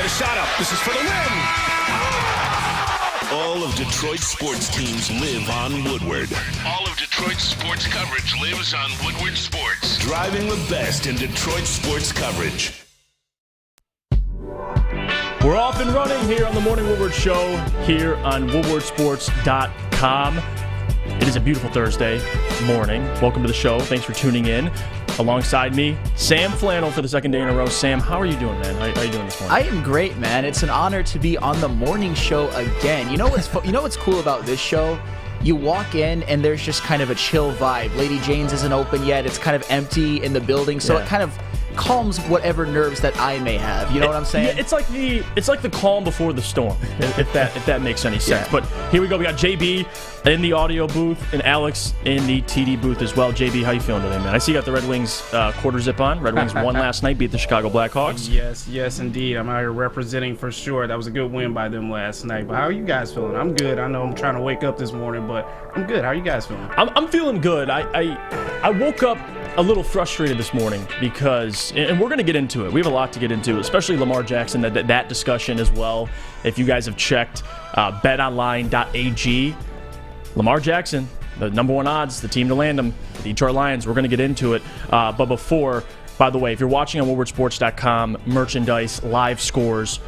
a shot up. This is for the win. All of Detroit's sports teams live on Woodward. All of Detroit's sports coverage lives on Woodward Sports. Driving the best in Detroit sports coverage. We're off and running here on the Morning Woodward Show here on woodwardsports.com. It is a beautiful Thursday morning. Welcome to the show. Thanks for tuning in. Alongside me, Sam Flannel for the second day in a row. Sam, how are you doing, man? How are you doing this morning? I am great, man. It's an honor to be on the morning show again. You know what's cool about this show? You walk in and there's just kind of a chill vibe. Lady Jane's isn't open yet. It's kind of empty in the building, so it kind of calms whatever nerves that I may have. You know what I'm saying? Yeah, it's like the calm before the storm, if that makes any sense. Yeah. But here we go. We got JB in the audio booth and Alex in the TD booth as well. JB, how you feeling today, man? I see you got the Red Wings quarter zip on. Red Wings won last night, beat the Chicago Blackhawks. Yes, indeed. I'm out here representing for sure. That was a good win by them last night. But how are you guys feeling? I'm good. I know I'm trying to wake up this morning, but I'm good. How are you guys feeling? I'm feeling good. I woke up a little frustrated this morning because, and we're going to get into it. We have a lot to get into, especially Lamar Jackson, that discussion as well. If you guys have checked betonline.ag, Lamar Jackson, the number one odds, the team to land him, the Detroit Lions. We're going to get into it. But before, by the way, if you're watching on woodwardsports.com, merchandise, live scores,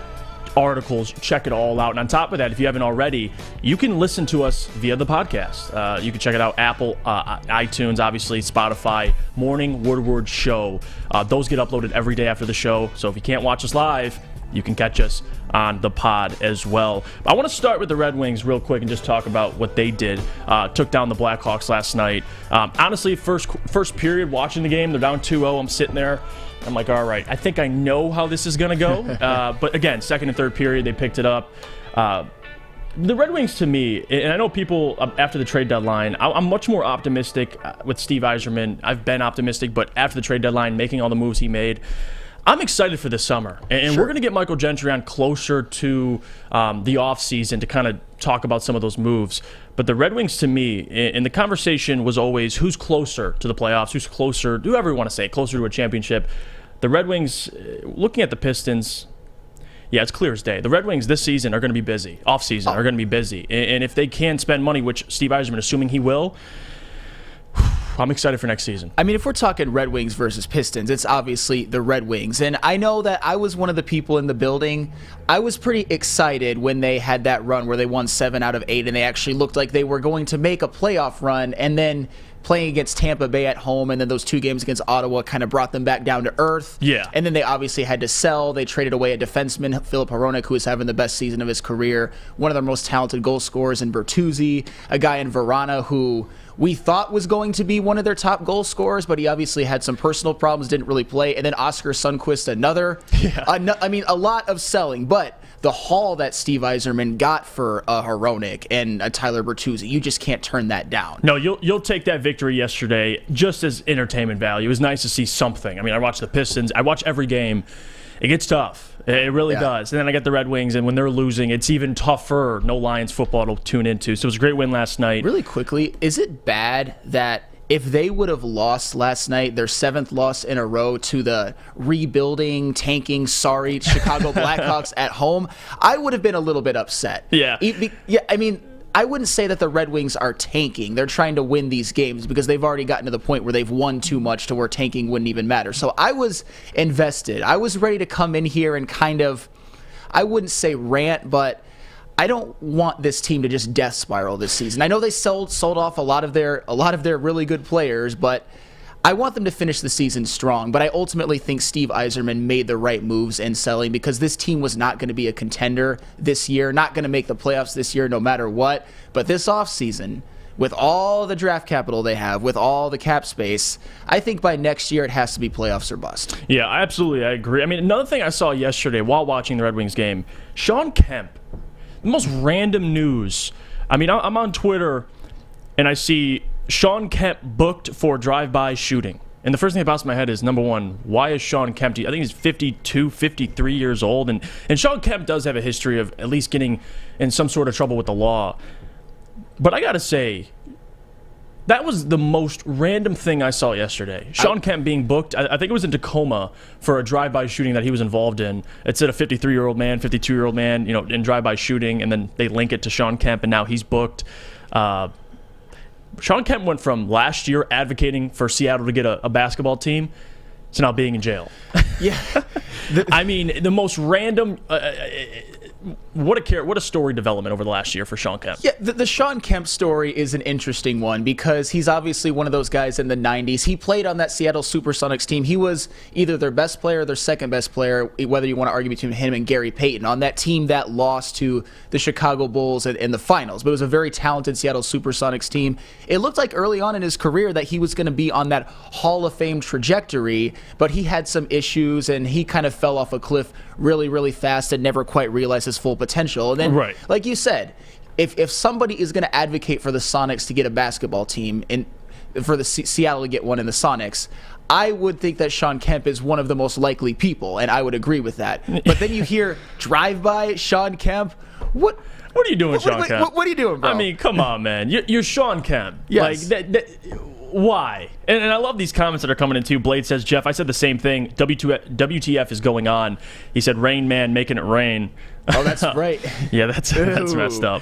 articles, check it all out. And on top of that, if you haven't already, you can listen to us via the podcast. You can check it out, Apple, iTunes, obviously, Spotify, Morning Woodward Show. Those get uploaded every day after the show. So if you can't watch us live, you can catch us on the pod as well. I want to start with the Red Wings real quick and just talk about what they did. Took down the Blackhawks last night. Honestly, first period, watching the game, they're down 2-0. I'm sitting there. I'm like, all right, I think I know how this is going to go. But again, second and third period, they picked it up. The Red Wings, to me, and I know people after the trade deadline, I'm much more optimistic with Steve Yzerman. I've been optimistic, but after the trade deadline, making all the moves he made, I'm excited for this summer. And we're going to get Michael Gentry on closer to the offseason to kind of talk about some of those moves. But the Red Wings, to me, and the conversation was always who's closer to the playoffs, who's closer, whoever you want to say, closer to a championship. The Red Wings, looking at the Pistons, yeah, it's clear as day. The Red Wings this season are going to be busy. Off-season are going to be busy. And if they can spend money, which Steve Yzerman, assuming he will, I'm excited for next season. I mean, if we're talking Red Wings versus Pistons, it's obviously the Red Wings. And I know that I was one of the people in the building. I was pretty excited when they had that run where they won 7 out of 8 and they actually looked like they were going to make a playoff run, and then playing against Tampa Bay at home and then those 2 games against Ottawa kind of brought them back down to earth. Yeah. And then they obviously had to sell. They traded away a defenseman, Filip Hronek, who is having the best season of his career, one of their most talented goal scorers in Bertuzzi, a guy in Verana who we thought was going to be one of their top goal scorers, but he obviously had some personal problems, didn't really play. And then Oscar Sundqvist, another. Yeah. I mean, a lot of selling, but the haul that Steve Yzerman got for Hronek and Tyler Bertuzzi, you just can't turn that down. No, you'll take that victory yesterday just as entertainment value. It was nice to see something. I mean, I watched the Pistons. I watch every game. It gets tough. It really does. And then I get the Red Wings, and when they're losing, it's even tougher. No Lions football to tune into. So it was a great win last night. Really quickly, is it bad that if they would have lost last night, their 7th loss in a row to the rebuilding, tanking, sorry Chicago Blackhawks at home, I would have been a little bit upset. Yeah. I mean, I wouldn't say that the Red Wings are tanking. They're trying to win these games because they've already gotten to the point where they've won too much to where tanking wouldn't even matter. So I was invested. I was ready to come in here and kind of, I wouldn't say rant, but I don't want this team to just death spiral this season. I know they sold off a lot of their really good players, but I want them to finish the season strong. But I ultimately think Steve Yzerman made the right moves in selling because this team was not going to be a contender this year, not going to make the playoffs this year no matter what. But this offseason, with all the draft capital they have, with all the cap space, I think by next year it has to be playoffs or bust. Yeah, absolutely. I agree. I mean, another thing I saw yesterday while watching the Red Wings game, Shawn Kemp, the most random news. I mean, I'm on Twitter, and I see Shawn Kemp booked for drive-by shooting. And the first thing that pops in my head is, number one, why is Shawn Kemp, I think he's 52, 53 years old, and Shawn Kemp does have a history of at least getting in some sort of trouble with the law. But I got to say, That was the most random thing I saw yesterday. Sean Kemp being booked. I think it was in Tacoma for a drive-by shooting that he was involved in. It said a 53-year-old man, 52-year-old man, in drive-by shooting, and then they link it to Sean Kemp, and now he's booked. Sean Kemp went from last year advocating for Seattle to get a basketball team to now being in jail. Yeah. I mean, the most random. What a story development over the last year for Sean Kemp. Yeah, the Sean Kemp story is an interesting one because he's obviously one of those guys in the 90s. He played on that Seattle Supersonics team. He was either their best player or their second best player, whether you want to argue between him and Gary Payton, on that team that lost to the Chicago Bulls in the finals. But it was a very talented Seattle Supersonics team. It looked like early on in his career that he was going to be on that Hall of Fame trajectory, but he had some issues and he kind of fell off a cliff really, really fast and never quite realized his full potential. And then, like you said, if somebody is going to advocate for the Sonics to get a basketball team and for the Seattle to get one in the Sonics, I would think that Sean Kemp is one of the most likely people, and I would agree with that. But then you hear drive-by Sean Kemp. What are you doing, Sean Kemp? What are you doing, bro? I mean, come on, man. You're Sean Kemp. Yes. Why? And I love these comments that are coming in too. Blade says, Jeff, I said the same thing. WTF is going on. He said, Rain Man making it rain. Oh, that's right. Yeah, that's messed up.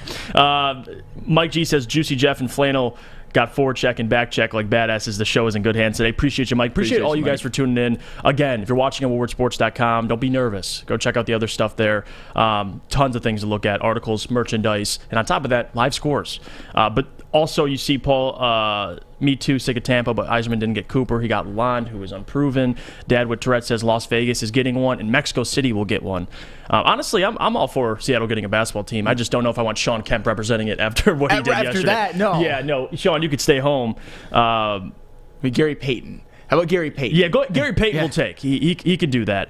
Mike G says, Juicy Jeff and Flannel got forecheck and back check like badasses. The show is in good hands today. Appreciate you, Mike. Appreciate all you guys for tuning in. Again, if you're watching on WoodwardSports.com, don't be nervous. Go check out the other stuff there. Tons of things to look at. Articles, merchandise, and on top of that, live scores. But also, you see Paul, me too, sick of Tampa, but Eisman didn't get Cooper. He got Lund, who is unproven. Dad with Tourette says Las Vegas is getting one, and Mexico City will get one. Honestly, I'm all for Seattle getting a basketball team. I just don't know if I want Sean Kemp representing it after what he did yesterday. After that, no. Yeah, no. Sean, you could stay home. Gary Payton. How about Gary Payton? Yeah, Gary Payton will take. He can do that.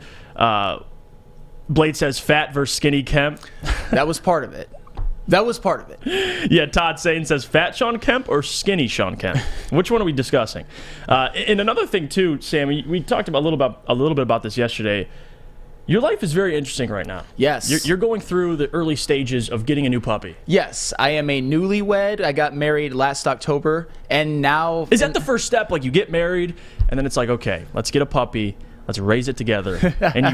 Blade says fat versus skinny Kemp. That was part of it. Yeah, Todd Sane says fat Sean Kemp or skinny Sean Kemp. Which one are we discussing? And another thing too, Sam, we talked about a little bit about this yesterday. Your life is very interesting right now. Yes. You're going through the early stages of getting a new puppy. Yes, I am a newlywed. I got married last October, and now... Is that the first step? Like, you get married, and then it's like, okay, let's get a puppy. Let's raise it together, and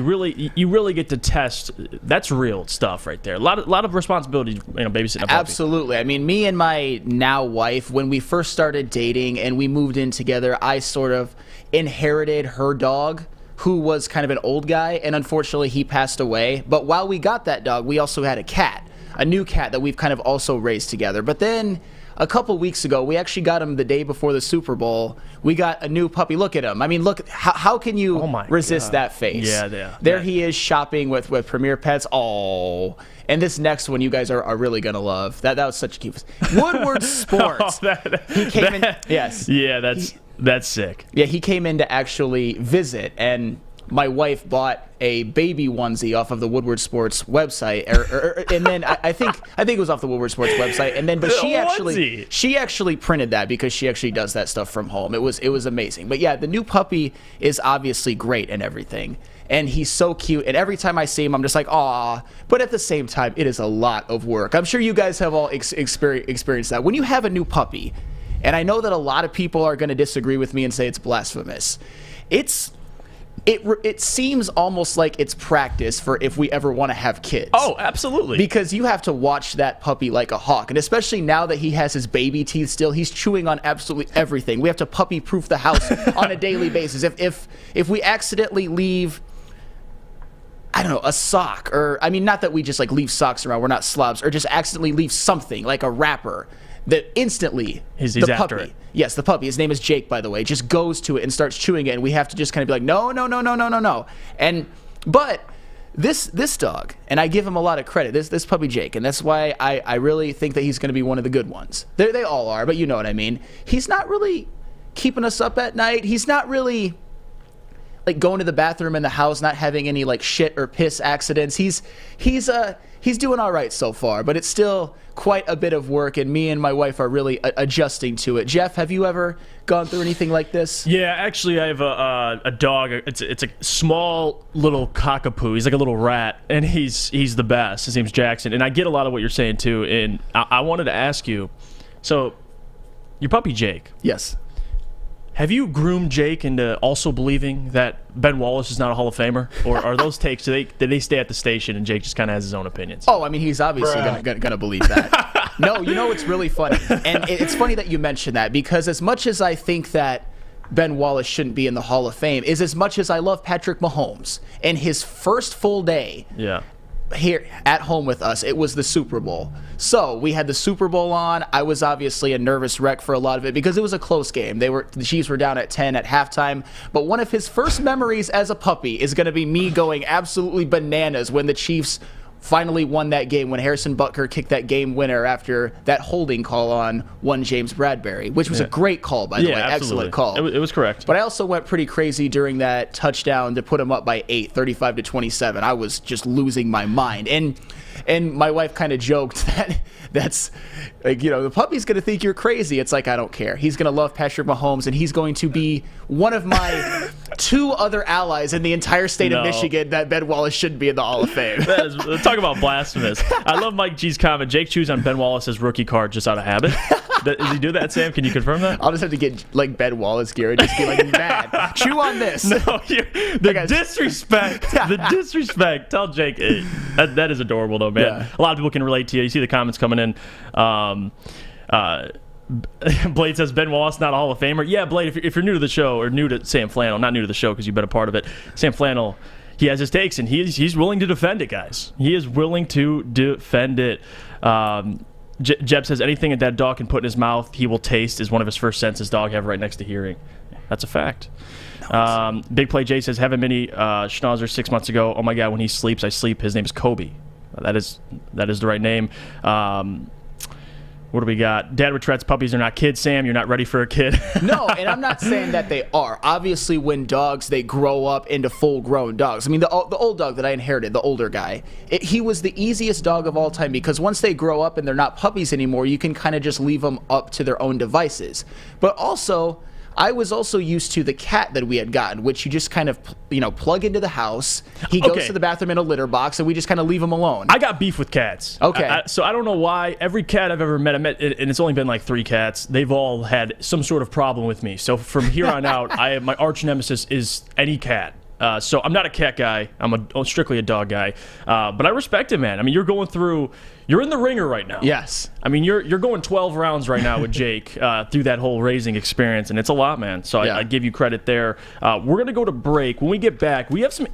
you really get to test. That's real stuff right there. A lot of responsibility, babysitting a puppy. Absolutely. I mean, me and my now wife, when we first started dating and we moved in together, I sort of inherited her dog, who was kind of an old guy, and unfortunately he passed away. But while we got that dog, we also had a new cat that we've kind of also raised together. But then a couple weeks ago, we actually got him the day before the Super Bowl. We got a new puppy. Look at him. I mean, look, how can you resist that face? Yeah. There he is shopping with Premier Pets. Oh, and this next one you guys are really going to love. That was such a cute. Woodward Sports. He came in. Yes. Yeah, that's sick. Yeah, he came in to actually visit, and my wife bought a baby onesie off of the Woodward Sports website, and then I think it was off the Woodward Sports website, and then but she actually printed that because she actually does that stuff from home. It was amazing. But yeah, the new puppy is obviously great and everything, and he's so cute. And every time I see him, I'm just like, aw. But at the same time, it is a lot of work. I'm sure you guys have all experienced that. When you have a new puppy, and I know that a lot of people are going to disagree with me and say it's blasphemous. It seems almost like it's practice for if we ever want to have kids. Oh, absolutely. Because you have to watch that puppy like a hawk. And especially now that he has his baby teeth still, he's chewing on absolutely everything. We have to puppy-proof the house on a daily basis. If we accidentally leave, I don't know, a sock, or, I mean, not that we just like leave socks around, we're not slobs, or just accidentally leave something like a wrapper, that instantly he's the after puppy, it. Yes, the puppy, his name is Jake, by the way, just goes to it and starts chewing it, and we have to just kind of be like, no. But this dog, and I give him a lot of credit, this puppy Jake, and that's why I really think that he's going to be one of the good ones. They all are, but you know what I mean. He's not really keeping us up at night. He's not really like going to the bathroom in the house, not having any like shit or piss accidents. He's doing all right so far, but it's still quite a bit of work, and me and my wife are really adjusting to it. Jeff, have you ever gone through anything like this? Yeah, actually, I have a dog. It's a small little cockapoo. He's like a little rat, and he's the best. His name's Jackson, and I get a lot of what you're saying too. And I wanted to ask you, so your puppy Jake. Yes. Have you groomed Jake into also believing that Ben Wallace is not a Hall of Famer? Or are those takes, did they stay at the station and Jake just kind of has his own opinions? Oh, I mean, he's obviously gonna believe that. No, you know what's really funny? And it's funny that you mentioned that, because as much as I think that Ben Wallace shouldn't be in the Hall of Fame, is as much as I love Patrick Mahomes and his first full day here at home with us, it was the Super Bowl. So we had the Super Bowl on. I was obviously a nervous wreck for a lot of it because it was a close game. The Chiefs were down at 10 at halftime. But one of his first memories as a puppy is going to be me going absolutely bananas when the Chiefs finally won that game, when Harrison Butker kicked that game winner after that holding call on one James Bradbury, which was a great call, by the way. Absolutely. Excellent call. It was correct. But I also went pretty crazy during that touchdown to put him up by 8, 35-27. I was just losing my mind. And my wife kind of joked that's like, the puppy's going to think you're crazy. It's like, I don't care. He's going to love Patrick Mahomes, and he's going to be one of my 2 other allies in the entire state of Michigan that Ben Wallace shouldn't be in the Hall of Fame. Talk about blasphemous. I love Mike G's comment. Jake chews on Ben Wallace's rookie card just out of habit. Does he do that, Sam? Can you confirm that? I'll just have to get like Ben Wallace gear and just be like, bad. Chew on this. No, the disrespect. The disrespect. Tell Jake, hey, that is adorable though, man. Yeah. A lot of people can relate to you. You see the comments coming in. Blade says Ben Wallace not a Hall of Famer. Yeah, Blade, if you're new to the show, or new to Sam Flannel, not new to the show because you've been a part of it, Sam Flannel, he has his takes, and he's willing to defend it, guys. He is willing to defend it. Jeb says anything that dog can put in his mouth, he will taste, is one of his first senses. Dog have right next to hearing. That's a fact. Big Play Jay says, have a mini schnauzer 6 months ago. Oh my God, when he sleeps, I sleep. His name is Kobe. That is the right name. What do we got? Dad retrets puppies are not kids, Sam. You're not ready for a kid. No, and I'm not saying that they are. Obviously, when dogs, they grow up into full-grown dogs. I mean, the old dog that I inherited, the older guy, he was the easiest dog of all time, because once they grow up and they're not puppies anymore, you can kind of just leave them up to their own devices. But also, I was also used to the cat that we had gotten, which you just kind of, plug into the house. He goes to the bathroom in a litter box, and we just kind of leave him alone. I got beef with cats. Okay. So I don't know why. Every cat I've ever met, and it's only been like 3 cats, they've all had some sort of problem with me. So from here on out, my arch nemesis is any cat. So I'm not a cat guy. I'm strictly a dog guy. But I respect it, man. I mean, you're in the ringer right now. Yes. I mean, you're going 12 rounds right now with Jake through that whole raising experience, and it's a lot, man. So I give you credit there. We're going to go to break. When we get back, we have an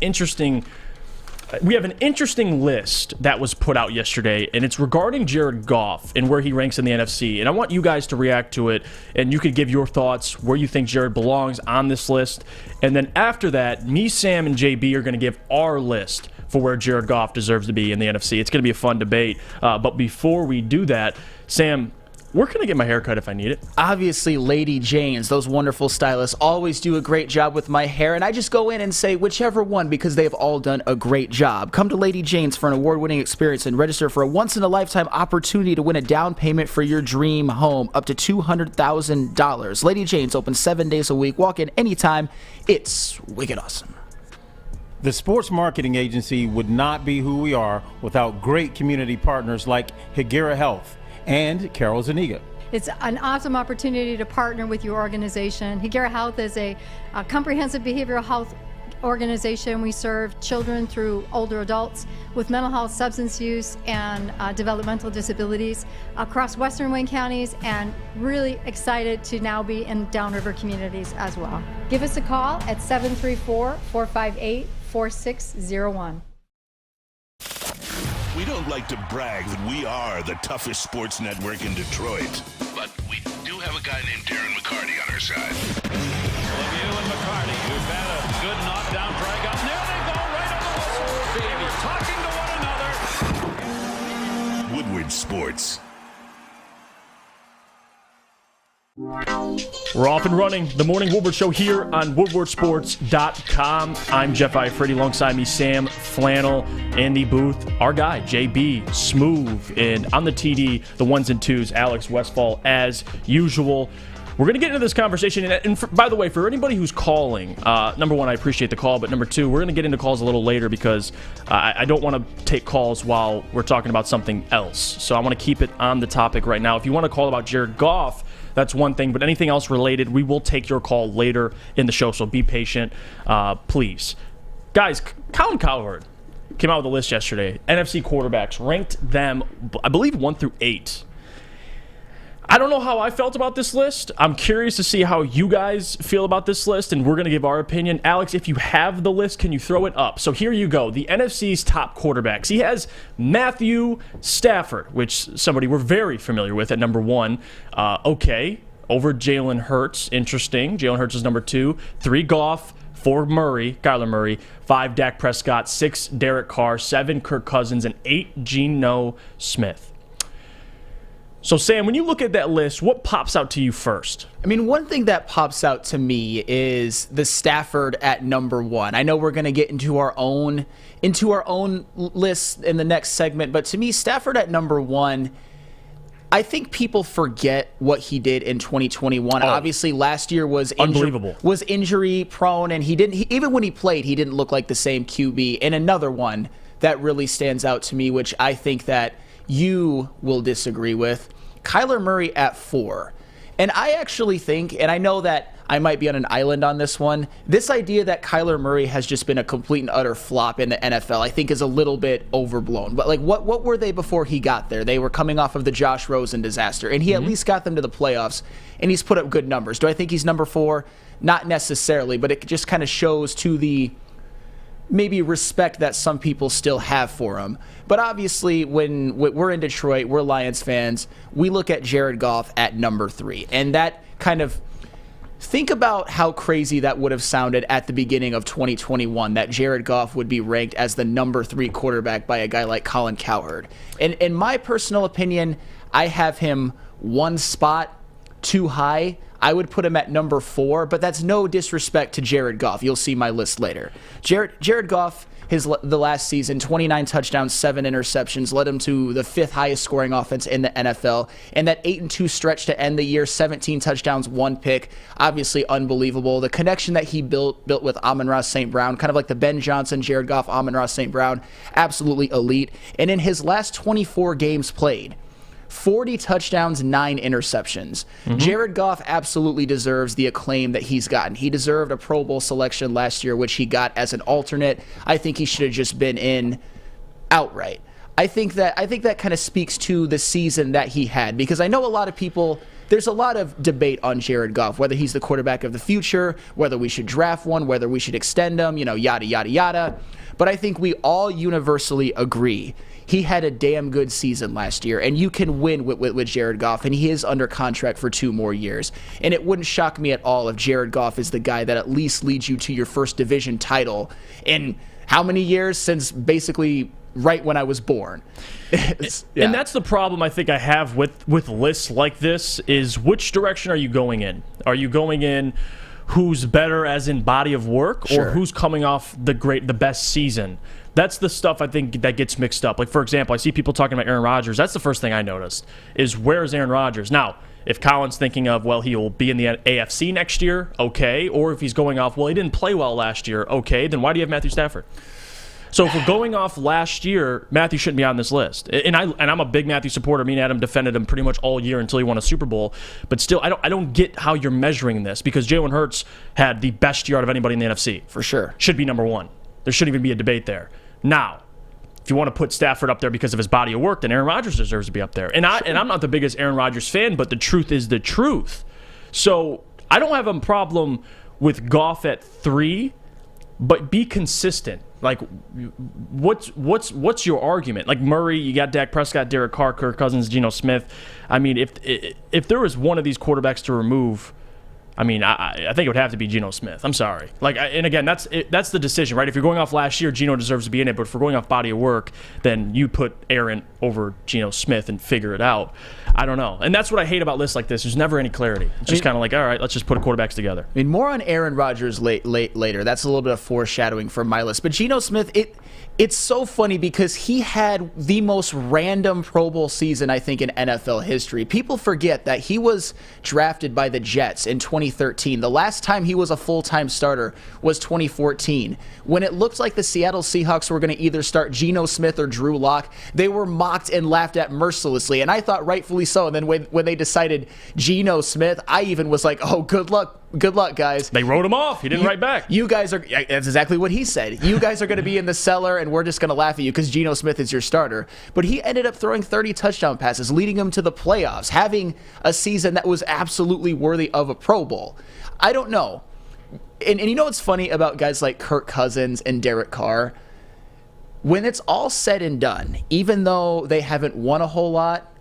interesting list that was put out yesterday, and it's regarding Jared Goff and where he ranks in the NFC. And I want you guys to react to it, and you could give your thoughts where you think Jared belongs on this list. And then after that, me, Sam, and JB are going to give our list for where Jared Goff deserves to be in the NFC. It's going to be a fun debate. But before we do that, Sam, where can I get my hair cut if I need it? Obviously, Lady Jane's, those wonderful stylists, always do a great job with my hair, and I just go in and say whichever one, because they've all done a great job. Come to Lady Jane's for an award-winning experience and register for a once-in-a-lifetime opportunity to win a down payment for your dream home, up to $200,000. Lady Jane's open 7 days a week. Walk in anytime. It's wicked awesome. The sports marketing agency would not be who we are without great community partners like Higuera Health and Carol Zaniga. It's an awesome opportunity to partner with your organization. Higuera Health is a comprehensive behavioral health organization. We serve children through older adults with mental health, substance use, and developmental disabilities across Western Wayne counties, and really excited to now be in downriver communities as well. Give us a call at 734-458-4601. We don't like to brag that we are the toughest sports network in Detroit. But we do have a guy named Darren McCarty on our side. Lemieux and McCarty, who've had a good knockdown drag up. There they go, right on the whistle. They were talking to one another. Woodward Sports. We're off and running. The Morning Woodward Show here on WoodwardSports.com. I'm Jeff Iafrate, alongside me, Sam Flannel, in the booth. Our guy, JB Smooth, and on the TD, the ones and twos, Alex Westfall, as usual. We're going to get into this conversation, and by the way, for anybody who's calling, number one, I appreciate the call, but number two, we're going to get into calls a little later because I don't want to take calls while we're talking about something else. So I want to keep it on the topic right now. If you want to call about Jared Goff, That's one thing. But anything else related, we will take your call later in the show, so be patient, please. Guys, Colin Cowherd came out with a list yesterday. NFC quarterbacks, ranked them, I believe, 1 through 8. I don't know how I felt about this list. I'm curious to see how you guys feel about this list, and we're going to give our opinion. Alex, if you have the list, can you throw it up? So here you go. The NFC's top quarterbacks. He has Matthew Stafford, which somebody we're very familiar with at number 1. Okay. Over Jalen Hurts. Interesting. Jalen Hurts is number 2. 3, Goff. 4, Kyler Murray. 5, Dak Prescott. 6, Derek Carr. 7, Kirk Cousins. And 8, Geno Smith. So, Sam, when you look at that list, what pops out to you first? I mean, one thing that pops out to me is the Stafford at number 1. I know we're going to get into our own list in the next segment, but to me, Stafford at number 1, I think people forget what he did in 2021. Obviously, last year was unbelievable. Was injury prone, and even when he played, he didn't look like the same QB. And another one that really stands out to me, which I think that you will disagree with, Kyler Murray at 4. And I actually think, and I know that I might be on an island on this one, this idea that Kyler Murray has just been a complete and utter flop in the NFL, I think is a little bit overblown. But like, what were they before he got there? They were coming off of the Josh Rosen disaster, and he at least got them to the playoffs, and he's put up good numbers. Do I think he's number 4? Not necessarily, but it just kind of shows to the maybe respect that some people still have for him. But obviously, when we're in Detroit, we're Lions fans, we look at Jared Goff at number 3. And that kind of, think about how crazy that would have sounded at the beginning of 2021, that Jared Goff would be ranked as the number 3 quarterback by a guy like Colin Cowherd. And in my personal opinion, I have him one spot too high. I would put him at number 4, but that's no disrespect to Jared Goff. You'll see my list later. Jared Goff, the last season, 29 touchdowns, 7 interceptions, led him to the 5th highest scoring offense in the NFL. And that 8-2 stretch to end the year, 17 touchdowns, 1 pick, obviously unbelievable. The connection that he built with Amon-Ra St. Brown, kind of like the Ben Johnson, Jared Goff, Amon-Ra St. Brown, absolutely elite. And in his last 24 games played, 40 touchdowns, 9 interceptions. Jared Goff absolutely deserves the acclaim that he's gotten. He deserved a Pro Bowl selection last year, which he got as an alternate. I think he should have just been in outright. I think that kind of speaks to the season that he had, because I know a lot of people, there's a lot of debate on Jared Goff, whether he's the quarterback of the future, whether we should draft one, whether we should extend him, yada, yada, yada. But I think we all universally agree he had a damn good season last year, and you can win with Jared Goff, and he is under contract for 2 more years. And it wouldn't shock me at all if Jared Goff is the guy that at least leads you to your first division title in how many years? Since basically right when I was born. And that's the problem I think I have with lists like this, is which direction are you going in? Are you going in who's better as in body of work, or who's coming off the best season? That's the stuff I think that gets mixed up. Like, for example, I see people talking about Aaron Rodgers. That's the first thing I noticed, is where's Aaron Rodgers? Now, if Colin's thinking of, well, he'll be in the AFC next year, okay. Or if he's going off, well, he didn't play well last year, okay. Then why do you have Matthew Stafford? So if we're going off last year, Matthew shouldn't be on this list. And I'm a big Matthew supporter. Me and Adam defended him pretty much all year until he won a Super Bowl. But still, I don't get how you're measuring this, because Jalen Hurts had the best year out of anybody in the NFC. For sure. Should be number 1. There shouldn't even be a debate there. Now, if you want to put Stafford up there because of his body of work, then Aaron Rodgers deserves to be up there. And I'm not the biggest Aaron Rodgers fan, but the truth is the truth. So I don't have a problem with Goff at 3, but be consistent. Like, what's your argument? Like Murray, you got Dak Prescott, Derek Carr, Kirk Cousins, Geno Smith. I mean, if there was one of these quarterbacks to remove, I mean, I think it would have to be Geno Smith. I'm sorry. And again, that's the decision, right? If you're going off last year, Geno deserves to be in it. But if we're going off body of work, then you put Aaron over Geno Smith and figure it out. I don't know. And that's what I hate about lists like this. There's never any clarity. It's just kind of like, all right, let's just put quarterbacks together. I mean, more on Aaron Rodgers later. That's a little bit of foreshadowing for my list. But Geno Smith, it's so funny because he had the most random Pro Bowl season, I think, in NFL history. People forget that he was drafted by the Jets in 2016. 2013. The last time he was a full-time starter was 2014. When it looked like the Seattle Seahawks were going to either start Geno Smith or Drew Lock, they were mocked and laughed at mercilessly, and I thought rightfully so. And then when they decided Geno Smith, I even was like, oh, good luck, guys. They wrote him off. He didn't write back. You guys are, that's exactly what he said. You guys are going to be in the cellar, and we're just going to laugh at you because Geno Smith is your starter. But he ended up throwing 30 touchdown passes, leading him to the playoffs, having a season that was absolutely worthy of a Pro Bowl. I don't know. And you know what's funny about guys like Kirk Cousins and Derek Carr? When it's all said and done, even though they haven't won a whole lot,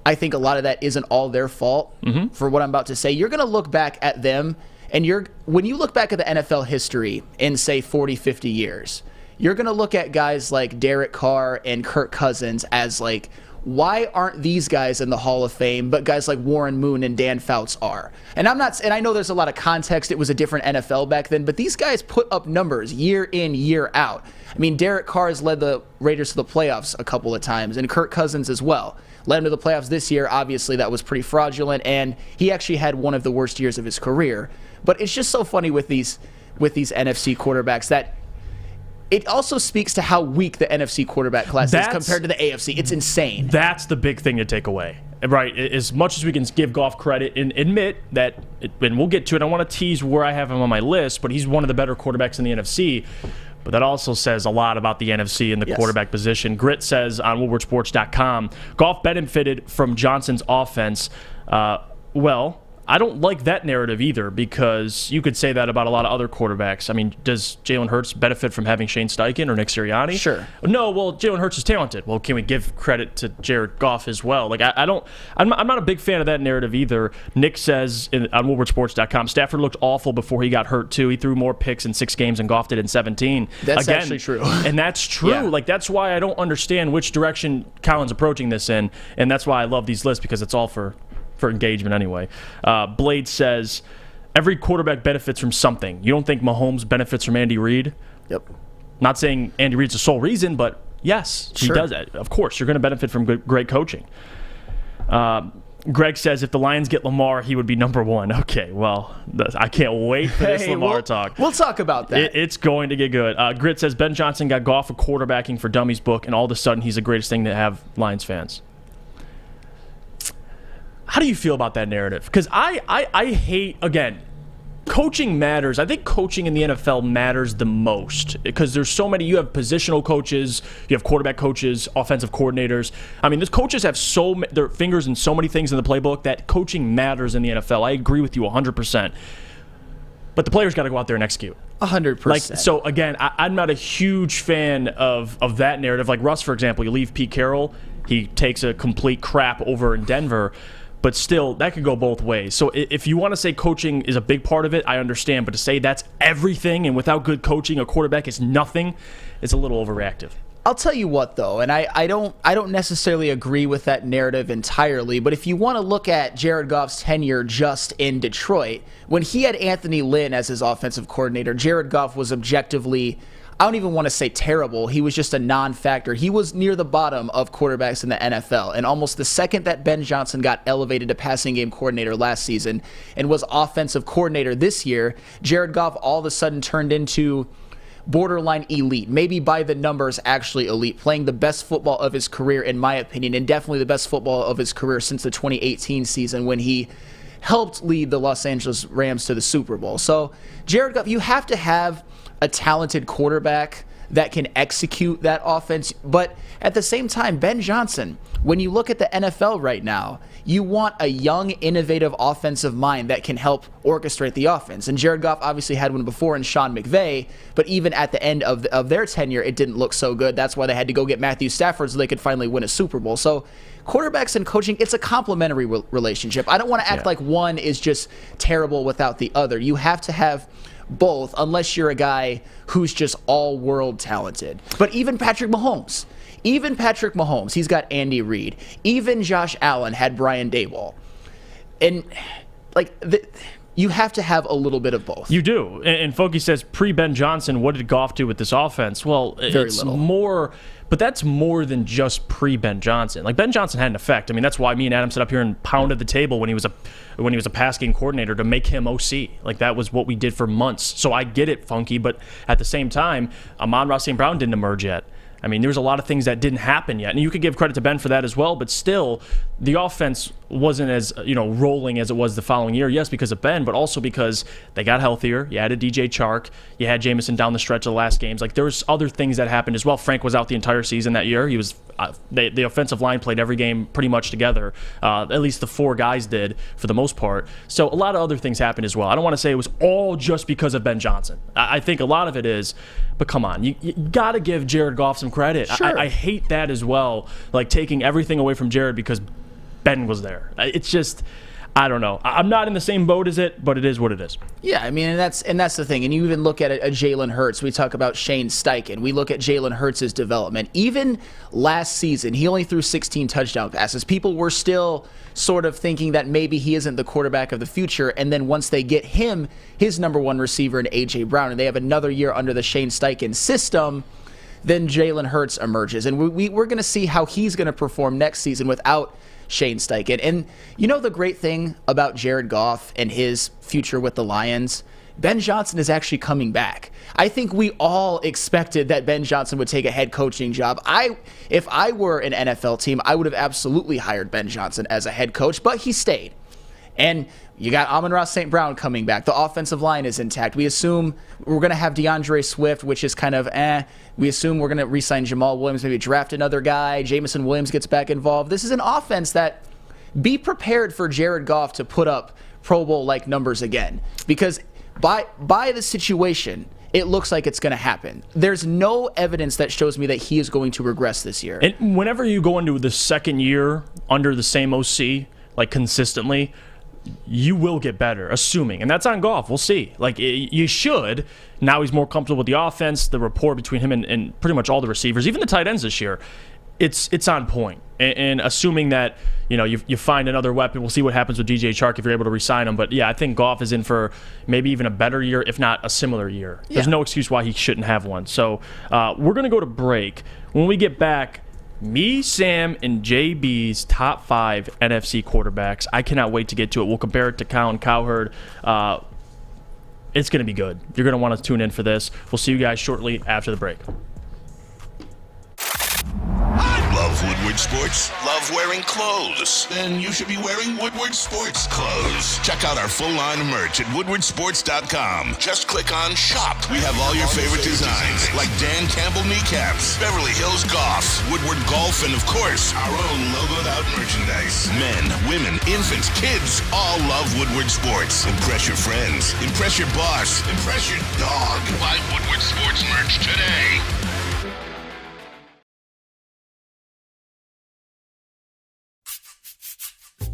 I think a lot of that isn't all their fault for what I'm about to say. You're going to look back at them, and when you look back at the NFL history in, say, 40, 50 years, you're going to look at guys like Derek Carr and Kirk Cousins as like, why aren't these guys in the Hall of Fame, but guys like Warren Moon and Dan Fouts are? And I know there's a lot of context. It was a different NFL back then, but these guys put up numbers year in, year out. I mean, Derek Carr has led the Raiders to the playoffs a couple of times, and Kirk Cousins as well. Led him to the playoffs this year. Obviously, that was pretty fraudulent, and he actually had one of the worst years of his career. But it's just so funny with these NFC quarterbacks that it also speaks to how weak the NFC quarterback class is compared to the AFC. It's insane. That's the big thing to take away, right? As much as we can give Goff credit and admit that, and we'll get to it, I want to tease where I have him on my list, but he's one of the better quarterbacks in the NFC. But that also says a lot about the NFC and the quarterback position. Grit says on WoodwardSports.com, Goff benefited from Johnson's offense. Well, I don't like that narrative either, because you could say that about a lot of other quarterbacks. I mean, does Jalen Hurts benefit from having Shane Steichen or Nick Sirianni? Sure. No, well, Jalen Hurts is talented. Well, can we give credit to Jared Goff as well? Like, I'm not a big fan of that narrative either. Nick says on WoodwardSports.com, Stafford looked awful before he got hurt too. He threw more picks in 6 games than Goff did in 17. That's actually true. And that's true. Yeah. Like, that's why I don't understand which direction Colin's approaching this in, and that's why I love these lists, because it's all for engagement anyway. Blade says, every quarterback benefits from something. You don't think Mahomes benefits from Andy Reid? Yep. Not saying Andy Reid's the sole reason, but yes, he does that. Of course, you're going to benefit from great coaching. Greg says, if the Lions get Lamar, he would be number 1. Okay, well, I can't wait for this Lamar talk. We'll talk about that. It's going to get good. Grit says, Ben Johnson got Goff a quarterbacking for dummies book, and all of a sudden he's the greatest thing to have Lions fans. How do you feel about that narrative? Because I hate, again, coaching matters. I think coaching in the NFL matters the most, because there's so many. You have positional coaches, you have quarterback coaches, offensive coordinators. I mean, those coaches have their fingers in so many things in the playbook that coaching matters in the NFL. I agree with you 100%. But the players got to go out there and execute. 100%. Like, so again, I'm not a huge fan of that narrative. Like Russ, for example, you leave Pete Carroll, he takes a complete crap over in Denver. But still, that could go both ways. So if you want to say coaching is a big part of it, I understand. But to say that's everything and without good coaching, a quarterback is nothing, it's a little overreactive. I'll tell you what, though, and I don't necessarily agree with that narrative entirely, but if you want to look at Jared Goff's tenure just in Detroit, when he had Anthony Lynn as his offensive coordinator, Jared Goff was objectively, I don't even want to say terrible. He was just a non-factor. He was near the bottom of quarterbacks in the NFL. And almost the second that Ben Johnson got elevated to passing game coordinator last season and was offensive coordinator this year, Jared Goff all of a sudden turned into borderline elite, maybe by the numbers actually elite, playing the best football of his career, in my opinion, and definitely the best football of his career since the 2018 season when he helped lead the Los Angeles Rams to the Super Bowl. So, Jared Goff, you have to have a talented quarterback that can execute that offense. But at the same time, Ben Johnson, when you look at the NFL right now, you want a young, innovative offensive mind that can help orchestrate the offense. And Jared Goff obviously had one before in Sean McVay, but even at the end of their tenure, it didn't look so good. That's why they had to go get Matthew Stafford so they could finally win a Super Bowl. So quarterbacks and coaching, it's a complementary relationship. I don't want to act like one is just terrible without the other. You have to have both, unless you're a guy who's just all-world talented. But even Patrick Mahomes, he's got Andy Reid. Even Josh Allen had Brian Daboll. And, like, you have to have a little bit of both. You do. And Foki says, pre-Ben Johnson, what did Goff do with this offense? Well, Very it's little. more, but that's more than just pre-Ben Johnson. Like, Ben Johnson had an effect. I mean, that's why me and Adam sat up here and pounded the table when he was a pass game coordinator to make him OC. Like, that was what we did for months. So I get it, Funky, but at the same time, Amon-Ra St. Brown didn't emerge yet. I mean, there's a lot of things that didn't happen yet. And you could give credit to Ben for that as well, but still, the offense wasn't as, rolling as it was the following year. Yes, because of Ben, but also because they got healthier. You added DJ Chark. You had Jameson down the stretch of the last games. Like, there was other things that happened as well. Frank was out the entire season that year. He was the offensive line played every game pretty much together. At least the 4 guys did for the most part. So a lot of other things happened as well. I don't want to say it was all just because of Ben Johnson. I think a lot of it is, but come on, you got to give Jared Goff some credit. Sure. I hate that as well, like taking everything away from Jared because Ben was there. It's just, I don't know. I'm not in the same boat as it, but it is what it is. Yeah, I mean, and that's the thing. And you even look at a Jalen Hurts. We talk about Shane Steichen. We look at Jalen Hurts' development. Even last season, he only threw 16 touchdown passes. People were still sort of thinking that maybe he isn't the quarterback of the future. And then once they get him, his number one receiver in A.J. Brown, and they have another year under the Shane Steichen system, then Jalen Hurts emerges. And we're going to see how he's going to perform next season without Shane Steichen. And the great thing about Jared Goff and his future with the Lions, Ben Johnson is actually coming back. I think we all expected that Ben Johnson would take a head coaching job. If I were an NFL team, I would have absolutely hired Ben Johnson as a head coach, but he stayed. And you got Amon-Ra St. Brown coming back. The offensive line is intact. We assume we're going to have DeAndre Swift, which is kind of We assume we're going to re-sign Jamal Williams, maybe draft another guy. Jameson Williams gets back involved. This is an offense that be prepared for Jared Goff to put up Pro Bowl-like numbers again. Because by the situation, it looks like it's going to happen. There's no evidence that shows me that he is going to regress this year. And whenever you go into the second year under the same OC, like consistently, you will get better, assuming. And that's on Goff. We'll see. Like, you should. Now he's more comfortable with the offense, the rapport between him and pretty much all the receivers, even the tight ends this year. It's on point. And assuming that, you find another weapon, we'll see what happens with DJ Chark if you're able to re-sign him. But, yeah, I think Goff is in for maybe even a better year, if not a similar year. Yeah. There's no excuse why he shouldn't have one. So we're going to go to break. When we get back, me, Sam, and JB's top 5 NFC quarterbacks. I cannot wait to get to it. We'll compare it to Colin Cowherd. It's going to be good. You're going to want to tune in for this. We'll see you guys shortly after the break. Love Woodward Sports? Love wearing clothes? Then you should be wearing Woodward Sports clothes. Check out our full line of merch at woodwardsports.com. Just click on Shop. We have all your favorite designs, like Dan Campbell kneecaps, Beverly Hills Golf, Woodward Golf, and of course, our own logoed out merchandise. Men, women, infants, kids all love Woodward Sports. Impress your friends. Impress your boss. Impress your dog. Buy Woodward Sports merch today.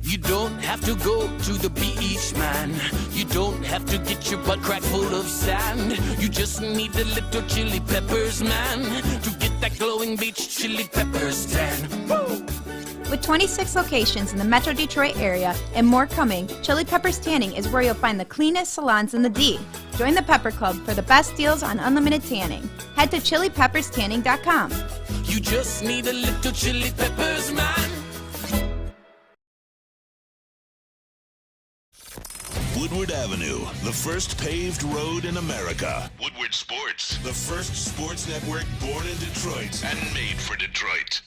You don't have to go to the beach, man. You don't have to get your butt crack full of sand. You just need a little chili peppers, man, to get that glowing beach chili peppers tan. Woo! With 26 locations in the Metro Detroit area and more coming, Chili Peppers Tanning is where you'll find the cleanest salons in the D. Join the Pepper Club for the best deals on unlimited tanning. Head to chilipepperstanning.com. You just need a little chili peppers, man. Woodward Avenue, the first paved road in America. Woodward Sports, The first sports network born in Detroit and made for Detroit.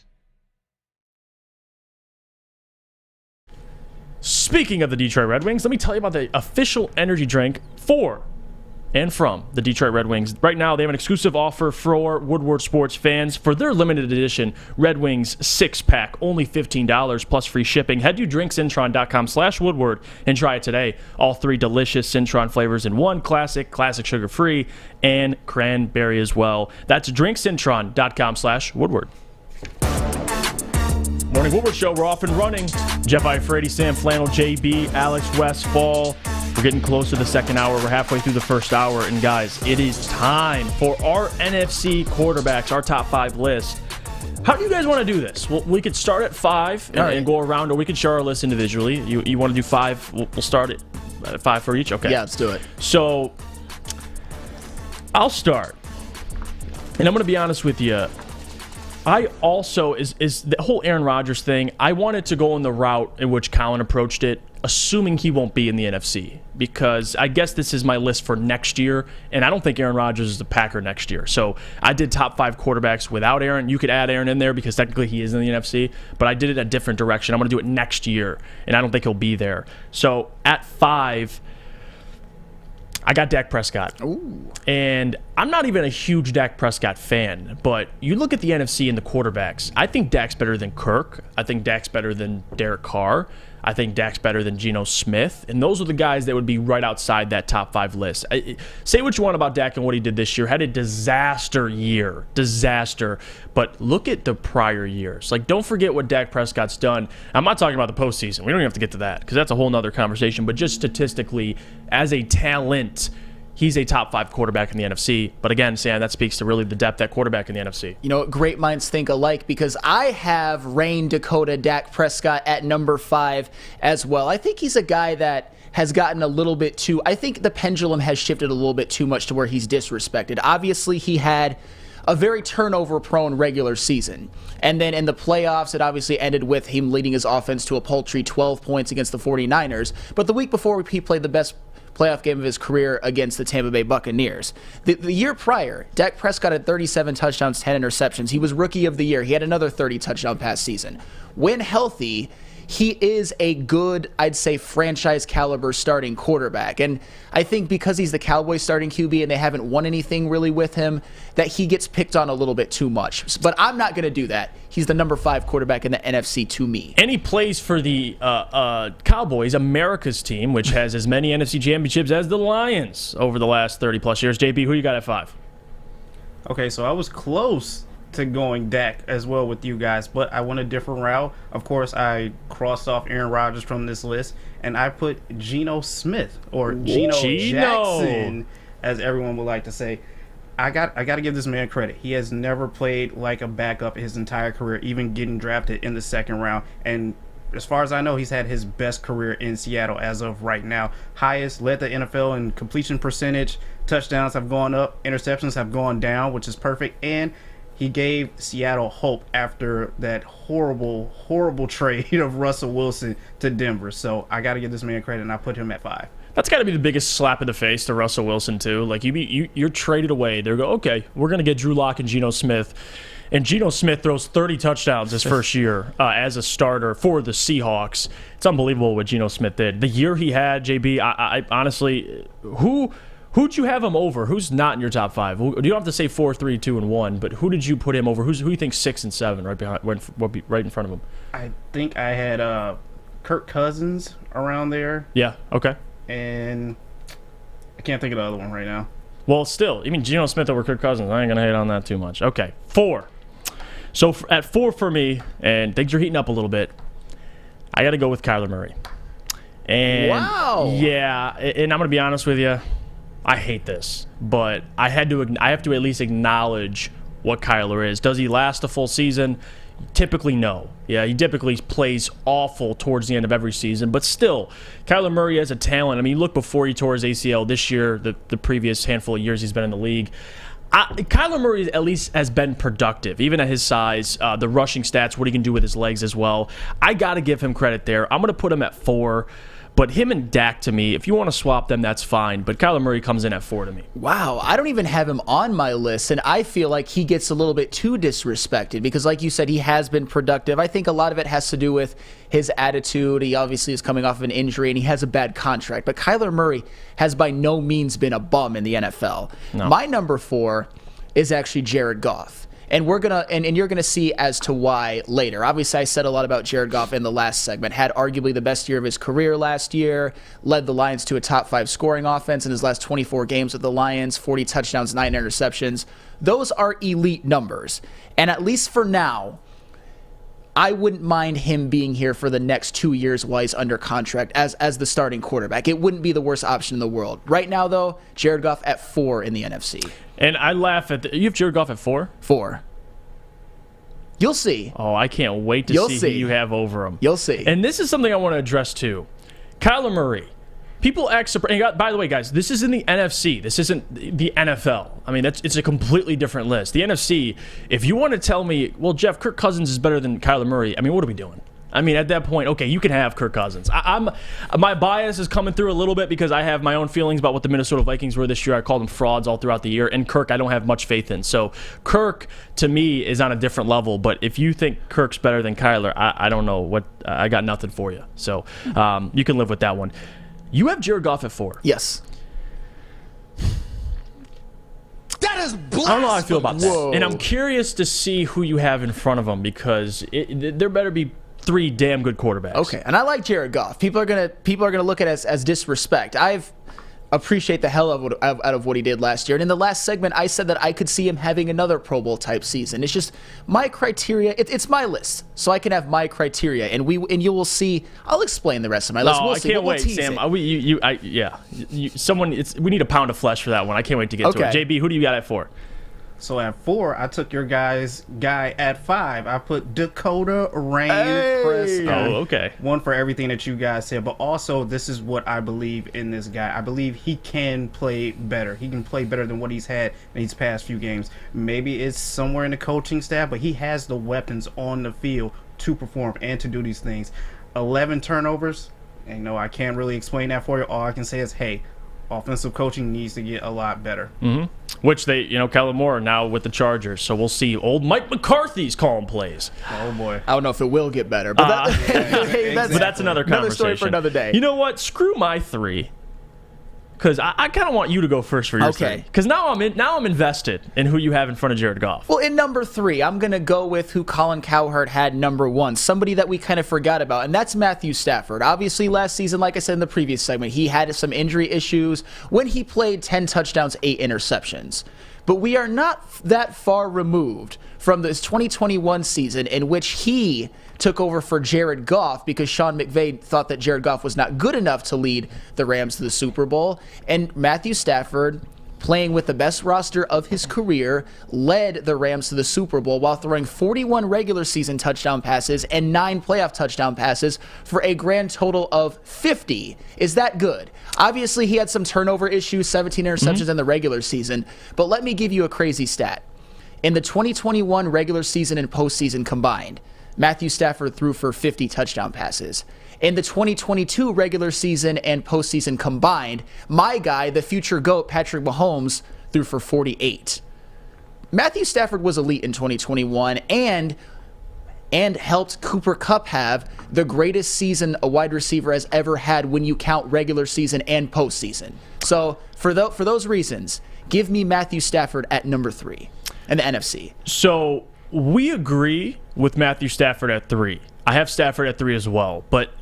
Speaking of the Detroit Red Wings, let me tell you about the official energy drink for and from the Detroit Red Wings. Right now, they have an exclusive offer for Woodward Sports fans for their limited edition Red Wings 6-pack, only $15 plus free shipping. Head to drinkcintron.com/Woodward and try it today. All 3 delicious Cintron flavors in one: classic sugar-free, and cranberry as well. That's drinkcintron.com/Woodward. Morning Woodward Show, we're off and running. Jeff Iafrate, Sam Flannel, JB, Alex Westfall. We're getting close to the second hour. We're halfway through the first hour. And guys, it is time for our NFC quarterbacks, our top 5 list. How do you guys want to do this? Well, we could start at 5 and go around, or we could share our list individually. You want to do 5? We'll start it 5 for each? Okay. Yeah, let's do it. So I'll start. And I'm going to be honest with you. I also, is the whole Aaron Rodgers thing, I wanted to go in the route in which Colin approached it, assuming he won't be in the NFC. Because I guess this is my list for next year, and I don't think Aaron Rodgers is the Packer next year. So I did top 5 quarterbacks without Aaron. You could add Aaron in there because technically he is in the NFC, but I did it a different direction. I'm going to do it next year, and I don't think he'll be there. So at 5, I got Dak Prescott. Ooh. And I'm not even a huge Dak Prescott fan, but you look at the NFC and the quarterbacks. I think Dak's better than Kirk. I think Dak's better than Derek Carr. I think Dak's better than Geno Smith. And those are the guys that would be right outside that top 5 list. Say what you want about Dak and what he did this year. Had a disaster year. Disaster. But look at the prior years. Like, don't forget what Dak Prescott's done. I'm not talking about the postseason. We don't even have to get to that because that's a whole nother conversation. But just statistically, as a talent, he's a top 5 quarterback in the NFC. But again, Sam, that speaks to really the depth at quarterback in the NFC. You know, great minds think alike because I have Rain Dakota Dak Prescott at number 5 as well. I think he's a guy that has gotten a little bit too, I think the pendulum has shifted a little bit too much to where he's disrespected. Obviously, he had a very turnover-prone regular season. And then in the playoffs, it obviously ended with him leading his offense to a paltry 12 points against the 49ers. But the week before, he played the best playoff game of his career against the Tampa Bay Buccaneers. The year prior, Dak Prescott had 37 touchdowns, 10 interceptions. He was Rookie of the Year. He had another 30 touchdown pass season. When healthy, he is a good, I'd say, franchise caliber starting quarterback. And I think because he's the Cowboys starting QB and they haven't won anything really with him, that he gets picked on a little bit too much. But I'm not going to do that. He's the number 5 quarterback in the NFC to me. And he plays for the Cowboys, America's team, which has as many NFC championships as the Lions over the last 30-plus years. JB, who you got at 5? Okay, so I was close to going Dak as well with you guys, but I went a different route. Of course, I crossed off Aaron Rodgers from this list, and I put Geno Smith, or Geno Jackson, as everyone would like to say. I got to give this man credit. He has never played like a backup his entire career, even getting drafted in the 2nd round. And as far as I know, he's had his best career in Seattle as of right now. Highest, led the NFL in completion percentage. Touchdowns have gone up. Interceptions have gone down, which is perfect. And he gave Seattle hope after that horrible, horrible trade of Russell Wilson to Denver. So I got to give this man credit, and I put him at 5. That's got to be the biggest slap in the face to Russell Wilson, too. Like, you're traded away. They go, okay, we're going to get Drew Lock and Geno Smith. And Geno Smith throws 30 touchdowns his first year as a starter for the Seahawks. It's unbelievable what Geno Smith did. The year he had, JB, I honestly, who'd you have him over? Who's not in your top 5? You don't have to say 4, 3, 2, and 1, but who did you put him over? Who do you think 6 and 7 right behind, right in front of him? I think I had Kirk Cousins around there. Yeah, okay. And I can't think of the other one right now. Well, still, even Geno Smith over Kirk Cousins, I ain't going to hate on that too much. Okay, 4. So at 4 for me, and things are heating up a little bit, I got to go with Kyler Murray. And wow. Yeah, and I'm going to be honest with you, I hate this, but I have to at least acknowledge what Kyler is. Does he last a full season? Typically, no. Yeah, he typically plays awful towards the end of every season, but still, Kyler Murray has a talent. I mean, look before he tore his ACL this year, the previous handful of years he's been in the league. Kyler Murray at least has been productive, even at his size, the rushing stats, what he can do with his legs as well. I got to give him credit there. I'm going to put him at 4. But him and Dak, to me, if you want to swap them, that's fine. But Kyler Murray comes in at 4 to me. Wow, I don't even have him on my list, and I feel like he gets a little bit too disrespected because, like you said, he has been productive. I think a lot of it has to do with his attitude. He obviously is coming off of an injury, and he has a bad contract. But Kyler Murray has by no means been a bum in the NFL. No. My number 4 is actually Jared Goff. And we're gonna and you're gonna see as to why later. Obviously, I said a lot about Jared Goff in the last segment. Had arguably the best year of his career last year. Led the Lions to a top 5 scoring offense in his last 24 games with the Lions. 40 touchdowns, 9 interceptions. Those are elite numbers. And at least for now, I wouldn't mind him being here for the next 2 years while he's under contract as the starting quarterback. It wouldn't be the worst option in the world. Right now, though, Jared Goff at 4 in the NFC. And I laugh at you have Jared Goff at 4? 4. You'll see. Oh, I can't wait to see who you have over him. You'll see. And this is something I want to address too. Kyler Murray, People act surprised. By the way, guys, this is in the NFC. This isn't the NFL. I mean, it's a completely different list. The NFC, if you want to tell me, well, Jeff, Kirk Cousins is better than Kyler Murray, I mean, what are we doing? I mean, at that point, okay, you can have Kirk Cousins. My bias is coming through a little bit because I have my own feelings about what the Minnesota Vikings were this year. I called them frauds all throughout the year, and Kirk I don't have much faith in. So Kirk, to me, is on a different level. But if you think Kirk's better than Kyler, I don't know what. I got nothing for you. So you can live with that one. You have Jared Goff at 4. Yes. That is blasphemous. I don't know how I feel about that. And I'm curious to see who you have in front of him because there better be 3 damn good quarterbacks. Okay, and I like Jared Goff. People are gonna look at it as disrespect. I've appreciate the hell out of what he did last year. And in the last segment, I said that I could see him having another Pro Bowl type season. It's just my criteria. It's my list, so I can have my criteria, and you will see. I'll explain the rest of my list. No, we'll I see. can't wait, Sam. We need a pound of flesh for that one. I can't wait to get to it. JB, who do you got at 4? So at 4, I took your guy at 5. I put Dakota Rain Prescott. Oh, okay. One for everything that you guys said, but also this is what I believe in this guy. I believe he can play better. He can play better than what he's had in these past few games. Maybe it's somewhere in the coaching staff, but he has the weapons on the field to perform and to do these things. 11 turnovers. And I can't really explain that for you. All I can say is, hey, offensive coaching needs to get a lot better. Mm-hmm. Which they, Kellen Moore now with the Chargers, so we'll see. Old Mike McCarthy's calling plays. Oh boy, I don't know if it will get better, but that's another conversation. Another story for another day. You know what? Screw my 3. Because I kind of want you to go first for your 3. Because now I'm invested in who you have in front of Jared Goff. Well, in number 3, I'm going to go with who Colin Cowherd had number 1, somebody that we kind of forgot about, and that's Matthew Stafford. Obviously, last season, like I said in the previous segment, he had some injury issues when he played 10 touchdowns, 8 interceptions. But we are not that far removed from this 2021 season in which he took over for Jared Goff because Sean McVay thought that Jared Goff was not good enough to lead the Rams to the Super Bowl. And Matthew Stafford, playing with the best roster of his career, led the Rams to the Super Bowl while throwing 41 regular season touchdown passes and 9 playoff touchdown passes for a grand total of 50. Is that good? Obviously, he had some turnover issues, 17 interceptions in the regular season, but let me give you a crazy stat. In the 2021 regular season and postseason combined, Matthew Stafford threw for 50 touchdown passes. In the 2022 regular season and postseason combined, my guy, the future GOAT, Patrick Mahomes, threw for 48. Matthew Stafford was elite in 2021 and helped Cooper Kupp have the greatest season a wide receiver has ever had when you count regular season and postseason. So for those reasons, give me Matthew Stafford at number 3 in the NFC. So we agree with Matthew Stafford at 3. I have Stafford at 3 as well, but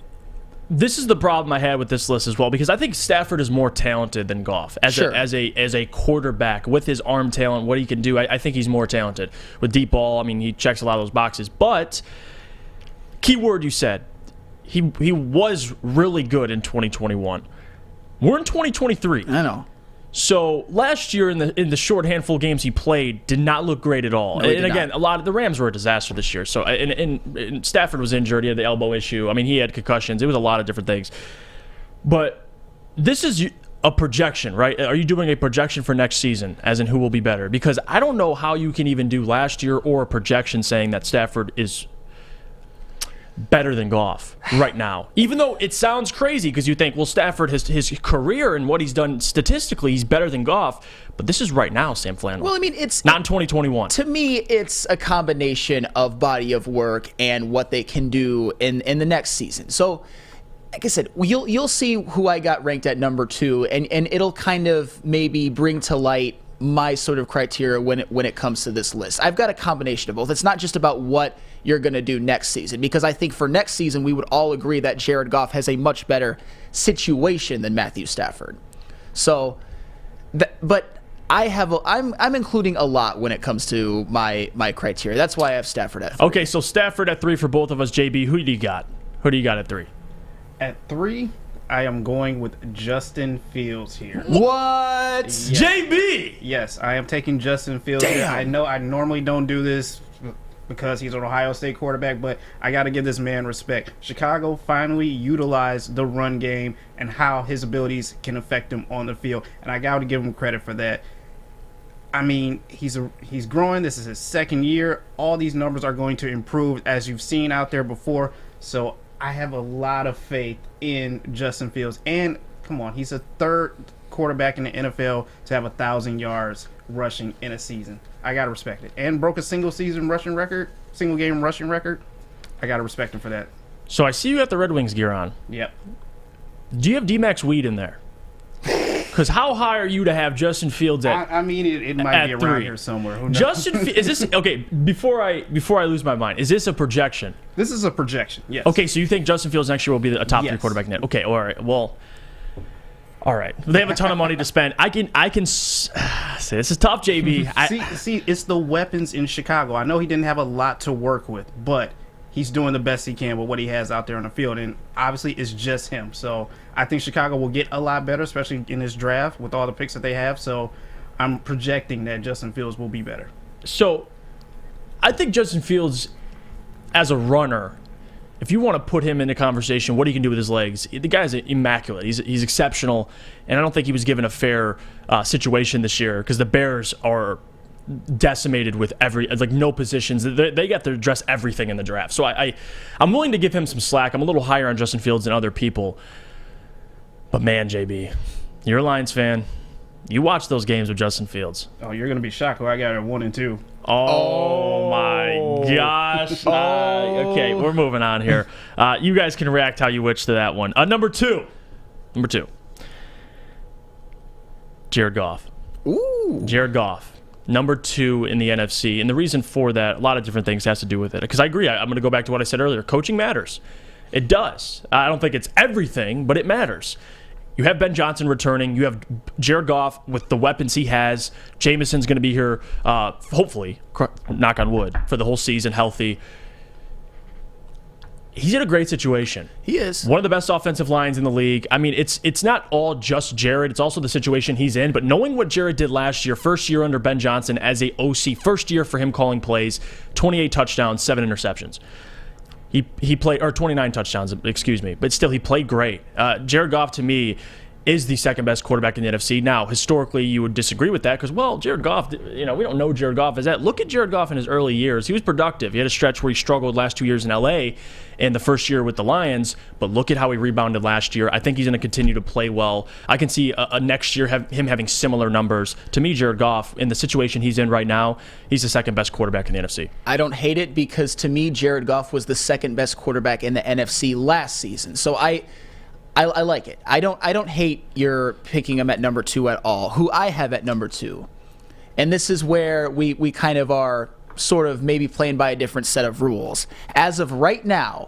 this is the problem I had with this list as well, because I think Stafford is more talented than Goff as a quarterback with his arm talent, what he can do. I think he's more talented with deep ball. I mean, he checks a lot of those boxes. But key word you said, he was really good in 2021. We're in 2023. I know. So last year in the short handful of games he played did not look great at all. No, and again, a lot of the Rams were a disaster this year. So and Stafford was injured. He had the elbow issue. I mean, he had concussions. It was a lot of different things. But this is a projection, right? Are you doing a projection for next season, as in who will be better? Because I don't know how you can even do last year or a projection saying that Stafford is better than Goff right now, even though it sounds crazy because you think, well, Stafford, his career and what he's done statistically, he's better than Goff. But this is right now, Sam Flannel. Well, I mean, it's not in 2021. To me, it's a combination of body of work and what they can do in the next season. So, like I said, you'll see who I got ranked at number 2, and it'll kind of maybe bring to light my sort of criteria when it comes to this list. I've got a combination of both. It's not just about what you're going to do next season, because I think for next season we would all agree that Jared Goff has a much better situation than Matthew Stafford. So, but I'm including a lot when it comes to my criteria. That's why I have Stafford at 3. Okay, so Stafford at 3 for both of us. JB, who do you got? Who do you got at 3? At 3, I am going with Justin Fields here. What? Yes. JB! Yes, I am taking Justin Fields here. I know I normally don't do this. because he's an Ohio State quarterback, but I got to give this man respect. Chicago finally utilized the run game and how his abilities can affect him on the field, and I got to give him credit for that. I mean, he's growing. This is his second year. All these numbers are going to improve, as you've seen out there before. So I have a lot of faith in Justin Fields. And come on, he's a third quarterback in the NFL to have 1,000 yards rushing in a season. I gotta respect it. And broke a single game rushing record. I gotta respect him for that. So I see you got the Red Wings gear on. Yep. Do you have D-Max Weed in there? Because how high are you to have Justin Fields at? I mean, it might be around here somewhere. Who knows? Justin, is this okay? Before I lose my mind, is this a projection? This is a projection. Yes. Okay, so you think Justin Fields next year will be a top 3 quarterback net? Okay, all right. Well, all right. They have a ton of money to spend. I can say this is tough, JB. See, it's the weapons in Chicago. I know he didn't have a lot to work with, but he's doing the best he can with what he has out there on the field, and obviously it's just him. So I think Chicago will get a lot better, especially in this draft with all the picks that they have. So I'm projecting that Justin Fields will be better. So I think Justin Fields, as a runner, if you want to put him in a conversation, what he can do with his legs, the guy's immaculate. He's exceptional, and I don't think he was given a fair situation this year because the Bears are decimated with no positions. They got to address everything in the draft. So I'm willing to give him some slack. I'm a little higher on Justin Fields than other people. But man, JB, you're a Lions fan. You watch those games with Justin Fields. Oh, you're gonna be shocked who I got at 1 and 2. Oh my gosh. Okay, we're moving on here. You guys can react how you wish to that one. Number two. Jared Goff. Ooh. Jared Goff. Number 2 in the NFC. And the reason for that, a lot of different things has to do with it. Because I agree. I'm going to go back to what I said earlier. Coaching matters. It does. I don't think it's everything, but it matters. You have Ben Johnson returning. You have Jared Goff with the weapons he has. Jameson's going to be here, hopefully, knock on wood, for the whole season, healthy. He's in a great situation. He is. One of the best offensive lines in the league. I mean, it's not all just Jared. It's also the situation he's in. But knowing what Jared did last year, first year under Ben Johnson as a OC, first year for him calling plays, 28 touchdowns, 7 interceptions. He played, or 29 touchdowns, excuse me. But still, he played great. Jared Goff, to me, is the second best quarterback in the NFC. Now, historically, you would disagree with that because, well, Jared Goff, we don't know Jared Goff as that. Look at Jared Goff in his early years. He was productive. He had a stretch where he struggled last 2 years in LA and the first year with the Lions, but look at how he rebounded last year. I think he's going to continue to play well. I can see a next year him having similar numbers. To me, Jared Goff, in the situation he's in right now, he's the second best quarterback in the NFC. I don't hate it because, to me, Jared Goff was the second best quarterback in the NFC last season. So I like it. I don't hate your picking him at number 2 at all. Who I have at number 2, and this is where we kind of are sort of maybe playing by a different set of rules. As of right now,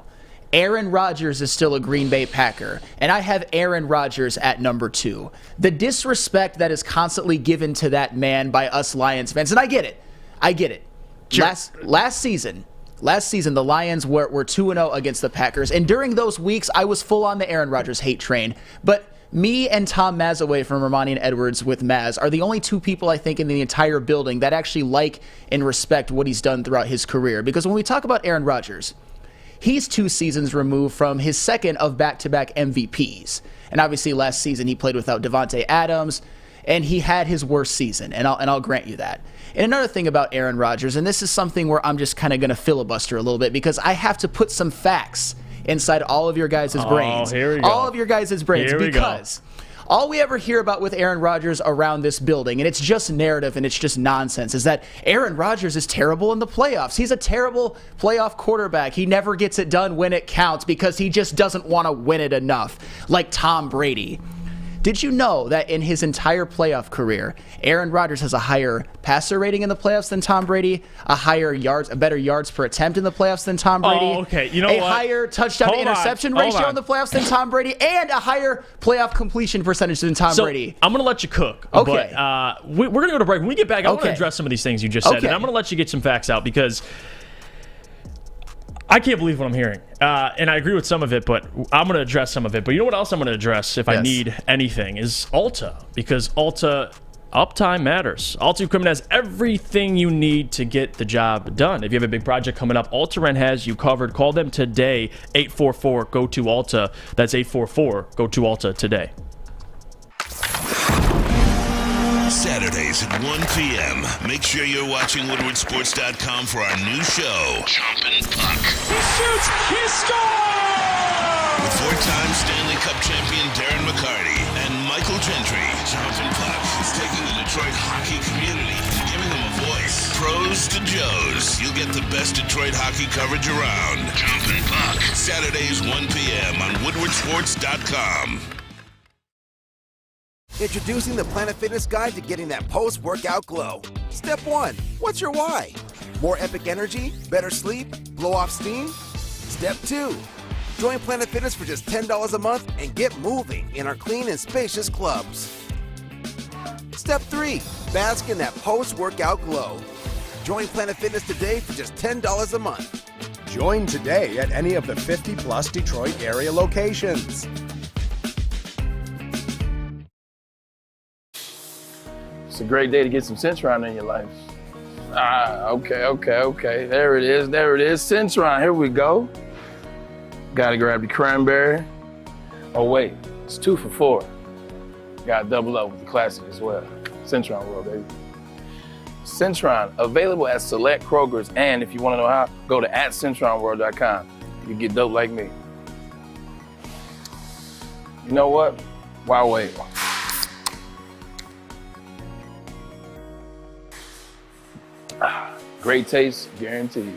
Aaron Rodgers is still a Green Bay Packer, and I have Aaron Rodgers at number 2. The disrespect that is constantly given to that man by us Lions fans, and I get it. Sure. Last season, the Lions were 2-0 against the Packers, and during those weeks, I was full on the Aaron Rodgers hate train. But me and Tom Mazaway from Ermanni and Edwards with Maz are the only 2 people, I think, in the entire building that actually like and respect what he's done throughout his career. Because when we talk about Aaron Rodgers, he's 2 seasons removed from his second of back-to-back MVPs. And obviously last season he played without Devontae Adams, and he had his worst season, and I'll grant you that. And another thing about Aaron Rodgers, and this is something where I'm just kind of going to filibuster a little bit because I have to put some facts inside all of your guys' brains. Here we go. All of your guys' brains, because all we ever hear about with Aaron Rodgers around this building, and it's just narrative and it's just nonsense, is that Aaron Rodgers is terrible in the playoffs. He's a terrible playoff quarterback. He never gets it done when it counts because he just doesn't want to win it enough, like Tom Brady. Did you know that in his entire playoff career, Aaron Rodgers has a higher passer rating in the playoffs than Tom Brady, a better yards per attempt in the playoffs than Tom Brady, Oh, okay. You know a what? higher touchdown to interception ratio in the playoffs than Tom Brady, and a higher playoff completion percentage than Tom Brady? I'm going to let you cook. Okay. But, we're going to go to break. When we get back, I want to address some of these things you just said, and I'm going to let you get some facts out because I can't believe what I'm hearing. And I agree with some of it, but I'm going to address some of it. But you know what else I'm going to address if I need anything is Alta. Because Alta, Uptime matters. Alta Equipment has everything you need to get the job done. If you have a big project coming up, Alta Rent has you covered. Call them today, 844-GO-TO-ALTA. That's 844-GO-TO-ALTA today. Saturdays at 1 p.m. Make sure you're watching WoodwardSports.com for our new show, Chompin' Puck. He shoots! He scores! With four-time Stanley Cup champion Darren McCarty and Michael Gentry, Chompin' Puck is taking the Detroit hockey community and giving them a voice. Pros to Joes. You'll get the best Detroit hockey coverage around. Chompin' Puck. Saturdays 1 p.m. on WoodwardSports.com. Introducing the Planet Fitness Guide to getting that post-workout glow. Step 1. What's your why? More epic energy? Better sleep? Blow off steam? Step 2. Join Planet Fitness for just $10 a month and get moving in our clean and spacious clubs. Step 3. Bask in that post-workout glow. Join Planet Fitness today for just $10 a month. Join today at any of the 50-plus Detroit area locations. It's a great day to get some Centron in your life. Okay. There it is. Centron, here we go. Gotta grab the cranberry. Oh wait, it's 2 for $4. Gotta double up with the classic as well. Centron World, baby. Centron, available at select Kroger's, and if you wanna know how, go to @CentronWorld.com. You get dope like me. You know what? Why wait? Great taste, guaranteed.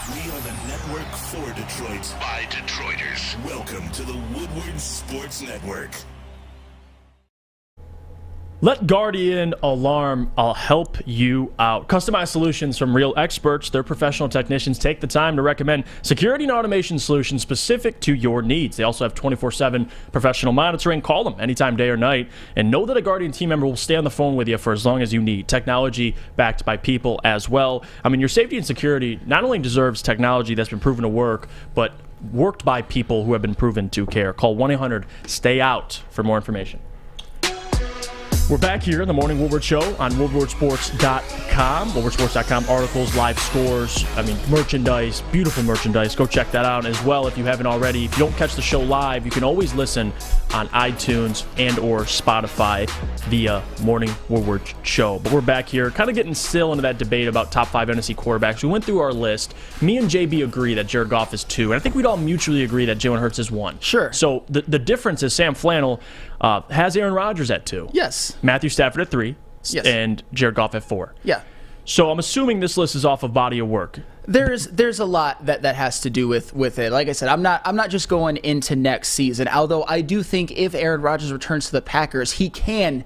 We are the network for Detroit by Detroiters. Welcome to the Woodward Sports Network. Let Guardian Alarm help you out. Customized solutions from real experts. Their professional technicians take the time to recommend security and automation solutions specific to your needs. They also have 24/7 professional monitoring. Call them anytime, day or night. And know that a Guardian team member will stay on the phone with you for as long as you need. Technology backed by people as well. I mean, your safety and security not only deserves technology that's been proven to work, but worked by people who have been proven to care. Call 1-800-STAY-OUT for more information. We're back here in the Morning Woodward Show on WoodwardSports.com. WoodwardSports.com articles, live scores, merchandise, beautiful merchandise. Go check that out as well if you haven't already. If you don't catch the show live, you can always listen on iTunes and or Spotify via Morning Woodward Show. But we're back here kind of getting still into that debate about top 5 NFC quarterbacks. We went through our list. Me and JB agree that Jared Goff is 2, and I think we'd all mutually agree that Jalen Hurts is 1. Sure. So the difference is Sam Flannel has Aaron Rodgers at 2. Yes. Matthew Stafford at 3. Yes. And Jared Goff at 4. Yeah. So I'm assuming this list is off of body of work. There's a lot that has to do with it. Like I said, I'm not just going into next season. Although I do think if Aaron Rodgers returns to the Packers, he can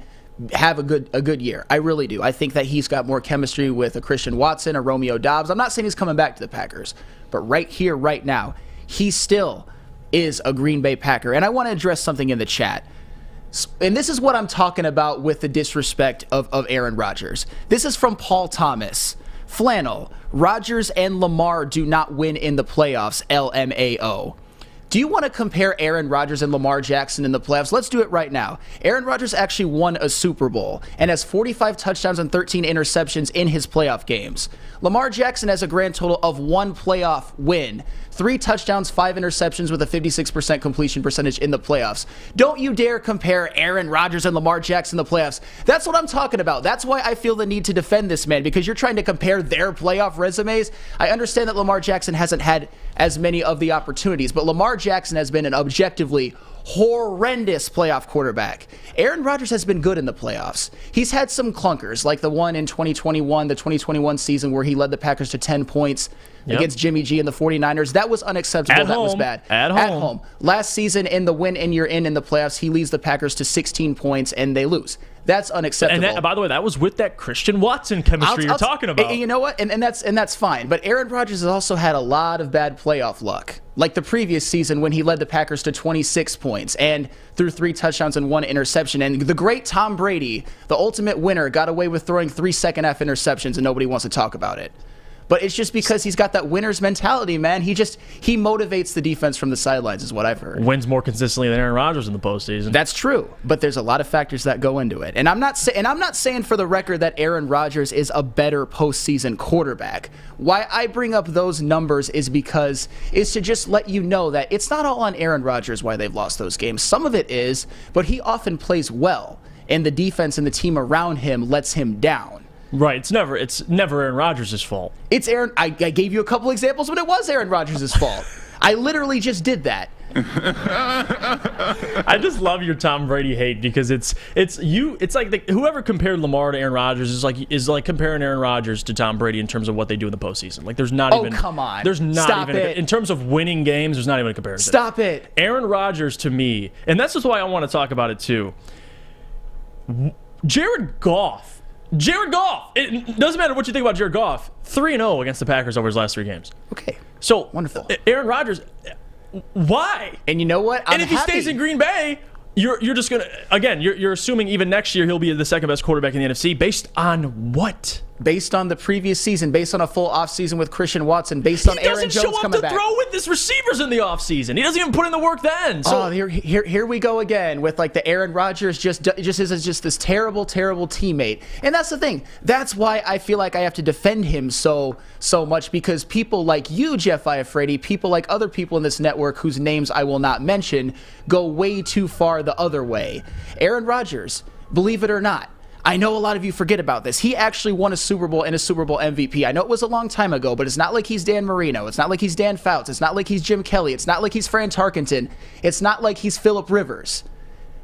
have a good year. I really do. I think that he's got more chemistry with a Christian Watson, a Romeo Doubs. I'm not saying he's coming back to the Packers, but right here, right now, he still is a Green Bay Packer. And I want to address something in the chat. And this is what I'm talking about with the disrespect of Aaron Rodgers. This is from Paul Thomas. Flannel, Rodgers and Lamar do not win in the playoffs, LMAO. Do you want to compare Aaron Rodgers and Lamar Jackson in the playoffs? Let's do it right now. Aaron Rodgers actually won a Super Bowl and has 45 touchdowns and 13 interceptions in his playoff games. Lamar Jackson has a grand total of 1 playoff win, 3 touchdowns, 5 interceptions with a 56% completion percentage in the playoffs. Don't you dare compare Aaron Rodgers and Lamar Jackson in the playoffs. That's what I'm talking about. That's why I feel the need to defend this man, because you're trying to compare their playoff resumes. I understand that Lamar Jackson hasn't had as many of the opportunities, but Lamar Jackson has been an objectively horrendous playoff quarterback. Aaron Rodgers has been good in the playoffs. He's had some clunkers, like the one in 2021, the 2021 season where he led the Packers to 10 points against Jimmy G and the 49ers. That was unacceptable. That was bad. At home. Last season in the win and you're in the playoffs, he leads the Packers to 16 points and they lose. That's unacceptable. And by the way, that was with that Christian Watson chemistry you're talking about. And you know what? And that's fine. But Aaron Rodgers has also had a lot of bad playoff luck. Like the previous season when he led the Packers to 26 points and threw 3 touchdowns and 1 interception. And the great Tom Brady, the ultimate winner, got away with throwing 3 second-half interceptions and nobody wants to talk about it. But it's just because he's got that winner's mentality, man. He motivates the defense from the sidelines, is what I've heard. Wins more consistently than Aaron Rodgers in the postseason. That's true, but there's a lot of factors that go into it. And I'm not saying for the record that Aaron Rodgers is a better postseason quarterback. Why I bring up those numbers is to just let you know that it's not all on Aaron Rodgers why they've lost those games. Some of it is, but he often plays well, and the defense and the team around him lets him down. Right, it's never Aaron Rodgers' fault. It's Aaron. I gave you a couple examples when it was Aaron Rodgers' fault. I literally just did that. I just love your Tom Brady hate because it's like whoever compared Lamar to Aaron Rodgers is like comparing Aaron Rodgers to Tom Brady in terms of what they do in the postseason. Like there's not even. Oh, come on. There's not Stop even it. In terms of winning games. There's not even a comparison. Stop it. Aaron Rodgers to me, and that's just why I want to talk about it too. Jared Goff. It doesn't matter what you think about Jared Goff. 3-0 against the Packers over his last 3 games. Okay. So wonderful. Aaron Rodgers. Why? And you know what? And if he stays in Green Bay, you're just gonna you're assuming even next year he'll be the second best quarterback in the NFC based on what? Based on the previous season, based on a full offseason with Christian Watson, based on Aaron Jones coming back. He doesn't show up to throw with his receivers in the offseason. He doesn't even put in the work then. So here we go again with like the Aaron Rodgers just is this terrible teammate. And that's the thing. That's why I feel like I have to defend him so much, because people like you, Jeff Iafrate, people like other people in this network whose names I will not mention, go way too far the other way. Aaron Rodgers, believe it or not, I know a lot of you forget about this. He actually won a Super Bowl and a Super Bowl MVP. I know it was a long time ago, but it's not like he's Dan Marino. It's not like he's Dan Fouts. It's not like he's Jim Kelly. It's not like he's Fran Tarkenton. It's not like he's Phillip Rivers.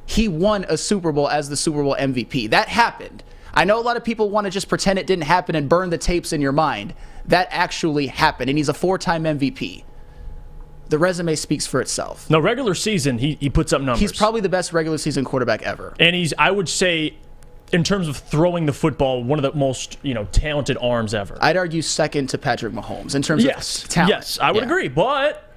He won a Super Bowl as the Super Bowl MVP. That happened. I know a lot of people want to just pretend it didn't happen and burn the tapes in your mind. That actually happened, and he's a 4-time MVP. The resume speaks for itself. No, regular season, he puts up numbers. He's probably the best regular season quarterback ever. And he's, I would say, in terms of throwing the football, one of the most talented arms ever. I'd argue second to Patrick Mahomes in terms of talent. Yes, I would agree. But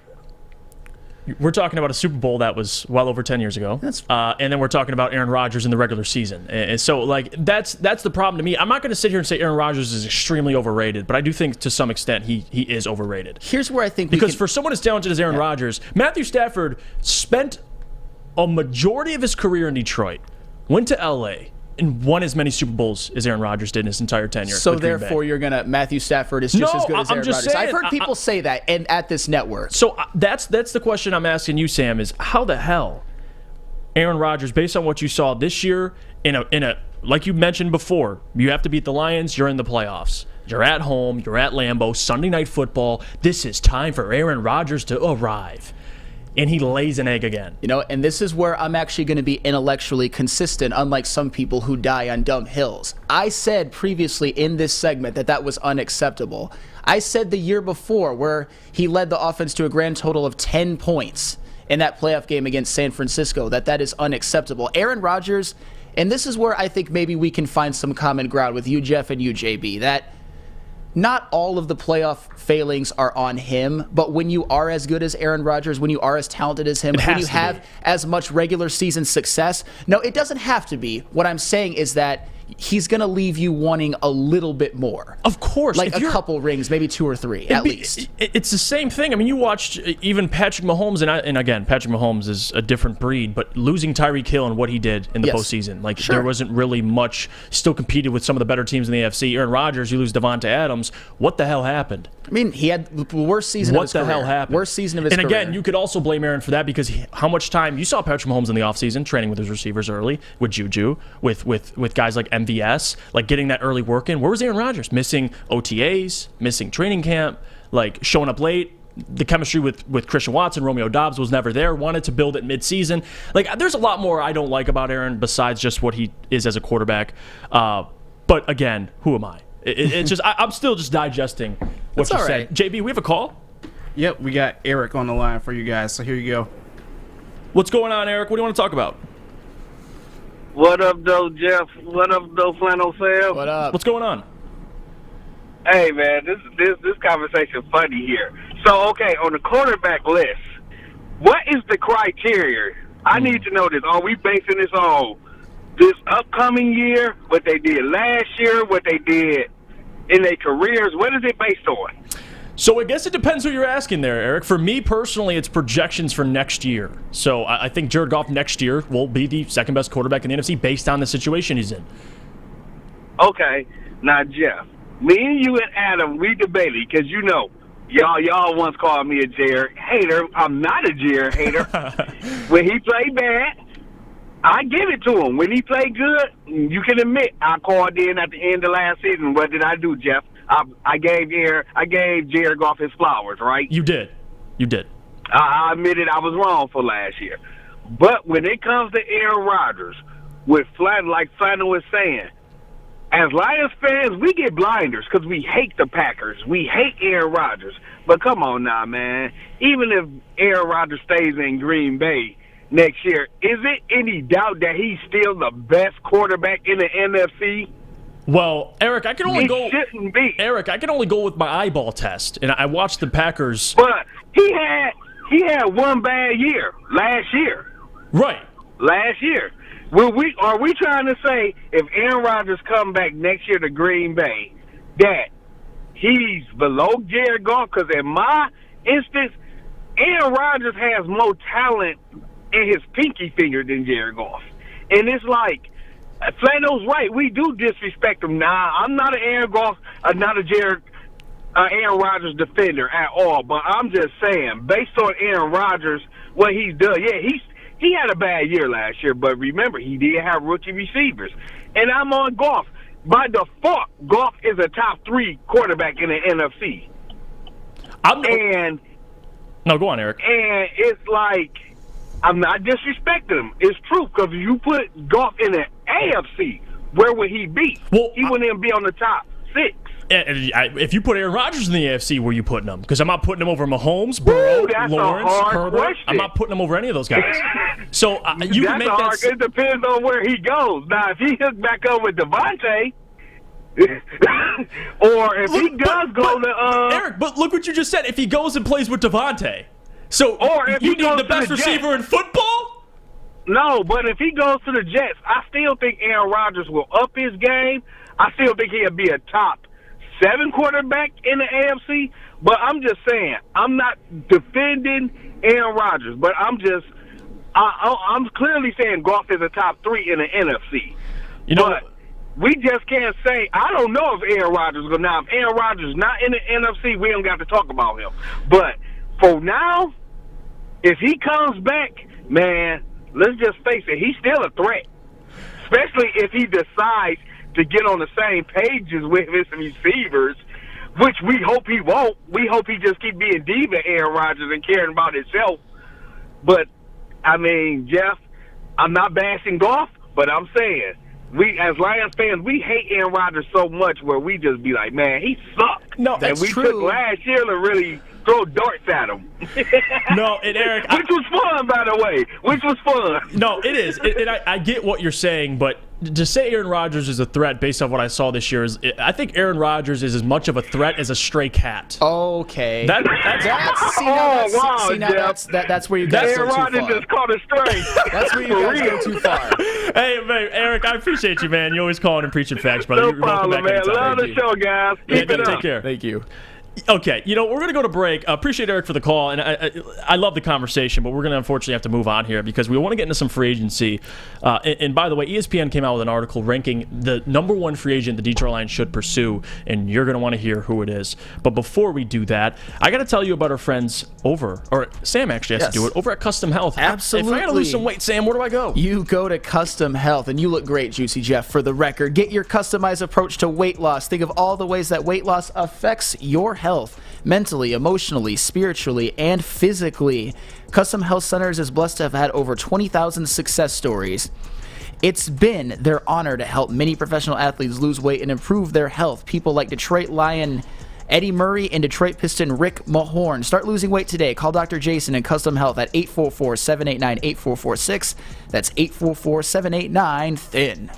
we're talking about a Super Bowl that was well over 10 years ago. And then we're talking about Aaron Rodgers in the regular season. And so, like, that's the problem to me. I'm not going to sit here and say Aaron Rodgers is extremely overrated, but I do think to some extent he is overrated. Here's where I think because for someone as talented as Aaron Rodgers, Matthew Stafford spent a majority of his career in Detroit, went to L.A., and won as many Super Bowls as Aaron Rodgers did in his entire tenure. So therefore, you're gonna Matthew Stafford is just as good as Aaron Rodgers. Saying, I've heard people say that and at this network. So that's the question I'm asking you, Sam. Is how the hell Aaron Rodgers, based on what you saw this year, in a like you mentioned before, you have to beat the Lions. You're in the playoffs. You're at home. You're at Lambeau. Sunday Night Football. This is time for Aaron Rodgers to arrive. And he lays an egg again. And this is where I'm actually going to be intellectually consistent, unlike some people who die on dumb hills. I said previously in this segment that was unacceptable. I said the year before where he led the offense to a grand total of 10 points in that playoff game against San Francisco, that is unacceptable. Aaron Rodgers, and this is where I think maybe we can find some common ground with you, Jeff, and you, JB, that not all of the playoff failings are on him, but when you are as good as Aaron Rodgers, when you are as talented as him, when you have as much regular season success, no, it doesn't have to be. What I'm saying is that he's going to leave you wanting a little bit more. Of course. Like a couple rings, maybe 2 or 3 at least. It's the same thing. I mean, you watched even Patrick Mahomes, and again, Patrick Mahomes is a different breed, but losing Tyreek Hill and what he did in the postseason, like there wasn't really much, still competed with some of the better teams in the AFC. Aaron Rodgers, you lose Devonta Adams. What the hell happened? I mean, he had the worst season of his career. What the hell happened? Worst season of his career. And again, you could also blame Aaron for that because how much time you saw Patrick Mahomes in the offseason training with his receivers early, with Juju, with guys like MVS, like getting that early work in. Where was Aaron Rodgers? Missing OTAs, missing training camp, like showing up late. The chemistry with Christian Watson, Romeo Doubs was never there. Wanted to build it midseason. Like, there's a lot more I don't like about Aaron besides just what he is as a quarterback. But again, who am I? It's just I'm still just digesting what you said. JB, we have a call? Yep, we got Eric on the line for you guys, so here you go. What's going on, Eric? What do you want to talk about? What up, though, Jeff? What up, though, Flannel Sam? What up? What's going on? Hey, man, this conversation funny here. So, okay, on the quarterback list, what is the criteria? I need to know this. Are we basing this on this upcoming year, what they did last year, what they did in their careers? What is it based on? So I guess it depends who you're asking there, Eric. For me personally, it's projections for next year. So I think Jared Goff next year will be the second best quarterback in the NFC based on the situation he's in. Okay. Now, Jeff, me and you and Adam, we debated because, you know, y'all once called me a Jared hater. I'm not a Jared hater. When he played bad, I give it to him. When he played good, you can admit I called in at the end of last season. What did I do, Jeff? I gave Jared Goff his flowers, right? You did. I admitted I was wrong for last year. But when it comes to Aaron Rodgers, with Flannel, like Flannel was saying, as Lions fans, we get blinders because we hate the Packers. We hate Aaron Rodgers. But come on now, man. Even if Aaron Rodgers stays in Green Bay next year, is it any doubt that he's still the best quarterback in the NFC? Well, Eric, I can only go. Shouldn't be. Eric, I can only go with my eyeball test, and I watched the Packers. But he had one bad year last year. Right. Last year. Are we trying to say if Aaron Rodgers come back next year to Green Bay that he's below Jared Goff? Because in my instance, Aaron Rodgers has more talent in his pinky finger than Jared Goff. And it's like, Flannel's right. We do disrespect him. Nah, I'm not an Aaron Rodgers defender at all. But I'm just saying, based on Aaron Rodgers, what he's done, he had a bad year last year. But remember, he did have rookie receivers. And I'm on Goff. By default, Goff is a top 3 quarterback in the NFC. No, go on, Eric. And it's like, I'm not disrespecting him. It's true, because if you put Goff in the AFC, where would he be? Well, he wouldn't even be on the top 6. If you put Aaron Rodgers in the AFC, where are you putting him? Because I'm not putting him over Mahomes, Burrow, Lawrence, Herbert. Question. I'm not putting him over any of those guys. So you can make that. It depends on where he goes. Now, if he hooks back up with Devontae, or if he does go to Eric, but look what you just said. If he goes and plays with Devontae, so or if you he need the best receiver in football? No, but if he goes to the Jets, I still think Aaron Rodgers will up his game. I still think he'll be a top 7 quarterback in the AFC. But I'm just saying, I'm not defending Aaron Rodgers, but I'm clearly saying Goff is a top 3 in the NFC. But we just can't say. I don't know if Aaron Rodgers is going to. Now, if Aaron Rodgers is not in the NFC, we don't got to talk about him. But for now, if he comes back, man, let's just face it, he's still a threat. Especially if he decides to get on the same pages with his receivers, which we hope he won't. We hope he just keep being diva Aaron Rodgers and caring about himself. But, I mean, Jeff, I'm not bashing Goff, but I'm saying, we as Lions fans, we hate Aaron Rodgers so much where we just be like, man, he sucked. No, that's and we true. took last year to really throw darts at him. No, and Eric, which was fun, by the way. Which was fun. No, it is. And I get what you're saying, but to say Aaron Rodgers is a threat based on what I saw this year I think Aaron Rodgers is as much of a threat as a stray cat. Okay. That's where you guys Aaron go too Rodgers far. just caught a stray. That's where you guys go too far. Hey, man, Eric, I appreciate you, man. You're always calling and preaching facts, brother. No You're welcome problem, back man. anytime. Love the show, guys. Keep it up. Take care. Thank you. Okay, we're going to go to break. Appreciate Eric for the call, and I love the conversation, but we're going to unfortunately have to move on here because we want to get into some free agency. And by the way, ESPN came out with an article ranking the number 1 free agent the Detroit Lions should pursue, and you're going to want to hear who it is. But before we do that, I got to tell you about our friends Sam actually has to do it, over at Custom Health. Absolutely. If I got to lose some weight, Sam, where do I go? You go to Custom Health, and you look great, Juicy Jeff, for the record. Get your customized approach to weight loss. Think of all the ways that weight loss affects your health. Mentally, emotionally, spiritually, and physically. Custom Health Centers is blessed to have had over 20,000 success stories. It's been their honor to help many professional athletes lose weight and improve their health. People like Detroit Lion Eddie Murray and Detroit Piston Rick Mahorn. Start losing weight today. Call Dr. Jason and Custom Health at 844-789-8446. That's 844-789-THIN.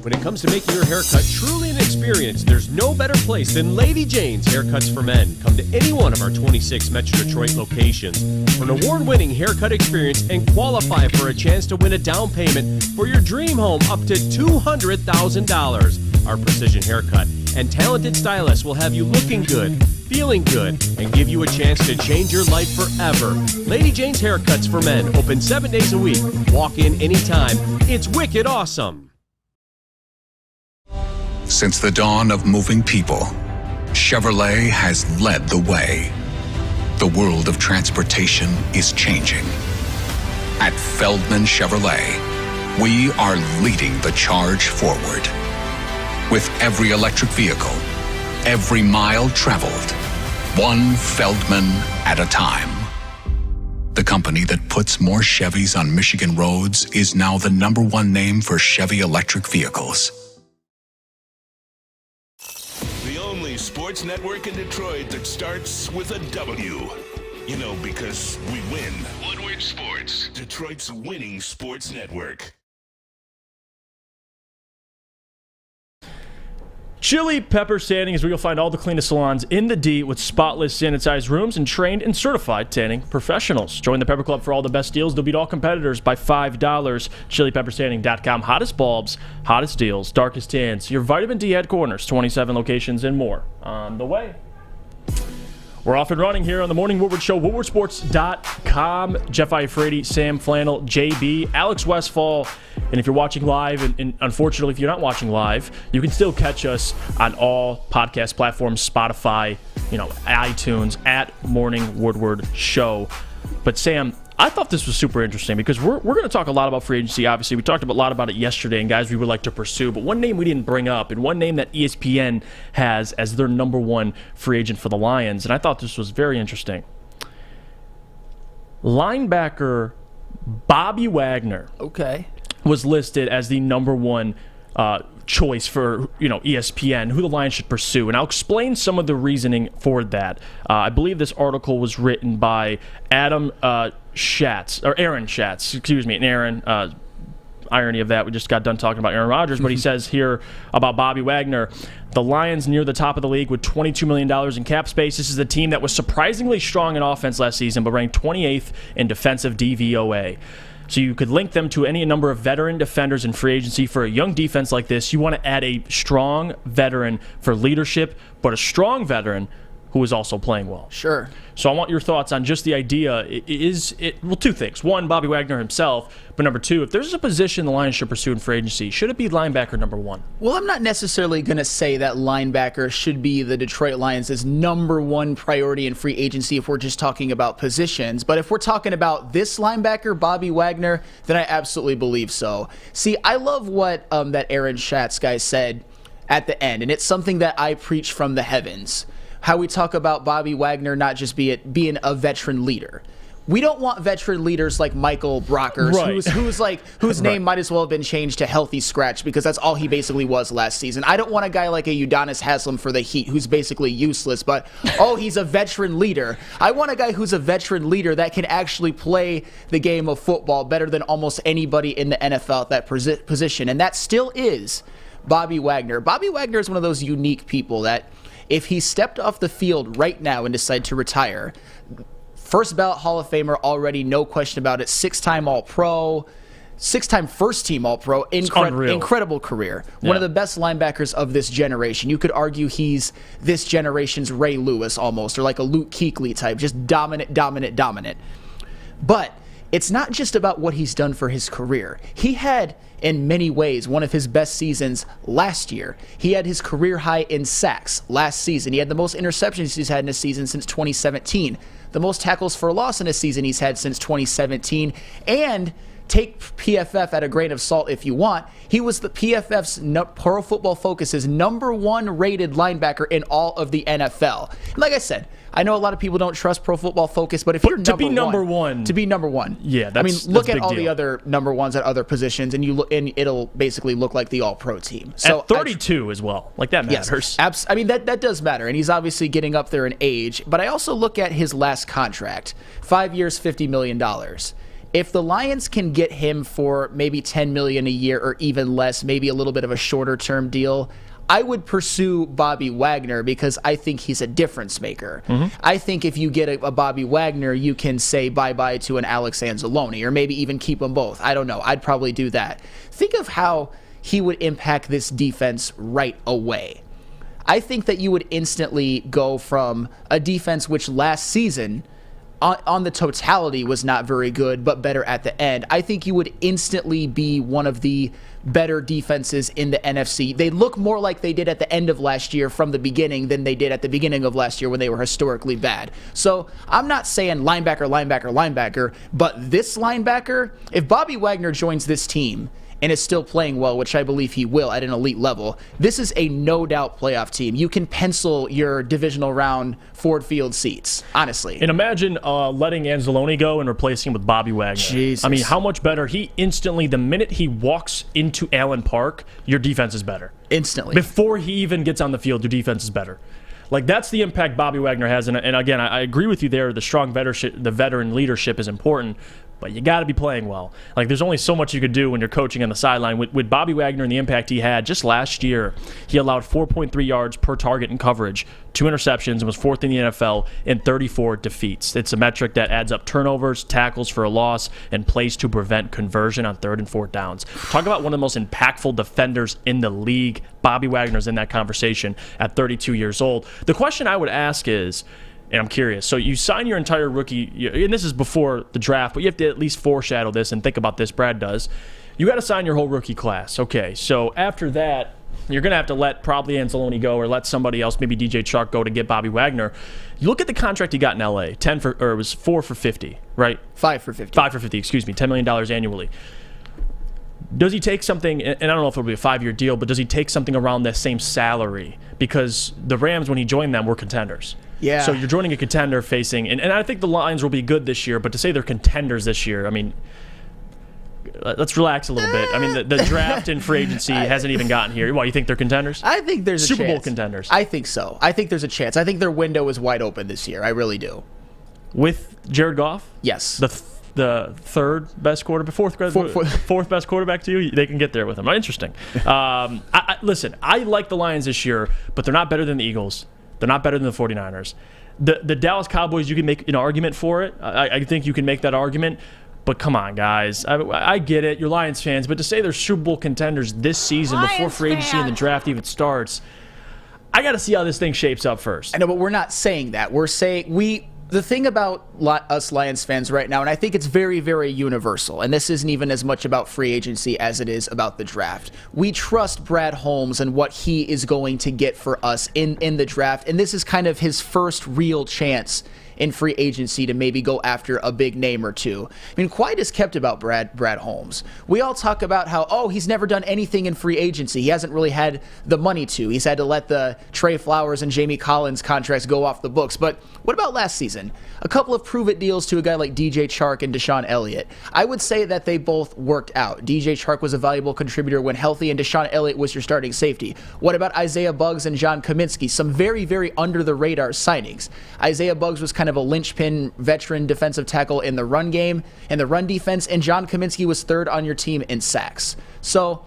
When it comes to making your haircut truly an experience, there's no better place than Lady Jane's Haircuts for Men. Come to any one of our 26 Metro Detroit locations for an award-winning haircut experience and qualify for a chance to win a down payment for your dream home up to $200,000. our precision haircut. And talented stylists will have you looking good, feeling good, and give you a chance to change your life forever. Lady Jane's Haircuts for Men, open 7 days a week. Walk in anytime. It's wicked awesome. Since the dawn of moving people, Chevrolet has led the way. The world of transportation is changing. At Feldman Chevrolet, we are leading the charge forward. With every electric vehicle, every mile traveled, one Feldman at a time. The company that puts more Chevys on Michigan roads is now the #1 name for Chevy electric vehicles. The only sports network in Detroit that starts with a W. You know, because we win. Woodward Sports, Detroit's winning sports network. Chili Peppers Tanning is where you'll find all the cleanest salons in the D with spotless, sanitized rooms and trained and certified tanning professionals. Join the Pepper Club for all the best deals. They'll beat all competitors by $5. ChiliPeppersTanning.com. Hottest bulbs, hottest deals, darkest tans. Your vitamin D headquarters, 27 locations and more on the way. We're off and running here on the Morning Woodward Show, woodwardsports.com. Jeff Iafrate, Sam Flannel, JB, Alex Westfall. And if you're watching live, and unfortunately if you're not watching live, you can still catch us on all podcast platforms, Spotify, iTunes, at Morning Woodward Show. But Sam, I thought this was super interesting because we're going to talk a lot about free agency. Obviously, we talked a lot about it yesterday and guys we would like to pursue. But one name we didn't bring up and one name that ESPN has as their #1 free agent for the Lions, and I thought this was very interesting. Linebacker Bobby Wagner was listed as the #1 choice for ESPN, who the Lions should pursue, and I'll explain some of the reasoning for that. I believe this article was written by Aaron Schatz, and Aaron. Irony of that, we just got done talking about Aaron Rodgers, but he says here about Bobby Wagner, the Lions near the top of the league with $22 million in cap space. This is a team that was surprisingly strong in offense last season, but ranked 28th in defensive DVOA. So you could link them to any number of veteran defenders in free agency. For a young defense like this, you want to add a strong veteran for leadership, but a strong veteran who is also playing well. Sure. So I want your thoughts on just the idea. Well, two things. One, Bobby Wagner himself, but number two, if there's a position the Lions should pursue in free agency, should it be linebacker #1? Well, I'm not necessarily going to say that linebacker should be the Detroit Lions' #1 priority in free agency if we're just talking about positions. But if we're talking about this linebacker, Bobby Wagner, then I absolutely believe so. See, I love what that Aaron Schatz guy said at the end, and it's something that I preach from the heavens. How we talk about Bobby Wagner not just being a veteran leader. We don't want veteran leaders like Michael Brockers, right, whose name might as well have been changed to Healthy Scratch because that's all he basically was last season. I don't want a guy like a Udonis Haslem for the Heat who's basically useless, but he's a veteran leader. I want a guy who's a veteran leader that can actually play the game of football better than almost anybody in the NFL at that position, and that still is Bobby Wagner. Bobby Wagner is one of those unique people that if he stepped off the field right now and decided to retire, first ballot Hall of Famer already, no question about it, 6-time All-Pro, 6-time first-team All-Pro, incredible career. Yeah. One of the best linebackers of this generation. You could argue he's this generation's Ray Lewis almost, or like a Luke Kuechly type, just dominant. But it's not just about what he's done for his career. He had, in many ways, one of his best seasons last year. He had his career high in sacks last season. He had the most interceptions he's had in a season since 2017. The most tackles for loss in a season he's had since 2017. And take PFF at a grain of salt if you want. He was the PFF's Pro Football Focus's #1 rated linebacker in all of the NFL. And like I said, I know a lot of people don't trust Pro Football Focus, but if you're to be number one, yeah, look at all the other #1s at other positions, and it'll basically look like the All-Pro team. So at 32 as well, like that matters. Yes, that does matter, and he's obviously getting up there in age. But I also look at his last contract, 5 years, $50 million. If the Lions can get him for maybe $10 million a year or even less, maybe a little bit of a shorter-term deal, I would pursue Bobby Wagner because I think he's a difference maker. Mm-hmm. I think if you get a Bobby Wagner, you can say bye-bye to an Alex Anzalone or maybe even keep them both. I don't know. I'd probably do that. Think of how he would impact this defense right away. I think that you would instantly go from a defense which last season, on the totality, was not very good, but better at the end. I think you would instantly be one of the better defenses in the NFC. They look more like they did at the end of last year from the beginning than they did at the beginning of last year when they were historically bad. So I'm not saying linebacker, but this linebacker, if Bobby Wagner joins this team and is still playing well, which I believe he will at an elite level, this is a no-doubt playoff team. You can pencil your divisional round Ford Field seats, honestly. And imagine letting Anzalone go and replacing him with Bobby Wagner. Jesus. I mean, how much better? He instantly, the minute he walks into Allen Park, your defense is better. Instantly. Before he even gets on the field, your defense is better. Like, that's the impact Bobby Wagner has. And again, I agree with you there. The strong veteran leadership is important, but you got to be playing well. Like, there's only so much you could do when you're coaching on the sideline. With Bobby Wagner and the impact he had, just last year, he allowed 4.3 yards per target in coverage, 2 interceptions, and was 4th in the NFL in 34 defeats. It's a metric that adds up turnovers, tackles for a loss, and plays to prevent conversion on 3rd and 4th downs. Talk about one of the most impactful defenders in the league. Bobby Wagner's in that conversation at 32 years old. The question I would ask is, and I'm curious, so you sign your entire rookie, and this is before the draft, but you have to at least foreshadow this and think about this. Brad does. You got to sign your whole rookie class. Okay, so after that, you're going to have to let probably Anzalone go or let somebody else, maybe DJ Chark, go to get Bobby Wagner. You look at the contract he got in L.A., it was 4 for $50, right? 5 for $50. 5 for $50, excuse me, $10 million annually. Does he take something, and I don't know if it'll be a 5-year deal, but does he take something around that same salary? Because the Rams, when he joined them, were contenders. Yeah. So you're joining a contender facing, and I think the Lions will be good this year, but to say they're contenders this year, I mean, let's relax a little bit. I mean, the draft and free agency hasn't even gotten here. Why, you think they're contenders? I think there's a Super chance. Bowl contenders. I think so. I think there's a chance. I think their window is wide open this year. I really do. With Jared Goff? Yes. The third best quarterback, fourth best quarterback to you, they can get there with him. Interesting. Listen, I like the Lions this year, but they're not better than the Eagles. They're not better than the 49ers. The Dallas Cowboys, you can make an argument for it. I think you can make that argument. But come on, guys. I get it. You're Lions fans. But to say they're Super Bowl contenders this season before free agency and the draft even starts, I got to see how this thing shapes up first. I know, but we're not saying that. We're saying the thing about us Lions fans right now, and I think it's very, very universal, and this isn't even as much about free agency as it is about the draft. We trust Brad Holmes and what he is going to get for us in the draft, and this is kind of his first real chance in free agency to maybe go after a big name or two. I mean, quiet is kept about Brad Holmes. We all talk about how, he's never done anything in free agency. He hasn't really had the money to. He's had to let the Trey Flowers and Jamie Collins contracts go off the books. But what about last season? A couple of prove-it deals to a guy like DJ Chark and Deshaun Elliott. I would say that they both worked out. DJ Chark was a valuable contributor when healthy, and Deshaun Elliott was your starting safety. What about Isaiah Buggs and John Kaminsky? Some very, very under-the-radar signings. Isaiah Buggs was kind of a linchpin veteran defensive tackle in the run game and the run defense, and John Kaminsky was 3rd on your team in sacks. So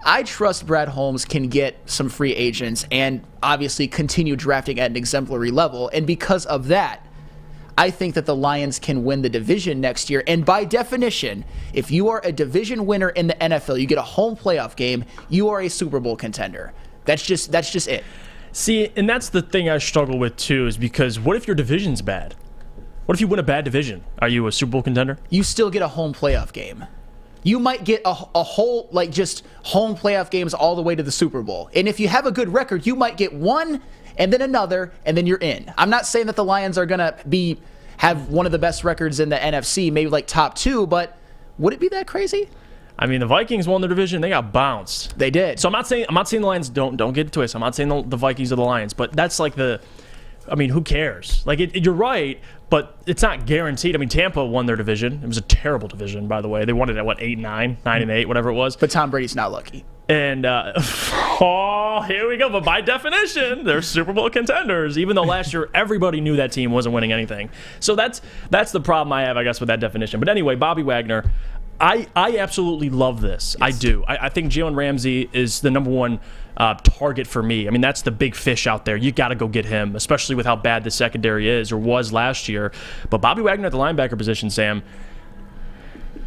I trust Brad Holmes can get some free agents and obviously continue drafting at an exemplary level, and because of that, I think that the Lions can win the division next year. And by definition, if you are a division winner in the NFL, you get a home playoff game, you are a Super Bowl contender. That's just it. See, and that's the thing I struggle with too, is because what if your division's bad? What if you win a bad division? Are you a Super Bowl contender? You still get a home playoff game. You might get a whole, just home playoff games all the way to the Super Bowl. And if you have a good record, you might get one and then another, and then you're in. I'm not saying that the Lions are going to have one of the best records in the NFC, maybe like top 2, but would it be that crazy? I mean, the Vikings won their division. They got bounced. They did. So I'm not saying the Lions don't get it twisted. I'm not saying the Vikings are the Lions, but that's like who cares? You're right, but it's not guaranteed. I mean, Tampa won their division. It was a terrible division, by the way. They won it at 8-9, 9-8, whatever it was. But Tom Brady's not lucky. And here we go. But by definition, they're Super Bowl contenders, even though last year everybody knew that team wasn't winning anything. So that's the problem I have, I guess, with that definition. But anyway, Bobby Wagner, I absolutely love this. Yes. I do. I think Jalen Ramsey is the number one target for me. I mean, that's the big fish out there. You got to go get him, especially with how bad the secondary is or was last year. But Bobby Wagner at the linebacker position, Sam,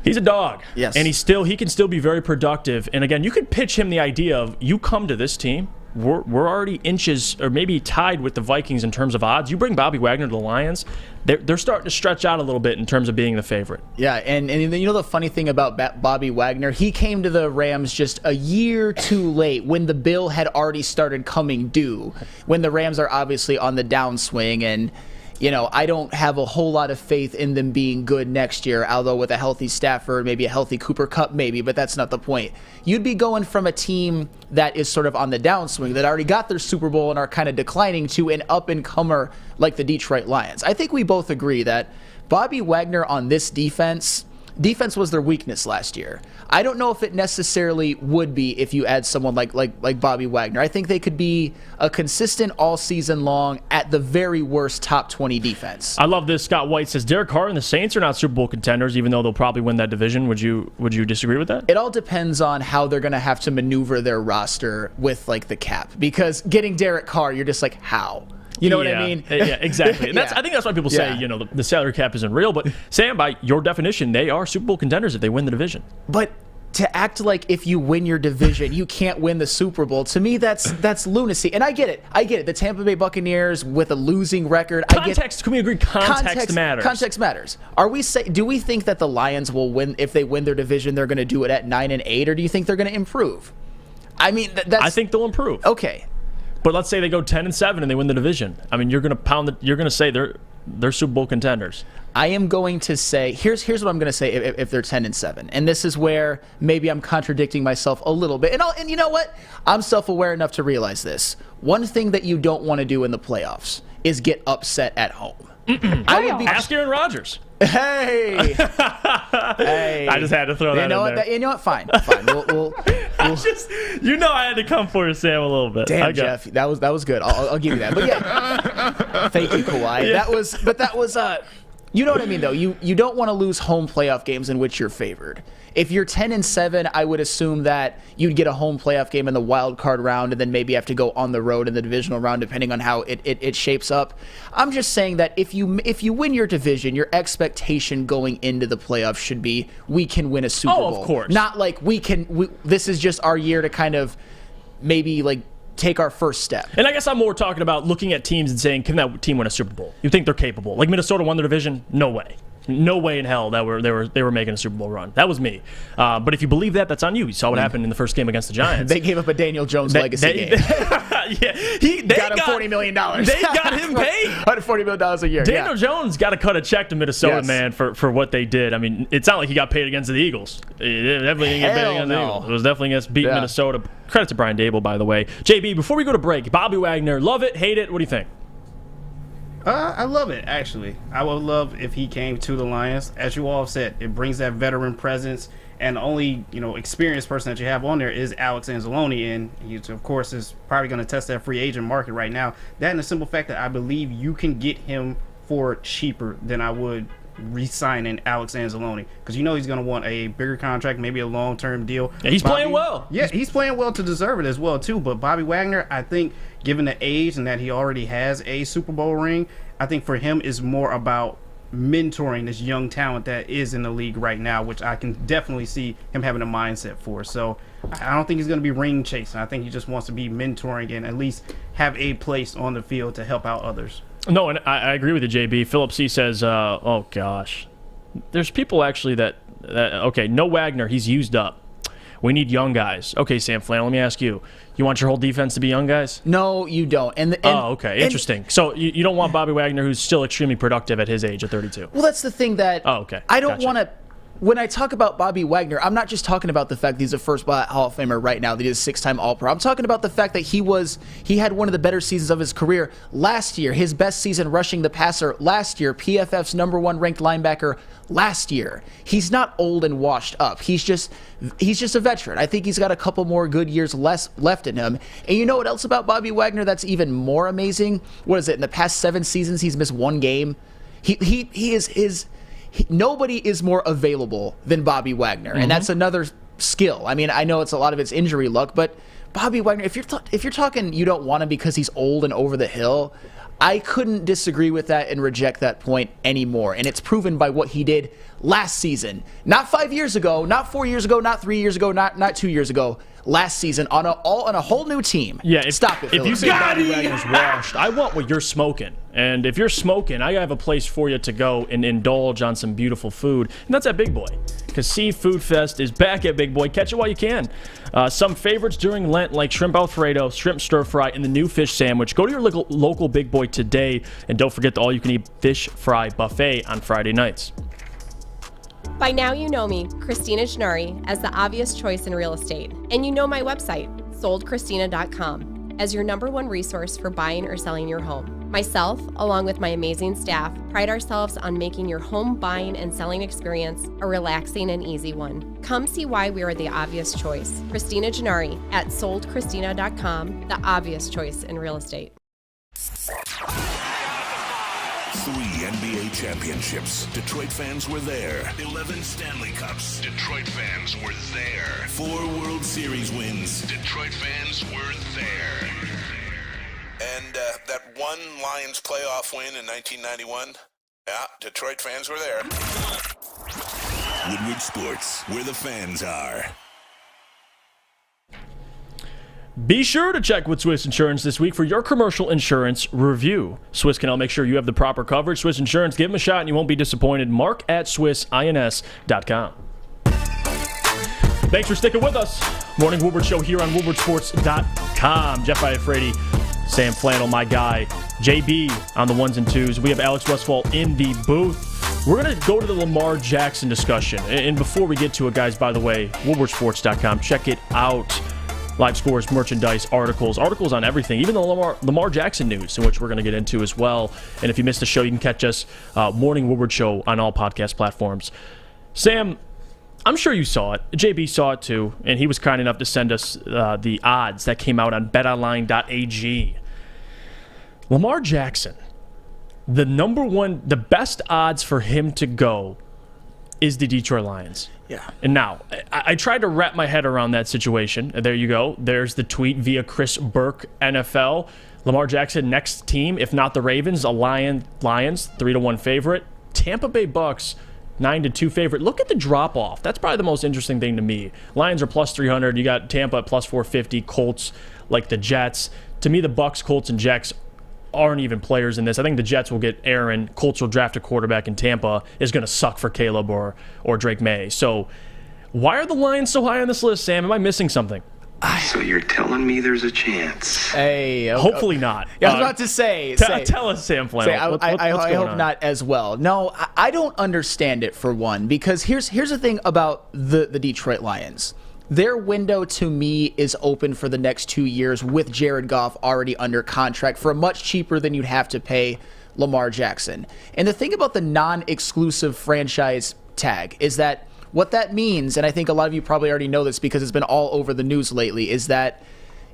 He's a dog. Yes. And he can still be very productive. And again, you could pitch him the idea of, you come to this team, we're already inches or maybe tied with the Vikings in terms of odds. You bring Bobby Wagner to the Lions, they're starting to stretch out a little bit in terms of being the favorite. Yeah, and you know the funny thing about Bobby Wagner, he came to the Rams just a year too late when the bill had already started coming due, when the Rams are obviously on the downswing. And you know, I don't have a whole lot of faith in them being good next year, although with a healthy Stafford, maybe a healthy Cooper Kupp, maybe, but that's not the point. You'd be going from a team that is sort of on the downswing, that already got their Super Bowl and are kind of declining, to an up-and-comer like the Detroit Lions. I think we both agree that Bobby Wagner on this defense was their weakness last year. I don't know if it necessarily would be if you add someone like Bobby Wagner. I think they could be a consistent all season long, at the very worst, top 20 defense. I love this. Scott White says Derek Carr and the Saints are not Super Bowl contenders, even though they'll probably win that division. Would you disagree with that? It all depends on how they're going to have to maneuver their roster with like the cap, because getting Derek Carr, you're just like, how? You know what I mean? Yeah, exactly. And I think that's why people say, you know, the salary cap isn't real. But Sam, by your definition, they are Super Bowl contenders if they win the division. But to act like if you win your division, you can't win the Super Bowl, to me, that's lunacy. And I get it. The Tampa Bay Buccaneers with a losing record. Can we agree? Context matters. Context matters. Do we think that the Lions will win if they win their division? They're going to do it at 9-8, or do you think they're going to improve? I mean, I think they'll improve. Okay. But let's say they go 10-7 and they win the division. I mean, you're going to say they're Super Bowl contenders. I am going to say, here's what I'm going to say if they're 10-7, and this is where maybe I'm contradicting myself a little bit. And you know what? I'm self-aware enough to realize this. One thing that you don't want to do in the playoffs is get upset at home. Ask Aaron Rodgers. Hey, hey! I just had to throw that in there. You know what? Fine. We'll I had to come for you, Sam, a little bit. Damn, Jeff, that was good. I'll give you that. But yeah, thank you, Kawhi. Yeah. That was. You know what I mean, though. You don't want to lose home playoff games in which you're favored. If you're 10-7, I would assume that you'd get a home playoff game in the wild card round, and then maybe have to go on the road in the divisional round, depending on how it shapes up. I'm just saying that if you win your division, your expectation going into the playoffs should be, we can win a Super Bowl. Of course. Not like this is just our year to kind of maybe like take our first step. And I guess I'm more talking about looking at teams and saying, can that team win a Super Bowl? You think they're capable? Like Minnesota won their division? No way. No way in hell that they were making a Super Bowl run. That was me. But if you believe that, that's on you. You saw what happened in the first game against the Giants. They gave up a Daniel Jones legacy game. They got him $40 million. They got him paid $140 million a year. Daniel Jones got to cut a check to Minnesota, man, for what they did. I mean, it's not like he got paid against the Eagles. He definitely didn't get paid against the Eagles. It was definitely against beating Minnesota. Credit to Brian Dable, by the way. JB, before we go to break, Bobby Wagner, love it, hate it, what do you think? I love it, actually. I would love if he came to the Lions. As you all have said, it brings that veteran presence, and the only experienced person that you have on there is Alex Anzalone, and he, of course, is probably going to test that free agent market right now. That and the simple fact that I believe you can get him for cheaper than I would re-signing Alex Anzalone, because he's going to want a bigger contract, maybe a long-term deal. Yeah, he's playing well. Yeah, he's playing well to deserve it as well, too. But Bobby Wagner, I think, given the age and that he already has a Super Bowl ring, I think for him is more about mentoring this young talent that is in the league right now, which I can definitely see him having a mindset for. So I don't think he's going to be ring chasing. I think he just wants to be mentoring and at least have a place on the field to help out others. No, and I agree with you, JB. Philip C. says, oh, gosh. There's people actually that okay, no Wagner, he's used up. We need young guys. Okay, Sam Flannel, let me ask you. You want your whole defense to be young guys? No, you don't. Okay, interesting. So you don't want Bobby Wagner, who's still extremely productive at his age at 32. Well, that's the thing that I don't want to... When I talk about Bobby Wagner, I'm not just talking about the fact that he's a first ballot Hall of Famer right now, that he's a 6-time All-Pro. I'm talking about the fact that he had one of the better seasons of his career last year, his best season rushing the passer last year, PFF's #1 ranked linebacker last year. He's not old and washed up. He's just a veteran. I think he's got a couple more good years left in him. And you know what else about Bobby Wagner that's even more amazing? What is it? In the past 7 seasons, he's missed 1 game. Nobody is more available than Bobby Wagner, and that's another skill. I mean, I know a lot of it's injury luck, but Bobby Wagner, if you're talking you don't want him because he's old and over the hill, I couldn't disagree with that and reject that point anymore. And it's proven by what he did last season. Not 5 years ago, not 4 years ago, not 3 years ago, not 2 years ago. Last season on a whole new team. Yeah, stop it. If Phillips. you say Wagner's washed, I want what you're smoking. And if you're smoking, I have a place for you to go and indulge on some beautiful food, and that's at Big Boy. Because Seafood Fest is back at Big Boy. Catch it while you can. Some favorites during Lent, like shrimp Alfredo, shrimp stir fry, and the new fish sandwich. Go to your local Big Boy today, and don't forget the all-you-can-eat fish fry buffet on Friday nights. By now you know me, Christina Gennari, as the obvious choice in real estate. And you know my website, soldchristina.com, as your #1 resource for buying or selling your home. Myself, along with my amazing staff, pride ourselves on making your home buying and selling experience a relaxing and easy one. Come see why we are the obvious choice. Christina Gennari at soldchristina.com, the obvious choice in real estate. 3 NBA championships. Detroit fans were there. 11 Stanley Cups. Detroit fans were there. 4 World Series wins. Detroit fans were there. And that one Lions playoff win in 1991? Yeah, Detroit fans were there. Woodward Sports, where the fans are. Be sure to check with Swiss Insurance this week for your commercial insurance review. Swiss can help make sure you have the proper coverage. Swiss Insurance, give them a shot and you won't be disappointed. Mark at SwissINS.com. Thanks for sticking with us. Morning Woodward Show here on WoodwardSports.com. Jeff Iafrate, Sam Flannel, my guy. JB on the ones and twos. We have Alex Westfall in the booth. We're going to go to the Lamar Jackson discussion. And before we get to it, guys, by the way, WoodwardSports.com. Check it out. Live scores, merchandise, articles on everything, even the Lamar Jackson news, in which we're going to get into as well. And if you missed the show, you can catch us Morning Woodward Show on all podcast platforms. Sam, I'm sure you saw it. JB saw it too, and he was kind enough to send us the odds that came out on betonline.ag. Lamar Jackson, the best odds for him to go is the Detroit Lions. Yeah. And now, I tried to wrap my head around that situation. There you go. There's the tweet via Chris Burke, NFL. Lamar Jackson, next team, if not the Ravens, Lions, 3-1 favorite. Tampa Bay Bucks, 9-2 favorite. Look at the drop-off. That's probably the most interesting thing to me. Lions are plus 300. You got Tampa at plus 450. Colts, like the Jets. To me, the Bucks, Colts, and Jets aren't even players in this. I think the Jets will get Aaron. Colts will draft a quarterback, and Tampa is going to suck for Caleb or Drake May. So why are the Lions so high on this list, Sam? Am I missing something? So you're telling me there's a chance? Hey, hopefully not. Yeah, I was about to say. Tell us, Sam Flannel. I hope not as well. No, I don't understand it, for one, because here's the thing about the Detroit Lions. Their window, to me, is open for the next 2 years with Jared Goff already under contract for much cheaper than you'd have to pay Lamar Jackson. And the thing about the non-exclusive franchise tag is that what that means, and I think a lot of you probably already know this because it's been all over the news lately, is that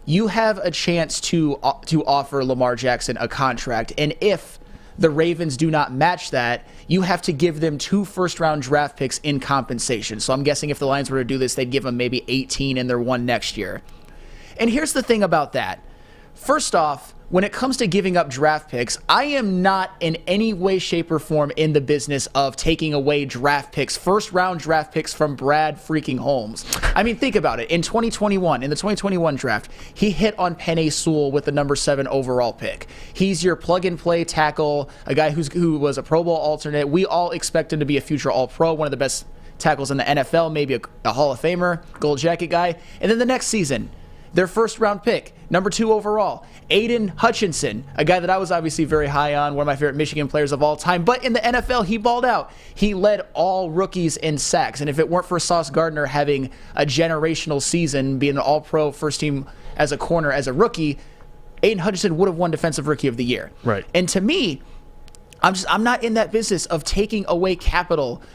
you have a chance to offer Lamar Jackson a contract. And if the Ravens do not match that, you have to give them 2 first-round draft picks in compensation. So I'm guessing if the Lions were to do this, they'd give them maybe 18 and their one next year. And here's the thing about that. First off, when it comes to giving up draft picks, I am not in any way, shape, or form in the business of taking away draft picks, first-round draft picks from Brad freaking Holmes. I mean, think about it. In the 2021 draft, he hit on Penei Sewell with the number 7 overall pick. He's your plug-and-play tackle, a guy who was a Pro Bowl alternate. We all expect him to be a future All-Pro, one of the best tackles in the NFL, maybe a Hall of Famer, gold jacket guy. And then the next season, their first-round pick, number 2 overall, Aiden Hutchinson, a guy that I was obviously very high on, one of my favorite Michigan players of all time. But in the NFL, he balled out. He led all rookies in sacks. And if it weren't for Sauce Gardner having a generational season, being an all-pro first team as a corner as a rookie, Aiden Hutchinson would have won Defensive Rookie of the Year. Right. And to me, I'm not in that business of taking away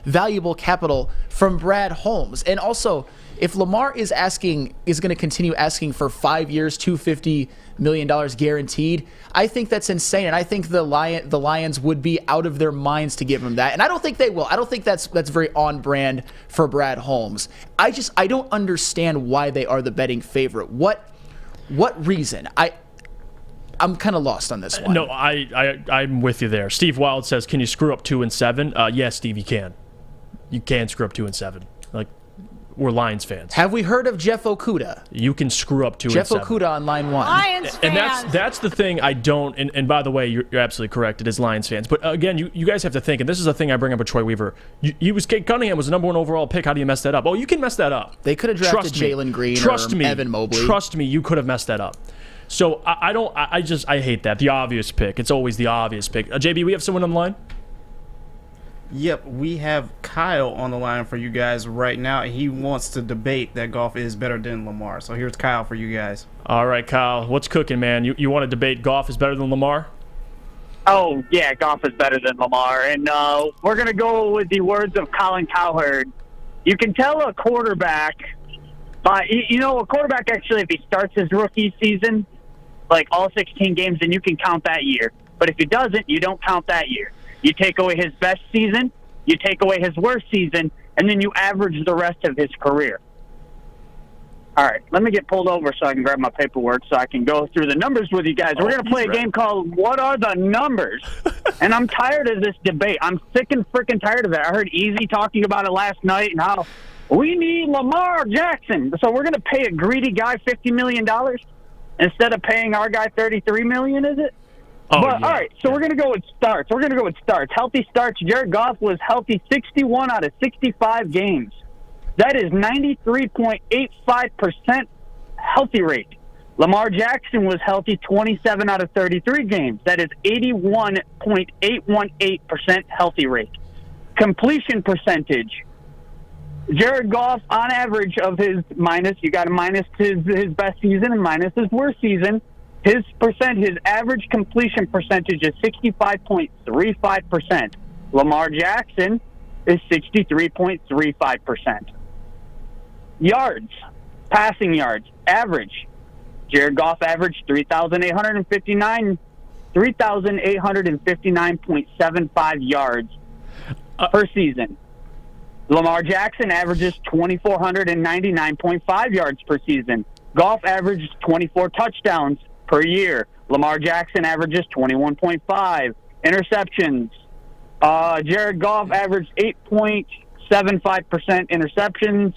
valuable capital from Brad Holmes. And also, if Lamar is going to continue asking for 5 years, $250 million guaranteed, I think that's insane. And I think the Lions would be out of their minds to give him that. And I don't think they will. I don't think that's very on brand for Brad Holmes. I don't understand why they are the betting favorite. What reason? I'm kind of lost on this one. No, I'm with you there. Steve Wild says, can you screw up 2 and 7? Yes, Steve, you can. you can screw up 2-7. Like, we're Lions fans. Have we heard of Jeff Okudah? You can screw up 2-7. Jeff Okudah on line 1. Lions And fans. that's the thing I don't. And by the way, you're absolutely correct. It is Lions fans. But again, you guys have to think, and this is a thing I bring up with Troy Weaver. Kate Cunningham was the number 1 overall pick. How do you mess that up? Oh, you can mess that up. They could have drafted Jalen Green or Evan Mobley. Trust me, you could have messed that up. So I hate that. The obvious pick. It's always the obvious pick. JB, we have someone on the line? Yep, we have Kyle on the line for you guys right now. He wants to debate that Goff is better than Lamar. So here's Kyle for you guys. All right, Kyle, what's cooking, man? You want to debate Goff is better than Lamar? Oh, yeah, Goff is better than Lamar. And we're going to go with the words of Colin Cowherd. You can tell a quarterback, a quarterback actually, if he starts his rookie season, like all 16 games, then you can count that year. But if he doesn't, you don't count that year. You take away his best season, you take away his worst season, and then you average the rest of his career. All right, let me get pulled over so I can grab my paperwork so I can go through the numbers with you guys. We're going to play a game called What Are the Numbers? And I'm tired of this debate. I'm sick and freaking tired of it. I heard Easy talking about it last night and how we need Lamar Jackson. So we're going to pay a greedy guy $50 million instead of paying our guy $33 million, is it? Oh, But, yeah. all right, so we're going to go with starts. Healthy starts. Jared Goff was healthy 61 out of 65 games. That is 93.85% healthy rate. Lamar Jackson was healthy 27 out of 33 games. That is 81.818% healthy rate. Completion percentage. Jared Goff, on average of his minus, you got to minus his best season and minus his worst season. His average completion percentage is 65.35%. Lamar Jackson is 63.35%. Yards, passing yards, average. Jared Goff averaged 3,859.75 yards per season. Lamar Jackson averages 2,499.5 yards per season. Goff averages 24 touchdowns per year. Lamar Jackson averages 21.5. Interceptions. Jared Goff averaged 8.75% interceptions.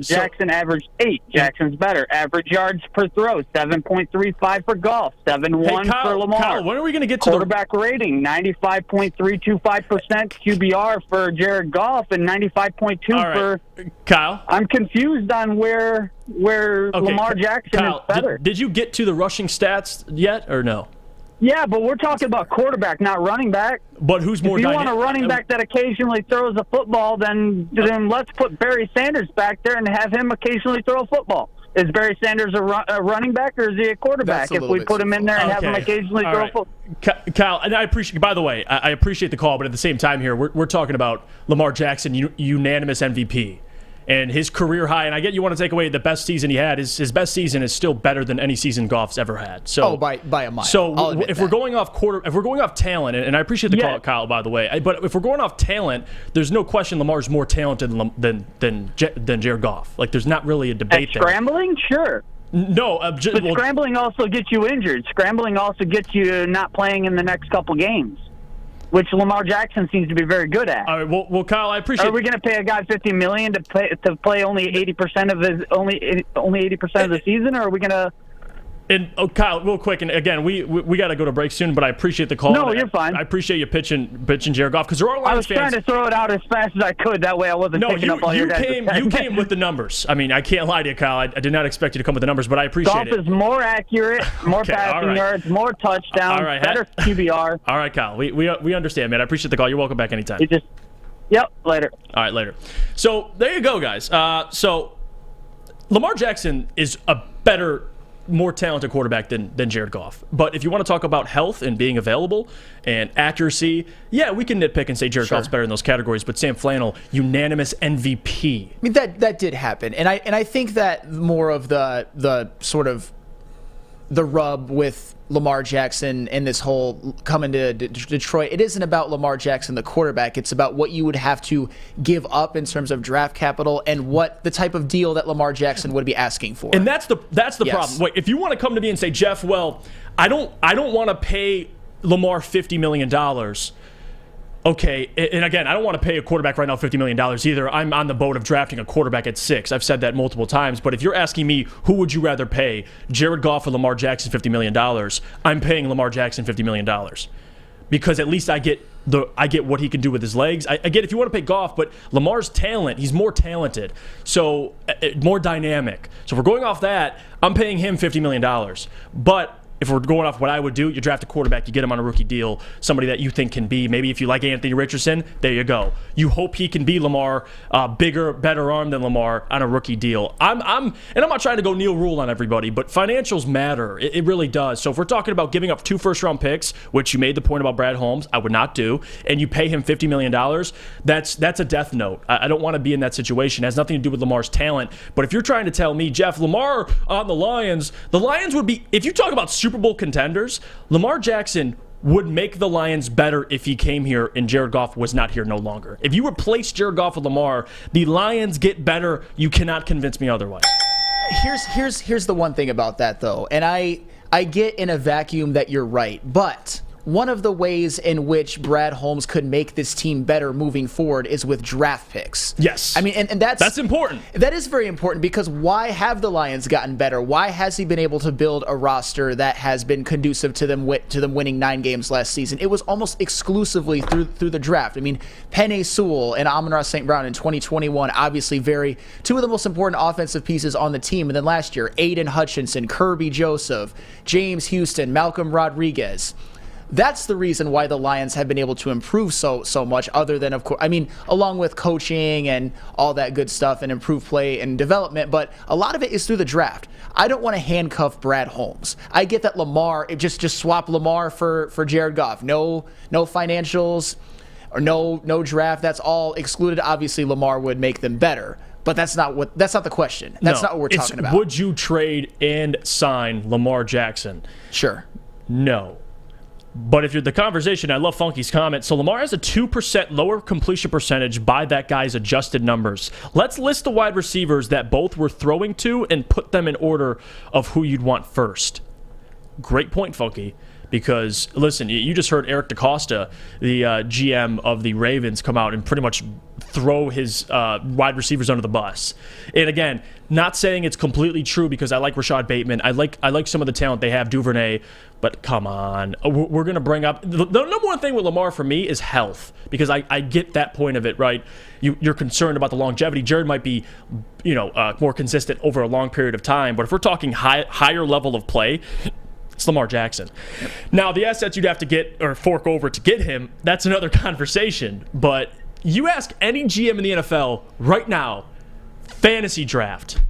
Jackson averaged 8. Jackson's better. Average yards per throw, 7.35 for Goff, 7.1 for Lamar. Kyle, when are we going to get to quarterback rating? 95.325% QBR for Jared Goff and 95.2 for Kyle. I'm confused on where Lamar Jackson Kyle, is better. Did you get to the rushing stats yet or no? Yeah, but we're talking about quarterback, not running back. But who's more If you dynamic? want a running back that occasionally throws a football, then let's put Barry Sanders back there and have him occasionally throw a football. Is Barry Sanders a running back or is he a quarterback? That's a If little we bit put him in there and have him occasionally All throw a right. football. Kyle, and I appreciate. By the way, I appreciate the call, but at the same time, here we're talking about Lamar Jackson, unanimous MVP, and his career high. And I get you want to take away the best season he had. His best season is still better than any season Goff's ever had. So by a mile. So I'll admit if we're going off talent, and I appreciate the call, Kyle, by the way, but if we're going off talent, there's no question Lamar's more talented than Jared Goff. Like there's not really a debate there. Scrambling, sure. No, But scrambling also gets you injured. Scrambling also gets you not playing in the next couple games, which Lamar Jackson seems to be very good at. All right, well, Kyle, I appreciate. Are we going to pay a guy $50 million to play only 80% of his only 80% of the season, or are we going to? And Kyle, real quick, and again, we got to go to break soon, but I appreciate the call. No, you're fine. I appreciate you pitching Jared Goff because there are Lions I was trying fans. to throw it out as fast as I could. That way, I wasn't picking up all your guys' you came with the numbers. I mean, I can't lie to you, Kyle. I did not expect you to come with the numbers, but I appreciate Goff it. is more accurate, more passing yards, more touchdowns, All right, better QBR. All right, Kyle, we understand, man. I appreciate the call. You're welcome back anytime. Yep, later. All right, later. So there you go, guys. So Lamar Jackson is a better, more talented quarterback than Jared Goff. But if you want to talk about health and being available and accuracy, yeah, we can nitpick and say Jared Goff's better in those categories. But Sam Flannel, unanimous MVP. I mean that did happen, and I think that more of the sort of the rub with Lamar Jackson and this whole coming to Detroit, it isn't about Lamar Jackson, the quarterback. It's about what you would have to give up in terms of draft capital and what the type of deal that Lamar Jackson would be asking for. And that's the problem. Wait, if you want to come to me and say, Jeff, well, I don't want to pay Lamar $50 million. Okay, and again, I don't want to pay a quarterback right now $50 million either. I'm on the boat of drafting a quarterback at 6. I've said that multiple times. But if you're asking me, who would you rather pay, Jared Goff or Lamar Jackson $50 million, I'm paying Lamar Jackson $50 million. Because at least I get what he can do with his legs. I get if you want to pay Goff, but Lamar's talent, he's more talented, so more dynamic. So if we're going off that, I'm paying him $50 million. But if we're going off what I would do, you draft a quarterback, you get him on a rookie deal, somebody that you think can be, maybe if you like Anthony Richardson, there you go. You hope he can be Lamar, bigger, better arm than Lamar on a rookie deal. And I'm not trying to go Neil Rule on everybody, but financials matter. It really does. So if we're talking about giving up 2 first-round picks, which you made the point about Brad Holmes, I would not do, and you pay him $50 million, that's a death note. I don't want to be in that situation. It has nothing to do with Lamar's talent. But if you're trying to tell me, Jeff, Lamar on the Lions would be, if you talk about Super Bowl contenders, Lamar Jackson would make the Lions better if he came here and Jared Goff was not here no longer. If you replace Jared Goff with Lamar, the Lions get better. You cannot convince me otherwise. Here's the one thing about that, though, and I get in a vacuum that you're right, but one of the ways in which Brad Holmes could make this team better moving forward is with draft picks. Yes. I mean, and that's important. That is very important, because why have the Lions gotten better? Why has he been able to build a roster that has been conducive to them winning 9 games last season? It was almost exclusively through the draft. I mean, Penei Sewell and Amon-Ra St. Brown in 2021, obviously two of the most important offensive pieces on the team. And then last year, Aiden Hutchinson, Kirby Joseph, James Houston, Malcolm Rodriguez. That's the reason why the Lions have been able to improve so much, other than, of course, I mean, along with coaching and all that good stuff and improved play and development, but a lot of it is through the draft. I don't want to handcuff Brad Holmes. I get that Lamar, just swap Lamar for Jared Goff. No financials or no draft. That's all excluded. Obviously, Lamar would make them better. But that's not the question. That's not what we're talking about. Would you trade and sign Lamar Jackson? Sure. No. But if you're the conversation, I love Funky's comment. So Lamar has a 2% lower completion percentage by that guy's adjusted numbers. Let's list the wide receivers that both were throwing to and put them in order of who you'd want first. Great point, Funky. Because, listen, you just heard Eric DeCosta, the GM of the Ravens, come out and pretty much throw his wide receivers under the bus. And again, not saying it's completely true, because I like Rashad Bateman. I like some of the talent they have, Duvernay. But come on, we're going to bring up the number one thing with Lamar for me is health, because I get that point of it, right? You're concerned about the longevity. Jared might be, more consistent over a long period of time, but if we're talking higher level of play, it's Lamar Jackson. Now, the assets you'd have to get or fork over to get him, that's another conversation. But you ask any GM in the NFL right now, fantasy draft,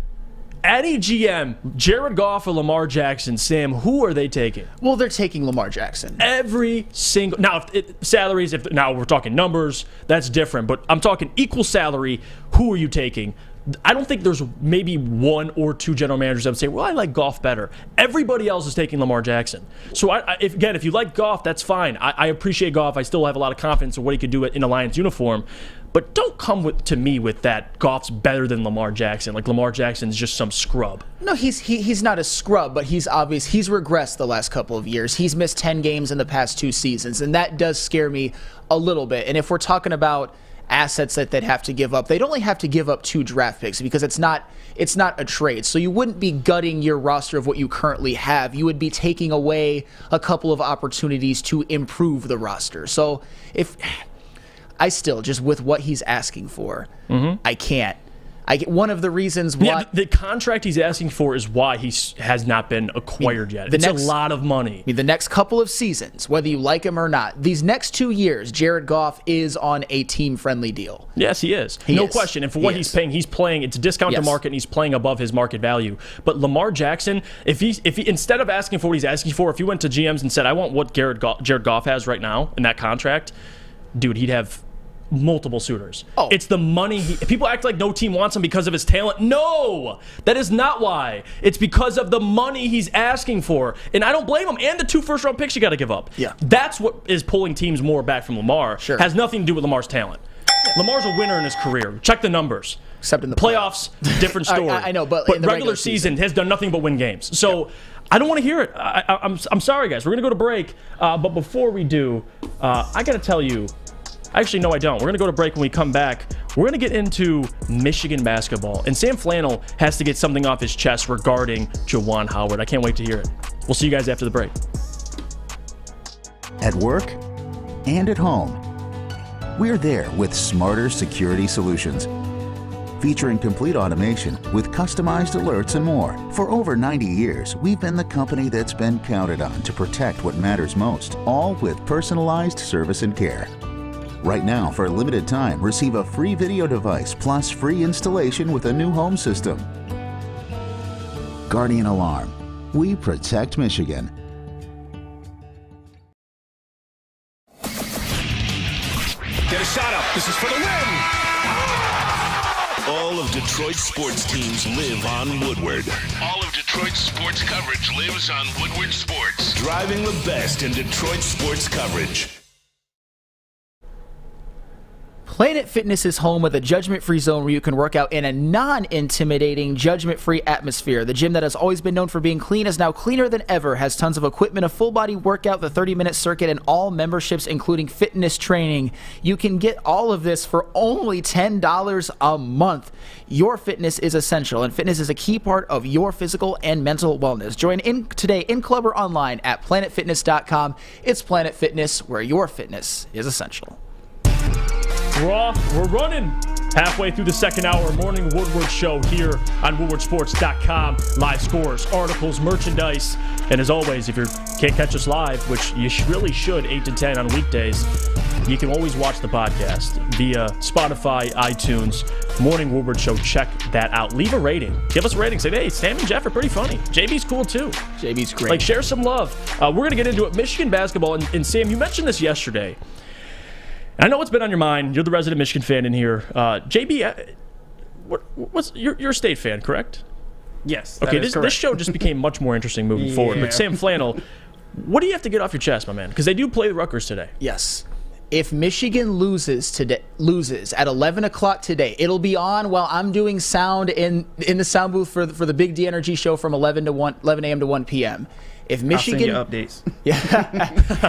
any GM, Jared Goff or Lamar Jackson, Sam, who are they taking? Well, they're taking Lamar Jackson. Every single... Now, salaries, now we're talking numbers, that's different. But I'm talking equal salary, who are you taking? I don't think there's maybe 1 or 2 general managers that would say, well, I like Goff better. Everybody else is taking Lamar Jackson. So, if you like Goff, that's fine. I appreciate Goff. I still have a lot of confidence in what he could do in a Lions uniform. But don't come to me with that Goff's better than Lamar Jackson. Like Lamar Jackson's just some scrub. No, he's not a scrub, but he's obvious. He's regressed the last couple of years. He's missed 10 games in the past 2 seasons, and that does scare me a little bit. And if we're talking about assets that they'd have to give up, they'd only have to give up 2 draft picks, because it's not a trade. So you wouldn't be gutting your roster of what you currently have. You would be taking away a couple of opportunities to improve the roster. So if I still, just with what he's asking for, I can't. One of the reasons why... Yeah, the contract he's asking for is why he has not been acquired yet. It's a lot of money. The next couple of seasons, whether you like him or not, these next 2 years, Jared Goff is on a team-friendly deal. Yes, he is. No question. And for what he's playing, it's a discount to market, and he's playing above his market value. But Lamar Jackson, if he instead of asking for what he's asking for, if he went to GMs and said, I want what Jared Goff has right now in that contract, dude, he'd have multiple suitors. It's the money. People act like no team wants him because of his talent. No, that is not why. It's because of the money he's asking for. And I don't blame him. And the 2 first-round picks you got to give up. Yeah. That's what is pulling teams more back from Lamar. Sure. Has nothing to do with Lamar's talent. Lamar's a winner in his career. Check the numbers. Except in the playoffs, different story. I know, but in the regular season has done nothing but win games. So I don't want to hear it. I'm sorry, guys. We're going to go to break. But before we do, I got to tell you, Actually, no, I don't. We're going to go to break. When we come back, we're going to get into Michigan basketball. And Sam Flannel has to get something off his chest regarding Juwan Howard. I can't wait to hear it. We'll see you guys after the break. At work and at home, we're there with smarter security solutions. Featuring complete automation with customized alerts and more. For over 90 years, we've been the company that's been counted on to protect what matters most, all with personalized service and care. Right now, for a limited time, receive a free video device plus free installation with a new home system. Guardian Alarm. We protect Michigan. Get a shot up. This is for the win. All of Detroit's sports teams live on Woodward. All of Detroit's sports coverage lives on Woodward Sports. Driving the best in Detroit sports coverage. Planet Fitness is home with a judgment-free zone where you can work out in a non-intimidating, judgment-free atmosphere. The gym that has always been known for being clean is now cleaner than ever, has tons of equipment, a full-body workout, the 30-minute circuit, and all memberships, including fitness training. You can get all of this for only $10 a month. Your fitness is essential, and fitness is a key part of your physical and mental wellness. Join in today in club or online at planetfitness.com. It's Planet Fitness, where your fitness is essential. We're off. We're running. Halfway through the second hour, Morning Woodward Show here on WoodwardSports.com. Live scores, articles, merchandise. And as always, if you can't catch us live, which you really should, 8 to 10 on weekdays, you can always watch the podcast via Spotify, iTunes, Morning Woodward Show. Check that out. Leave a rating. Give us a rating. Say, hey, Sam and Jeff are pretty funny. JB's cool, too. JB's great. Like, share some love. We're going to get into it. Michigan basketball. And Sam, you mentioned this yesterday. I know what's been on your mind. You're the resident Michigan fan in here. JB, you're a State fan, correct? Yes. Okay, this show just became much more interesting moving forward. But Sam Flannel, what do you have to get off your chest, my man? Because they do play the Rutgers today. Yes. If Michigan loses at 11 o'clock today, it'll be on while I'm doing sound in the sound booth for the Big D Energy show from 11 a.m. to 1 p.m. If Michigan, I'll send you updates. Yeah.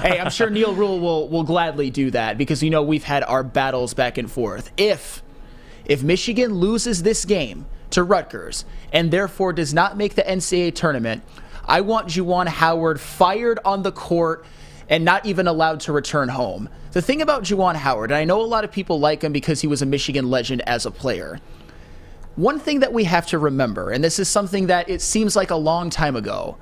Hey, I'm sure Neil Rule will gladly do that because we've had our battles back and forth. If Michigan loses this game to Rutgers and therefore does not make the NCAA tournament, I want Juwan Howard fired on the court and not even allowed to return home. The thing about Juwan Howard, and I know a lot of people like him because he was a Michigan legend as a player. One thing that we have to remember, and this is something that it seems like a long time ago,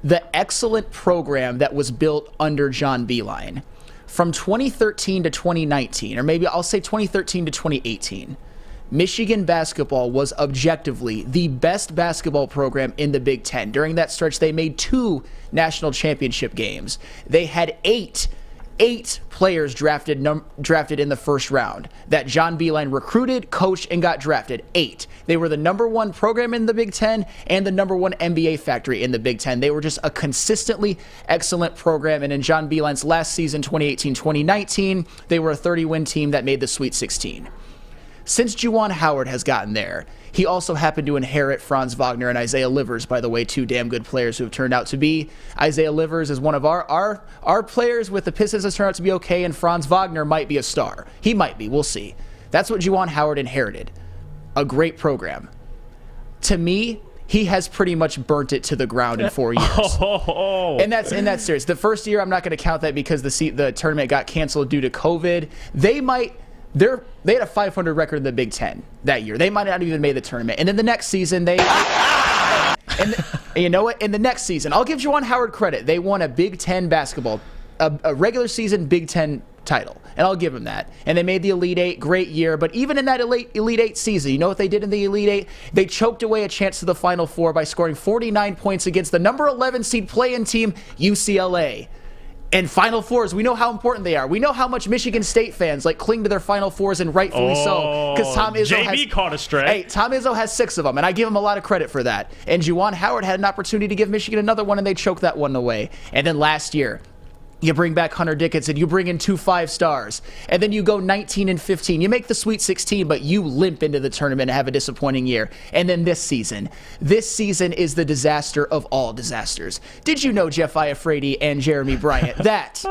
the excellent program that was built under John Beilein from 2013 to 2019, or maybe I'll say 2013 to 2018, Michigan basketball was objectively the best basketball program in the Big Ten. During that stretch, they made 2 national championship games. They had 8 players drafted in the first round that John Beilein recruited, coached, and got drafted. 8. They were the number 1 program in the Big Ten and the number 1 NBA factory in the Big Ten. They were just a consistently excellent program. And in John Beilein's last season, 2018-2019, they were a 30-win team that made the Sweet 16. Since Juwan Howard has gotten there, he also happened to inherit Franz Wagner and Isaiah Livers, by the way, 2 damn good players who have turned out to be. Isaiah Livers is one of our players with the Pistons has turned out to be okay, and Franz Wagner might be a star. He might be. We'll see. That's what Juwan Howard inherited. A great program. To me, he has pretty much burnt it to the ground in 4 years. And that's serious. The first year, I'm not going to count that because the tournament got canceled due to COVID. They had a 500 record in the Big Ten that year. They might not even made the tournament. And in the next season, you know what? In the next season, I'll give Juwan Howard credit. They won a Big Ten basketball, a regular season Big Ten title. And I'll give them that. And they made the Elite Eight, great year. But even in that Elite Eight season, you know what they did in the Elite Eight? They choked away a chance to the Final Four by scoring 49 points against the number 11 seed play-in team, UCLA. And Final Fours, we know how important they are. We know how much Michigan State fans cling to their Final Fours, and rightfully so. Because Tom Izzo caught a stray. Hey, Tom Izzo has 6 of them, and I give him a lot of credit for that. And Juwan Howard had an opportunity to give Michigan another one, and they choked that one away. And then last year, You bring back Hunter Dickinson. You bring in 2 5-stars. And then you go 19-15. You make the Sweet 16, but you limp into the tournament and have a disappointing year. And then this season is the disaster of all disasters. Did you know, Jeff Iafrate and Jeremy Bryant, that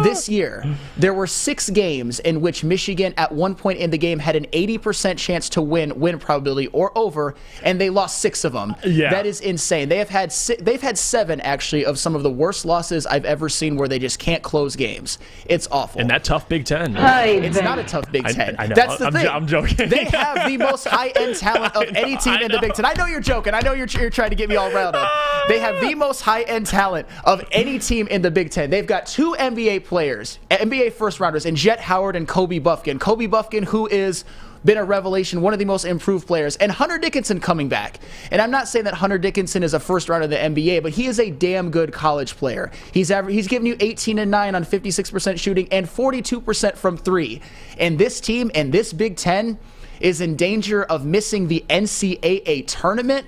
this year there were 6 games in which Michigan at one point in the game had an 80% chance to win probability or over, and they lost 6 of them. Yeah. That is insane. They've had 7 actually of some of the worst losses I've ever seen where they just can't close games. It's awful. And that tough Big Ten. It's not a tough Big Ten. I know. That's the thing. I'm joking. They have the most high-end talent of any team in the Big Ten. I know you're joking. I know you're trying to get me all riled up. They have the most high-end talent of any team in the Big Ten. They've got 2 NBA players, NBA first-rounders, in Jett Howard and Kobe Buffkin. Kobe Buffkin, who is been a revelation, one of the most improved players, and Hunter Dickinson coming back. And I'm not saying that Hunter Dickinson is a first rounder of the NBA, but he is a damn good college player. He's giving you 18 and 9 on 56% shooting and 42% from 3. And this team and this Big Ten is in danger of missing the NCAA tournament.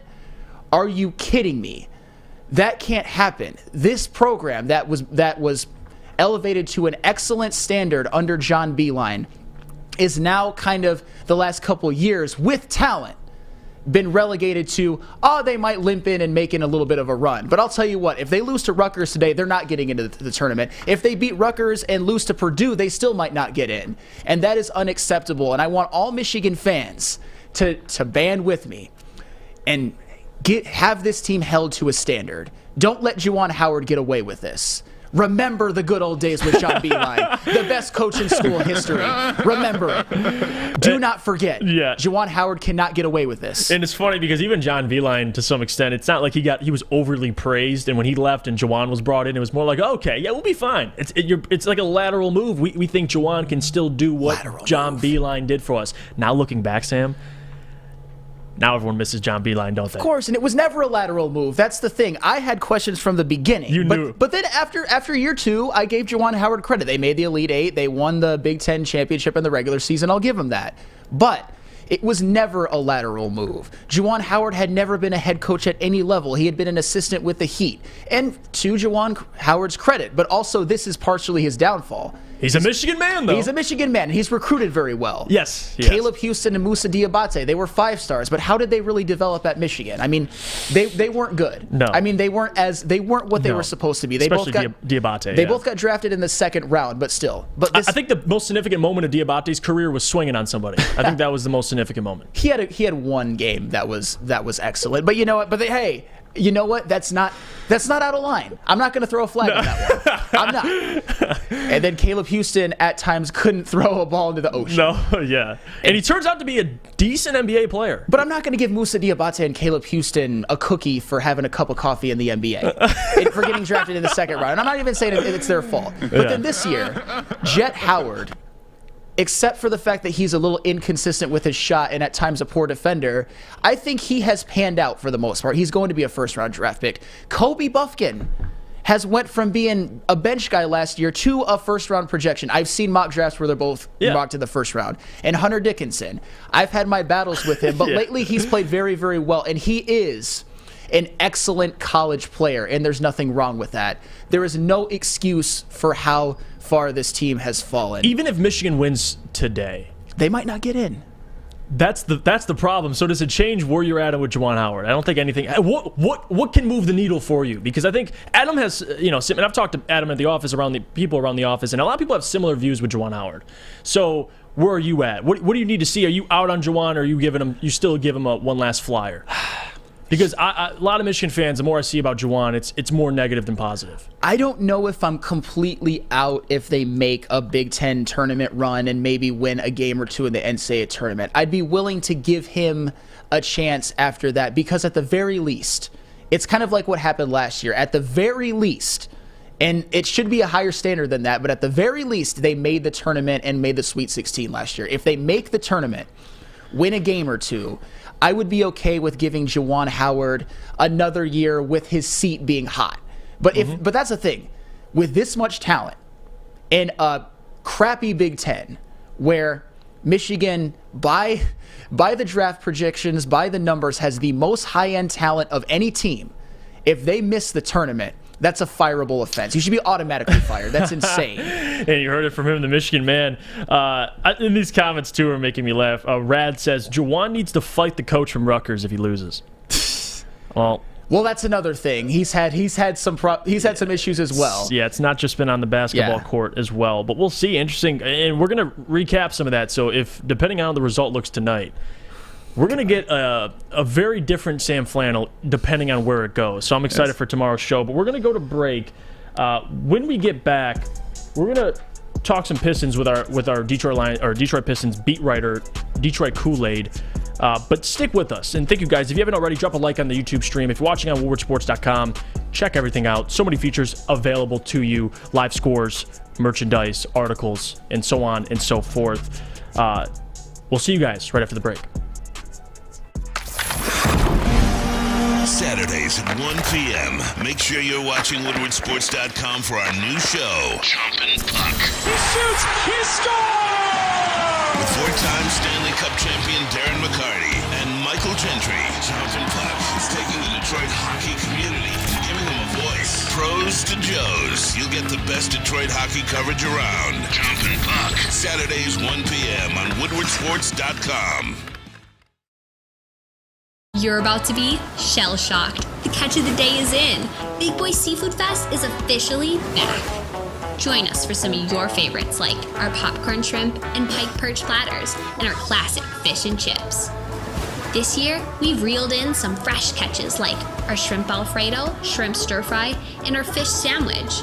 Are you kidding me? That can't happen. This program that was elevated to an excellent standard under John Beilein is now kind of the last couple years with talent been relegated to, they might limp in and make in a little bit of a run. But I'll tell you what, if they lose to Rutgers today, they're not getting into the tournament. If they beat Rutgers and lose to Purdue, they still might not get in. And that is unacceptable. And I want all Michigan fans to band with me and have this team held to a standard. Don't let Juwan Howard get away with this. Remember the good old days with John Beilein, the best coach in school history. Remember it. Do not forget. Yeah. Juwan Howard cannot get away with this. And it's funny because even John Beilein, to some extent, it's not like he was overly praised, and when he left and Juwan was brought in, it was more like, okay, yeah, we'll be fine. It's like a lateral move. We think Juwan can still do what John Beilein did for us. Now looking back, Sam, now everyone misses John Beilein, don't they? Of course, and it was never a lateral move. That's the thing. I had questions from the beginning. You knew. But then after year 2, I gave Juwan Howard credit. They made the Elite 8. They won the Big Ten championship in the regular season. I'll give them that. But it was never a lateral move. Juwan Howard had never been a head coach at any level. He had been an assistant with the Heat. And to Juwan Howard's credit, but also this is partially his downfall. He's a Michigan man, though. He's a Michigan man. He's recruited very well. Yes. Caleb Houston and Moussa Diabate, they were 5-stars, but how did they really develop at Michigan? I mean, they weren't good. No. I mean, they weren't what they were supposed to be. They Especially both got Diabate. They both got drafted in the 2nd round, but still. But I think the most significant moment of Diabate's career was swinging on somebody. I think that was the most significant moment. He had one game that was excellent. But you know what? Hey, you know what? That's not out of line. I'm not going to throw a flag on that one. I'm not. And then Caleb Houston at times couldn't throw a ball into the ocean. No, yeah. And he turns out to be a decent NBA player. But I'm not going to give Moussa Diabate and Caleb Houston a cookie for having a cup of coffee in the NBA and for getting drafted in the 2nd round. And I'm not even saying it's their fault. But then this year, Jett Howard, except for the fact that he's a little inconsistent with his shot and at times a poor defender, I think he has panned out for the most part. He's going to be a 1st-round draft pick. Kobe Buffkin has went from being a bench guy last year to a 1st-round projection. I've seen mock drafts where they're both mocked in the 1st round. And Hunter Dickinson, I've had my battles with him, but lately he's played very, very well, and he is an excellent college player, and there's nothing wrong with that. There is no excuse for how far this team has fallen. Even if Michigan wins today, they might not get in. That's the problem. So does it change where you're at with Juwan Howard? I don't think anything. What can move the needle for you? Because I think Adham has, and I've talked to Adham at the office, around the people around the office, and a lot of people have similar views with Juwan Howard. So where are you at? What do you need to see? Are you out on Juwan, or are you still give him one last flyer? Because a lot of Michigan fans, the more I see about Juwan, it's more negative than positive. I don't know if I'm completely out if they make a Big Ten tournament run and maybe win a game or 2 in the NCAA tournament. I'd be willing to give him a chance after that because at the very least, it's kind of like what happened last year. At the very least, and it should be a higher standard than that, but at the very least, they made the tournament and made the Sweet 16 last year. If they make the tournament, win a game or 2, I would be okay with giving Juwan Howard another year with his seat being hot. But but that's the thing. With this much talent in a crappy Big Ten where Michigan, by the draft projections, by the numbers, has the most high-end talent of any team, if they miss the tournament, That's a fireable offense. You should be automatically fired. That's insane. And you heard it from him, the Michigan man. In these comments, too, are making me laugh. Rad says, Juwan needs to fight the coach from Rutgers if he loses. Well, that's another thing. He's had some issues as well. Yeah, it's not just been on the basketball court as well. But we'll see. Interesting. And we're going to recap some of that. So depending on how the result looks tonight, we're going to get a very different Sam Flannel depending on where it goes. So I'm excited for tomorrow's show. But we're going to go to break. When we get back, we're going to talk some Pistons with our Detroit Pistons beat writer, Detroit KoolAid. But stick with us. And thank you, guys. If you haven't already, drop a like on the YouTube stream. If you're watching on woodwardsports.com, check everything out. So many features available to you. Live scores, merchandise, articles, and so on and so forth. We'll see you guys right after the break. Saturdays at 1 p.m. Make sure you're watching woodwardsports.com for our new show, Jumpin' Puck. He shoots! He scores! With four-time Stanley Cup champion Darren McCarty and Michael Gentry, Jumpin' Puck is taking the Detroit hockey community and giving them a voice. Pros to Joes. You'll get the best Detroit hockey coverage around. Jumpin' Puck. Saturdays 1 p.m. on woodwardsports.com. You're about to be shell-shocked. The catch of the day is in. Big Boy Seafood Fest is officially back. Join us for some of your favorites like our popcorn shrimp and pike perch platters and our classic fish and chips. This year, we've reeled in some fresh catches like our shrimp Alfredo, shrimp stir-fry, and our fish sandwich.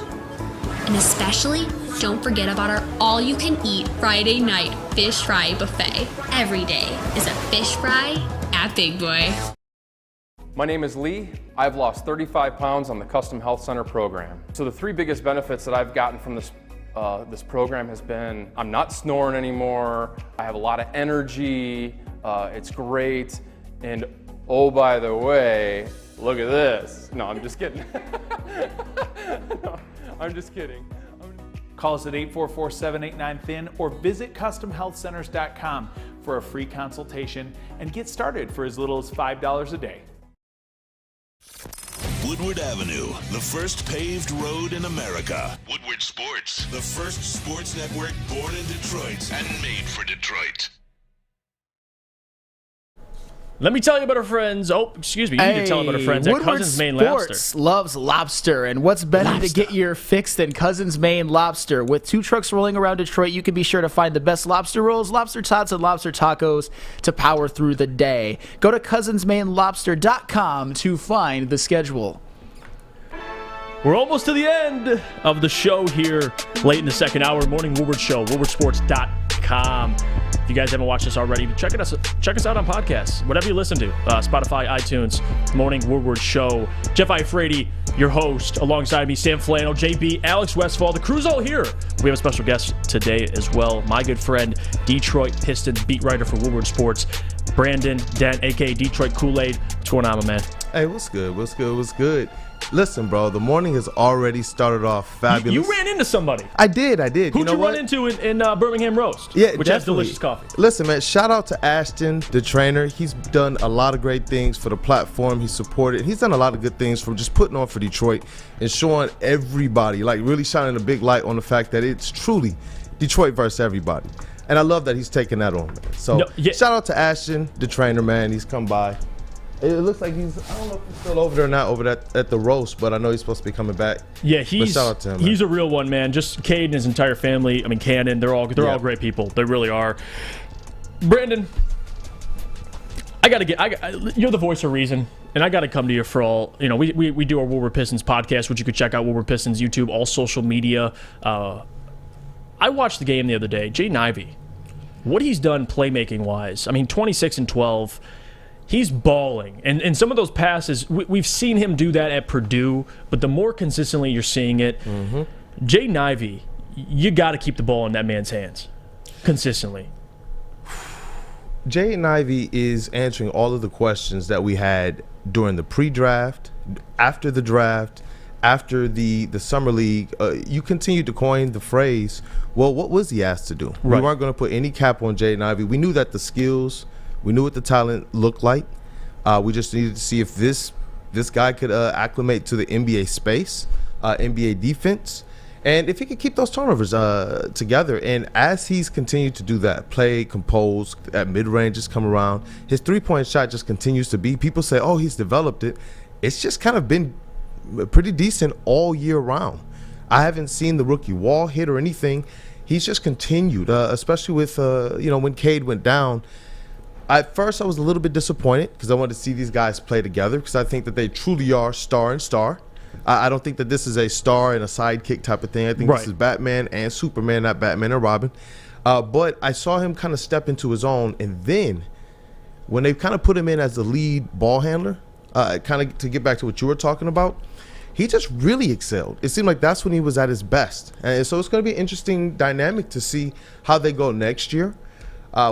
And especially, don't forget about our all-you-can-eat Friday night fish fry buffet. Every day is a fish fry at Big Boy. My name is Lee. I've lost 35 pounds on the Custom Health Center program. So the three biggest benefits that I've gotten from this program has been I'm not snoring anymore, I have a lot of energy, it's great, and oh, by the way, look at this. No, I'm just kidding. No, I'm just kidding. Call us at 844-789-THIN or visit CustomHealthCenters.com for a free consultation and get started for as little as $5 a day. Woodward Avenue, the first paved road in America. Woodward Sports, the first sports network born in Detroit and made for Detroit. Let me tell you about our friends. Oh, excuse me. You need to tell them about our friends at Cousins Maine Lobster. Sports loves lobster, and what's better to get your fix than Cousins Maine Lobster? With 2 trucks rolling around Detroit, you can be sure to find the best lobster rolls, lobster tots, and lobster tacos to power through the day. Go to cousinsmainelobster.com to find the schedule. We're almost to the end of the show here, late in the second hour, Morning Woodward Show, woodwardsports.com. If you guys haven't watched us already, check us out on podcasts, whatever you listen to, Spotify, iTunes, Morning Woodward Show. Jeff Iafrate, your host, alongside me, Sam Flannel, JB, Alex Westfall. The crew's all here. We have a special guest today as well, my good friend, Detroit Pistons beat writer for Woodward Sports, Brandon Dent, a.k.a. Detroit KoolAid. What's going on, my man? Hey, what's good? What's good? What's good? Listen, bro, the morning has already started off fabulous. You ran into somebody. I did. Who'd you run into in Birmingham Roast? Yeah, which has delicious coffee. Listen, man, shout out to Ashton, the trainer. He's done a lot of great things for the platform. He's supported. He's done a lot of good things from just putting on for Detroit and showing everybody, like really shining a big light on the fact that it's truly Detroit versus everybody. And I love that he's taking that on, man. So shout out to Ashton, the trainer, man. He's come by. It looks like I don't know if he's still over there or not, over at the roast, but I know he's supposed to be coming back. Yeah, shout out to him, he's a real one, man. Just Cade and his entire family. I mean, Cannon, they're all great people. They really are. Brandon, you're the voice of reason, and I got to come to you for all. You know, we do our Woodward Pistons podcast, which you could check out, Woodward Pistons YouTube, all social media. I watched the game the other day. Jaden Ivey, what he's done playmaking-wise, I mean, 26 and 12. He's balling. And some of those passes, we've seen him do that at Purdue, but the more consistently you're seeing it, Jaden Ivey, you got to keep the ball in that man's hands consistently. Jaden Ivey is answering all of the questions that we had during the pre-draft, after the draft, after the summer league. You continued to coin the phrase, well, what was he asked to do? Right. We weren't going to put any cap on Jaden Ivey. We knew that the skills, we knew what the talent looked like. We just needed to see if this guy could acclimate to the NBA space. NBA defense. And if he could keep those turnovers together, and as he's continued to do that, play composed at mid-ranges, come around, his three-point shot just continues to be. People say, oh, he's developed it. It's just kind of been pretty decent all year round. I haven't seen the rookie wall hit or anything. He's just continued, especially with, when Cade went down. At first, I was a little bit disappointed because I wanted to see these guys play together because I think that they truly are star and star. I don't think that this is a star and a sidekick type of thing. I think this is Batman and Superman, not Batman and Robin. But I saw him kind of step into his own, and then when they kind of put him in as the lead ball handler, kind of to get back to what you were talking about, he just really excelled. It seemed like that's when he was at his best. And so it's going to be an interesting dynamic to see how they go next year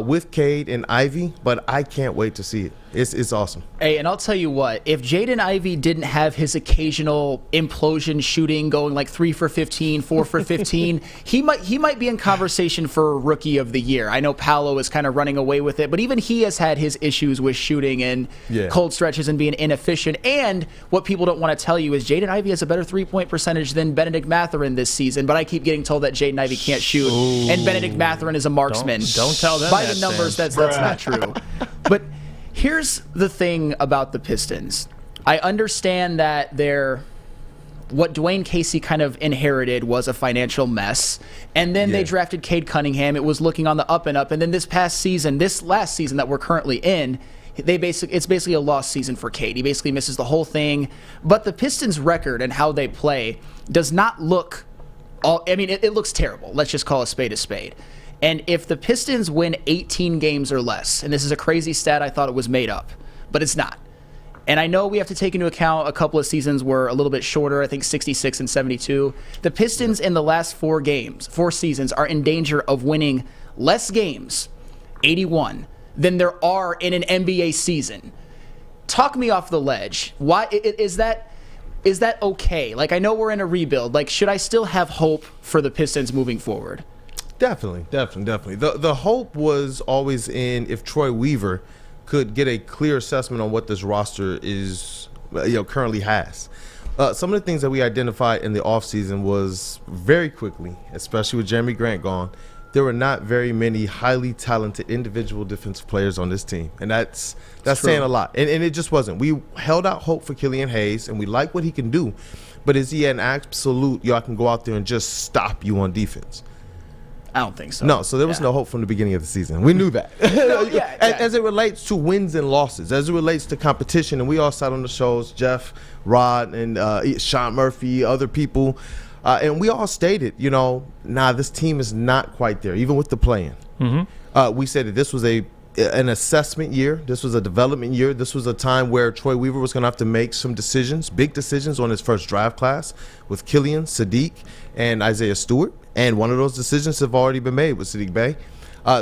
with Cade and Ivy, but I can't wait to see it. It's awesome. Hey, and I'll tell you what, if Jaden Ivey didn't have his occasional implosion shooting going like 3 for 15, 4 for 15, he might be in conversation for Rookie of the Year. I know Paolo is kind of running away with it, but even he has had his issues with shooting and cold stretches and being inefficient. And what people don't want to tell you is Jaden Ivey has a better three-point percentage than Benedict Mathurin this season, but I keep getting told that Jaden Ivey can't shoot, and Benedict Mathurin is a marksman. Don't tell them by that, the numbers, Sam. that's not true. But here's the thing about the Pistons. I understand that what Dwayne Casey kind of inherited was a financial mess, and then they drafted Cade Cunningham. It was looking on the up and up, and then this last season that we're currently in, it's basically a lost season for Cade. He basically misses the whole thing. But the Pistons' record and how they play does not look it looks terrible. Let's just call a spade a spade. And if the Pistons win 18 games or less, and this is a crazy stat, I thought it was made up, but it's not. And I know we have to take into account a couple of seasons were a little bit shorter, I think 66 and 72. The Pistons in the last 4 seasons, are in danger of winning less games, 81, than there are in an NBA season. Talk me off the ledge. Why is that okay? Like, I know we're in a rebuild. Like, should I still have hope for the Pistons moving forward? Definitely. The hope was always in if Troy Weaver could get a clear assessment on what this roster is, currently has. Some of the things that we identified in the offseason was very quickly, especially with Jeremy Grant gone, there were not very many highly talented individual defensive players on this team. And that's saying a lot. And it just wasn't. We held out hope for Killian Hayes, and we like what he can do. But is he an absolute, I can go out there and just stop you on defense? I don't think so. No, so there was no hope from the beginning of the season. We knew that. As it relates to wins and losses, as it relates to competition, and we all sat on the shows, Jeff, Rod, and Sean Murphy, other people, and we all stated, this team is not quite there, even with the play-in. Mm-hmm. We said that this was an assessment year. This was a development year. This was a time where Troy Weaver was going to have to make some decisions, big decisions on his first draft class with Killian, Sadiq, and Isaiah Stewart. And one of those decisions have already been made with Sadiq Bey.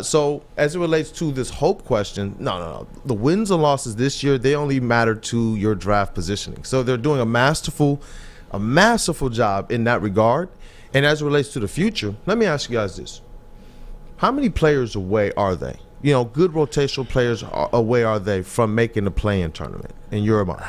So as it relates to this hope question, no. The wins and losses this year, they only matter to your draft positioning. So they're doing a masterful job in that regard. And as it relates to the future, let me ask you guys this. How many players away are they? Good rotational players away are they from making the play-in tournament in your minds?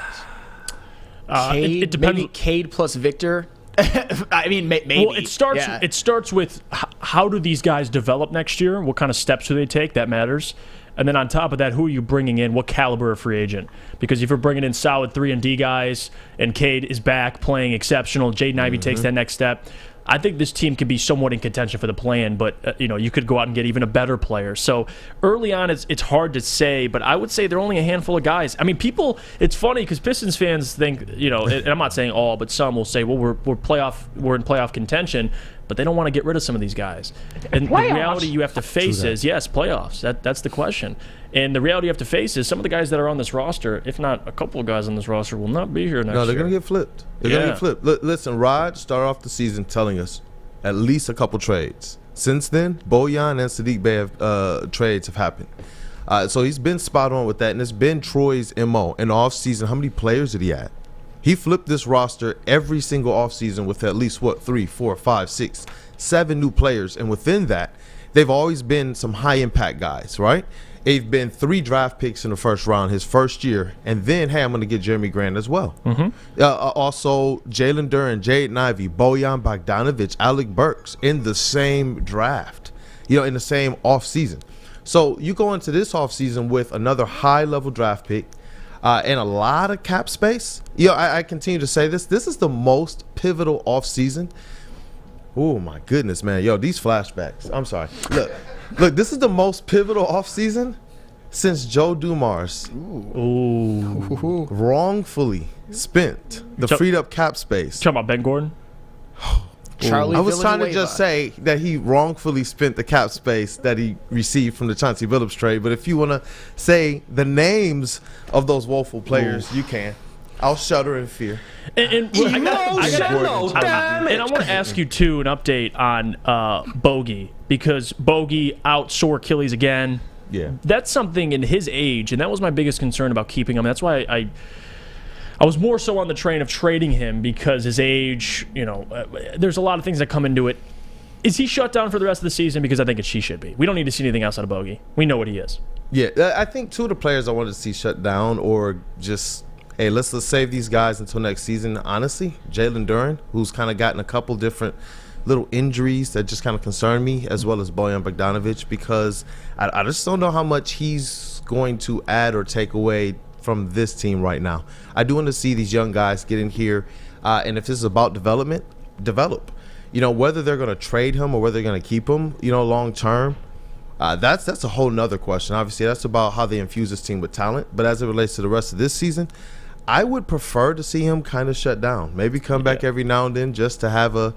It depends. Maybe Cade plus Victor. I mean, maybe. Well, it starts with how do these guys develop next year? What kind of steps do they take? That matters. And then on top of that, who are you bringing in? What caliber of free agent? Because if you're bringing in solid 3-and-D guys and Cade is back playing exceptional, Jaden Ivey takes that next step, I think this team could be somewhat in contention for the play-in, but you could go out and get even a better player. So early on, it's hard to say, but I would say there are only a handful of guys. I mean, it's funny because Pistons fans think, and I'm not saying all, but some will say, well, we're in playoff contention, but they don't want to get rid of some of these guys. And the reality you have to face is, yes, playoffs. That's the question. And the reality you have to face is some of the guys that are on this roster, if not a couple of guys on this roster, will not be here next year. No, they're going to get flipped. They're going to get flipped. Listen, Rod started off the season telling us at least a couple trades. Since then, Bojan and Sadiq Bey trades have happened. So he's been spot on with that, and it's been Troy's MO. In the offseason, how many players did he add? He flipped this roster every single offseason with at least, 3, 4, 5, 6, 7 new players. And within that, they've always been some high-impact guys, right? They've been 3 draft picks in the first round his first year, and then, hey, I'm going to get Jeremy Grant as well. Also, Jalen Duren, Jaden Ivey, Bojan Bogdanovic, Alec Burks in the same draft, in the same offseason. So you go into this offseason with another high-level draft pick and a lot of cap space. I continue to say this. This is the most pivotal offseason. Oh, my goodness, man. These flashbacks. I'm sorry. Look, this is the most pivotal offseason since Joe Dumars wrongfully spent the freed up cap space. Talking about Ben Gordon? Charlie I was trying to Villanueva. just say that he wrongfully spent the cap space that he received from the Chauncey Billups trade. But if you want to say the names of those woeful players, you can. I'll shudder in fear. And I want to ask you, too, an update on Bogey, because Bogey out sore Achilles again. Yeah. That's something in his age, and that was my biggest concern about keeping him. That's why I was more so on the train of trading him, because his age, there's a lot of things that come into it. Is he shut down for the rest of the season? Because I think he should be. We don't need to see anything else out of Bogey. We know what he is. Yeah, I think 2 of the players I wanted to see shut down or just, hey, let's save these guys until next season. Honestly, Jalen Duren, who's kind of gotten a couple different little injuries that just kind of concern me, as well as Bojan Bogdanovic, because I just don't know how much he's going to add or take away from this team right now. I do want to see these young guys get in here, and if this is about development, develop. Whether they're going to trade him or whether they're going to keep him, long term, that's a whole nother question. Obviously, that's about how they infuse this team with talent. But as it relates to the rest of this season, I would prefer to see him kind of shut down. Maybe come back every now and then just to have a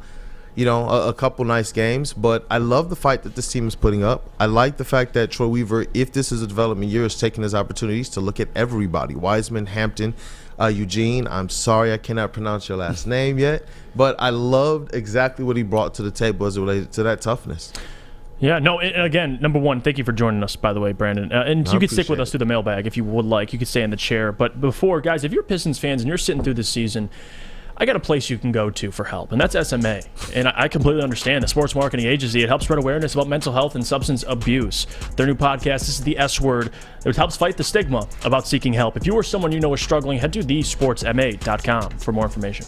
couple nice games. But I love the fight that this team is putting up. I like the fact that Troy Weaver, if this is a development year, is taking his opportunities to look at everybody. Wiseman, Hampton, Eugene. I'm sorry I cannot pronounce your last name yet. But I loved exactly what he brought to the table as it related to that toughness. Yeah, no, and again, number one, thank you for joining us, by the way, Brandon. And you could stick with us through the mailbag if you would like. You could stay in the chair. But before, guys, if you're Pistons fans and you're sitting through this season, I got a place you can go to for help, and that's SMA. And I completely understand the sports marketing agency. It helps spread awareness about mental health and substance abuse. Their new podcast, This is the S Word, it helps fight the stigma about seeking help. If you or someone you know is struggling, head to thesportsma.com for more information.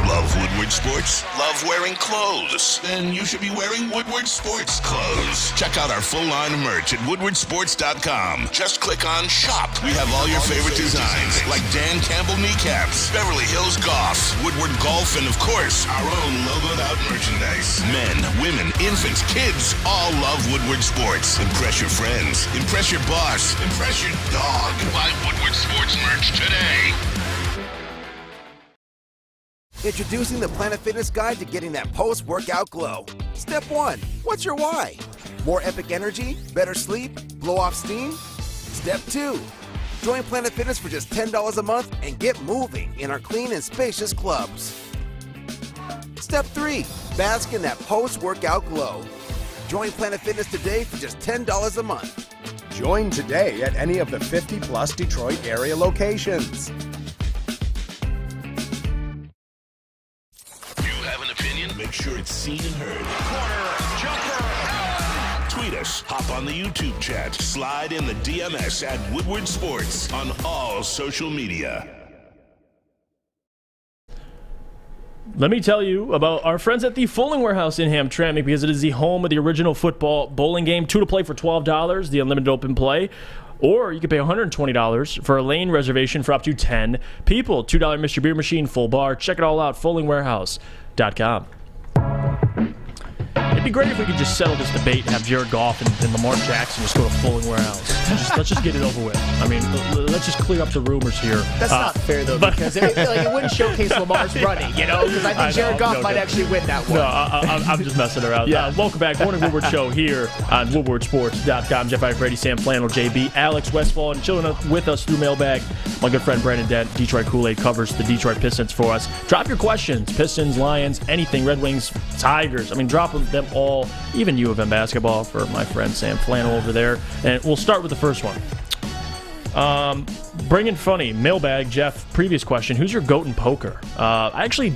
Love Woodward Sports? Love wearing clothes? Then you should be wearing Woodward Sports clothes. Check out our full line of merch at woodwardsports.com. Just click on Shop. We have all your favorite designs, like Dan Campbell kneecaps, Beverly Hills Golf, Woodward Golf, and of course, our own logoed out merchandise. Men, women, infants, kids all love Woodward Sports. Impress your friends. Impress your boss. Impress your dog. Buy Woodward Sports merch today. Introducing the Planet Fitness Guide to getting that post-workout glow. Step 1. What's your why? More epic energy? Better sleep? Blow off steam? Step 2. Join Planet Fitness for just $10 a month and get moving in our clean and spacious clubs. Step 3. Bask in that post-workout glow. Join Planet Fitness today for just $10 a month. Join today at any of the 50-plus Detroit area locations. Make sure it's seen and heard. Corner, jumper, tweet us, hop on the YouTube chat, slide in the DMS at Woodward Sports on all social media. Let me tell you about our friends at the Fulling Warehouse in Hamtramck, because it is the home of the original football bowling game. 2 to play for $12, the unlimited open play. Or you can pay $120 for a lane reservation for up to 10 people. $2 Mr. Beer Machine, full bar. Check it all out, fullingwarehouse.com. It'd be great if we could just settle this debate and have Jared Goff and Lamar Jackson just go to Fulling Warehouse. Let's just get it over with. I mean, let's just clear up the rumors here. That's not fair, though, because it wouldn't showcase Lamar's running, because I think Jared Goff might actually win that one. No, I'm just messing around. Yeah. Welcome back. Morning Woodward Show here on WoodwardSports.com. Jeff Iafrate, Sam Flannel, JB, Alex Westfall, and chilling with us through Mailbag. My good friend Brandon Dent, Detroit KoolAid, covers the Detroit Pistons for us. Drop your questions. Pistons, Lions, anything. Red Wings, Tigers. I mean, drop them all. Even U of M basketball for my friend Sam Flannel over there. And we'll start with the first one. Bring in funny. Mailbag, Jeff, previous question. Who's your goat in poker? I actually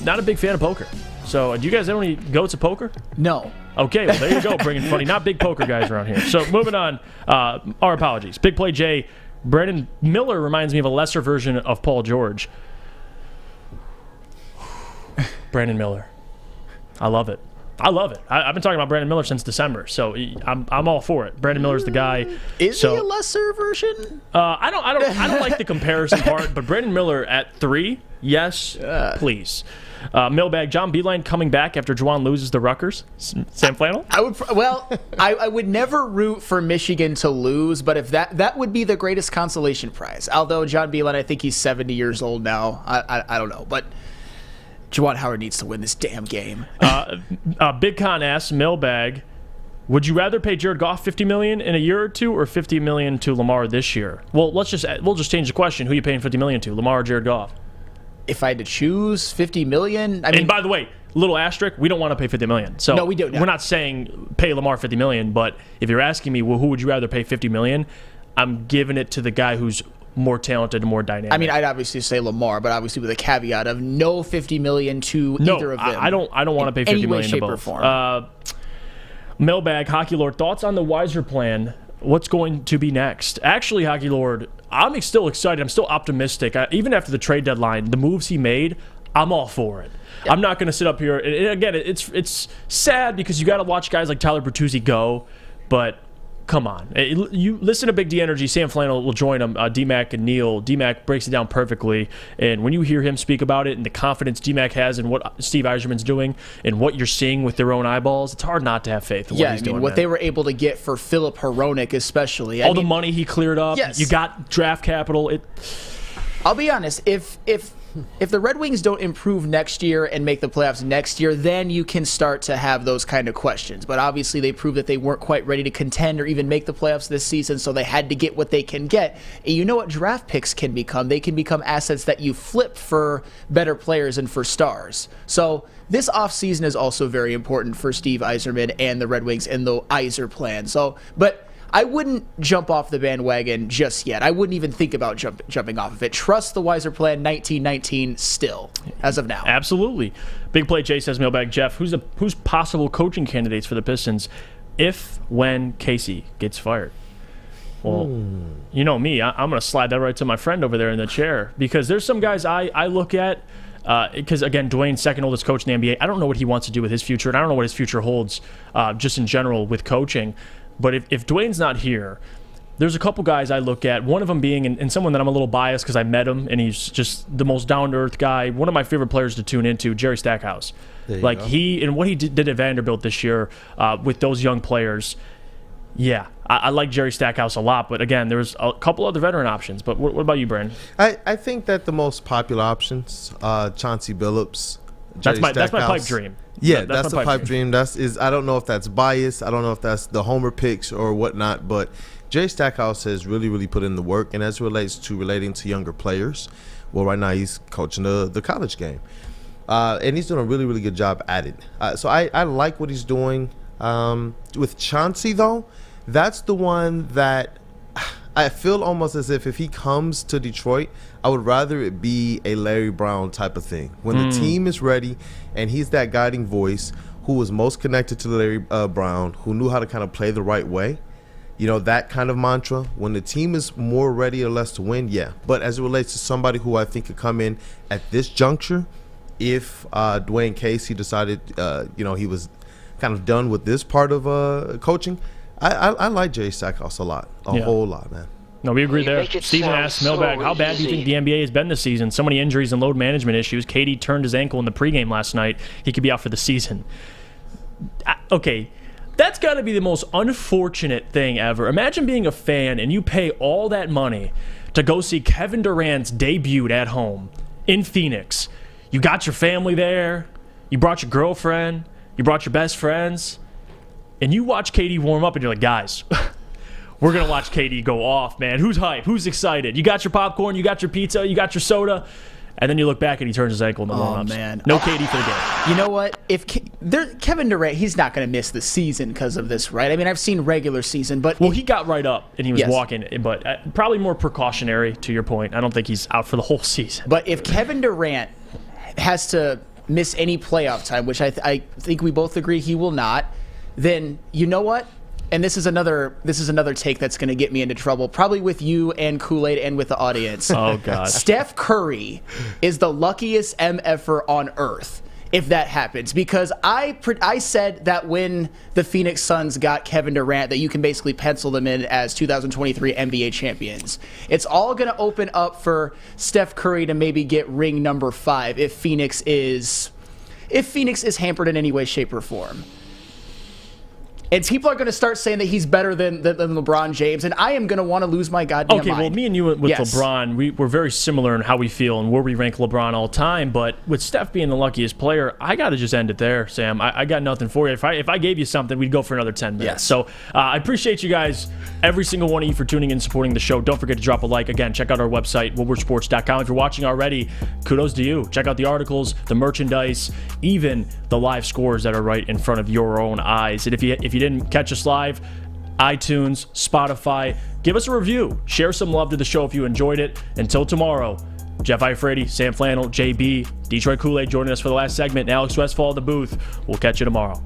not a big fan of poker. So do you guys have any goats at poker? No. Okay, well, there you go, bringing funny. Not big poker guys around here. So moving on, our apologies. Big Play Jay, Brandon Miller reminds me of a lesser version of Paul George. Brandon Miller. I love it. I've been talking about Brandon Miller since December, so I'm all for it. Brandon Miller's the guy. Is he a lesser version? I don't like the comparison part, but Brandon Miller at 3, yes, please. Mailbag, John Beilein coming back after Juwan loses to Rutgers. Sam Flannel? I would never root for Michigan to lose, but if that would be the greatest consolation prize. Although John Beilein, I think he's 70 years old now. I don't know, but Juwan Howard needs to win this damn game. Big Con asks, Mailbag, would you rather pay Jared Goff $50 million in a year or two, or $50 million to Lamar this year? Well, we'll just change the question. Who are you paying $50 million to, Lamar or Jared Goff? If I had to choose $50 million, and by the way, little asterisk, we don't want to pay $50 million. So no, we don't. We're not saying pay Lamar $50 million, but if you're asking me, well, who would you rather pay $50 million? I'm giving it to the guy who's more talented and more dynamic. I mean, I'd obviously say Lamar, but obviously with a caveat of no $50 million to either of them. I don't want to pay $50 million to both. Mailbag, Hockey Lord, thoughts on the Weiser plan? What's going to be next? Actually, Hockey Lord, I'm still excited. I'm still optimistic. Even after the trade deadline, the moves he made, I'm all for it. Yep. I'm not going to sit up here. And again, it's sad because you got to watch guys like Tyler Bertuzzi go, but come on. You listen to Big D Energy. Sam Flannel will join him. D-Mac and Neil. D-Mac breaks it down perfectly. And when you hear him speak about it and the confidence D-Mac has in what Steve Yzerman's doing and what you're seeing with their own eyeballs, it's hard not to have faith in what he's doing. What they were able to get for Philip Hronek especially. The money he cleared up. Yes. You got draft capital. I'll be honest. If the Red Wings don't improve next year and make the playoffs next year, then you can start to have those kind of questions. But obviously they proved that they weren't quite ready to contend or even make the playoffs this season, so they had to get what they can get. And you know what draft picks can become? They can become assets that you flip for better players and for stars. So this offseason is also very important for Steve Yzerman and the Red Wings and the Yzer plan. But I wouldn't jump off the bandwagon just yet. I wouldn't even think about jumping off of it. Trust the Weiser plan 1919 still, as of now. Absolutely. Big Play Jay says, Mailbag Jeff, who's possible coaching candidates for the Pistons when Casey gets fired? Well, you know me. I'm going to slide that right to my friend over there in the chair because there's some guys I look at because, again, Dwayne's second oldest coach in the NBA. I don't know what he wants to do with his future, and I don't know what his future holds just in general with coaching. But if Dwayne's not here, there's a couple guys I look at, one of them being, and someone that I'm a little biased because I met him, and he's just the most down-to-earth guy, one of my favorite players to tune into, Jerry Stackhouse. Like what he did at Vanderbilt this year with those young players, I like Jerry Stackhouse a lot. But again, there's a couple other veteran options. But what about you, Brandon? I think that the most popular options, Chauncey Billups, that's my pipe dream. Yeah, that's a pipe dream. I don't know if that's bias. I don't know if that's the homer picks or whatnot. But Jerry Stackhouse has really, really put in the work. And as it relates to relating to younger players, well, right now he's coaching the college game. And he's doing a really, really good job at it. So I like what he's doing. With Chauncey, though, that's the one that I feel almost as if he comes to Detroit, I would rather it be a Larry Brown type of thing. When the team is ready and he's that guiding voice who was most connected to Larry Brown, who knew how to kind of play the right way, that kind of mantra. When the team is more ready or less to win, yeah. But as it relates to somebody who I think could come in at this juncture, if Dwayne Casey decided, he was kind of done with this part of coaching, I like Jerry Stackhouse a whole lot, man. No, we agree there. Steven asked Mailbag, how bad do you think the NBA has been this season? So many injuries and load management issues. KD turned his ankle in the pregame last night. He could be out for the season. Okay, that's got to be the most unfortunate thing ever. Imagine being a fan and you pay all that money to go see Kevin Durant's debut at home in Phoenix. You got your family there. You brought your girlfriend. You brought your best friends. And you watch KD warm up and you're like, guys, we're going to watch KD go off, man. Who's hype? Who's excited? You got your popcorn, you got your pizza, you got your soda. And then you look back and he turns his ankle in the warm-ups. Man. No KD for the game. You know what? If Kevin Durant, he's not going to miss the season because of this, right? I mean, I've seen regular season, but... Well, he got right up and he was walking, but probably more precautionary, to your point. I don't think he's out for the whole season. But if Kevin Durant has to miss any playoff time, which I think we both agree he will not, then you know what? And this is another take that's going to get me into trouble, probably with you and KoolAid and with the audience. Oh, God. Steph Curry is the luckiest MFer on earth if that happens, because I said that when the Phoenix Suns got Kevin Durant that you can basically pencil them in as 2023 NBA champions. It's all going to open up for Steph Curry to maybe get ring number 5 if Phoenix is hampered in any way, shape, or form. And people are going to start saying that he's better than LeBron James, and I am going to want to lose my goddamn mind. Okay, well, me and you with LeBron, we're very similar in how we feel and where we rank LeBron all time. But with Steph being the luckiest player, I got to just end it there, Sam. I got nothing for you. If I gave you something, we'd go for another 10 minutes. Yes. So I appreciate you guys, every single one of you, for tuning in and supporting the show. Don't forget to drop a like. Again, check out our website, woodwardsports.com. If you're watching already, kudos to you. Check out the articles, the merchandise, even the live scores that are right in front of your own eyes. And if you didn't catch us live, iTunes, Spotify, give us a review. Share some love to the show if you enjoyed it. Until tomorrow, Jeff Iafrate, Sam Flannel, JB, Detroit KoolAid joining us for the last segment, and Alex Westfall at the booth. We'll catch you tomorrow.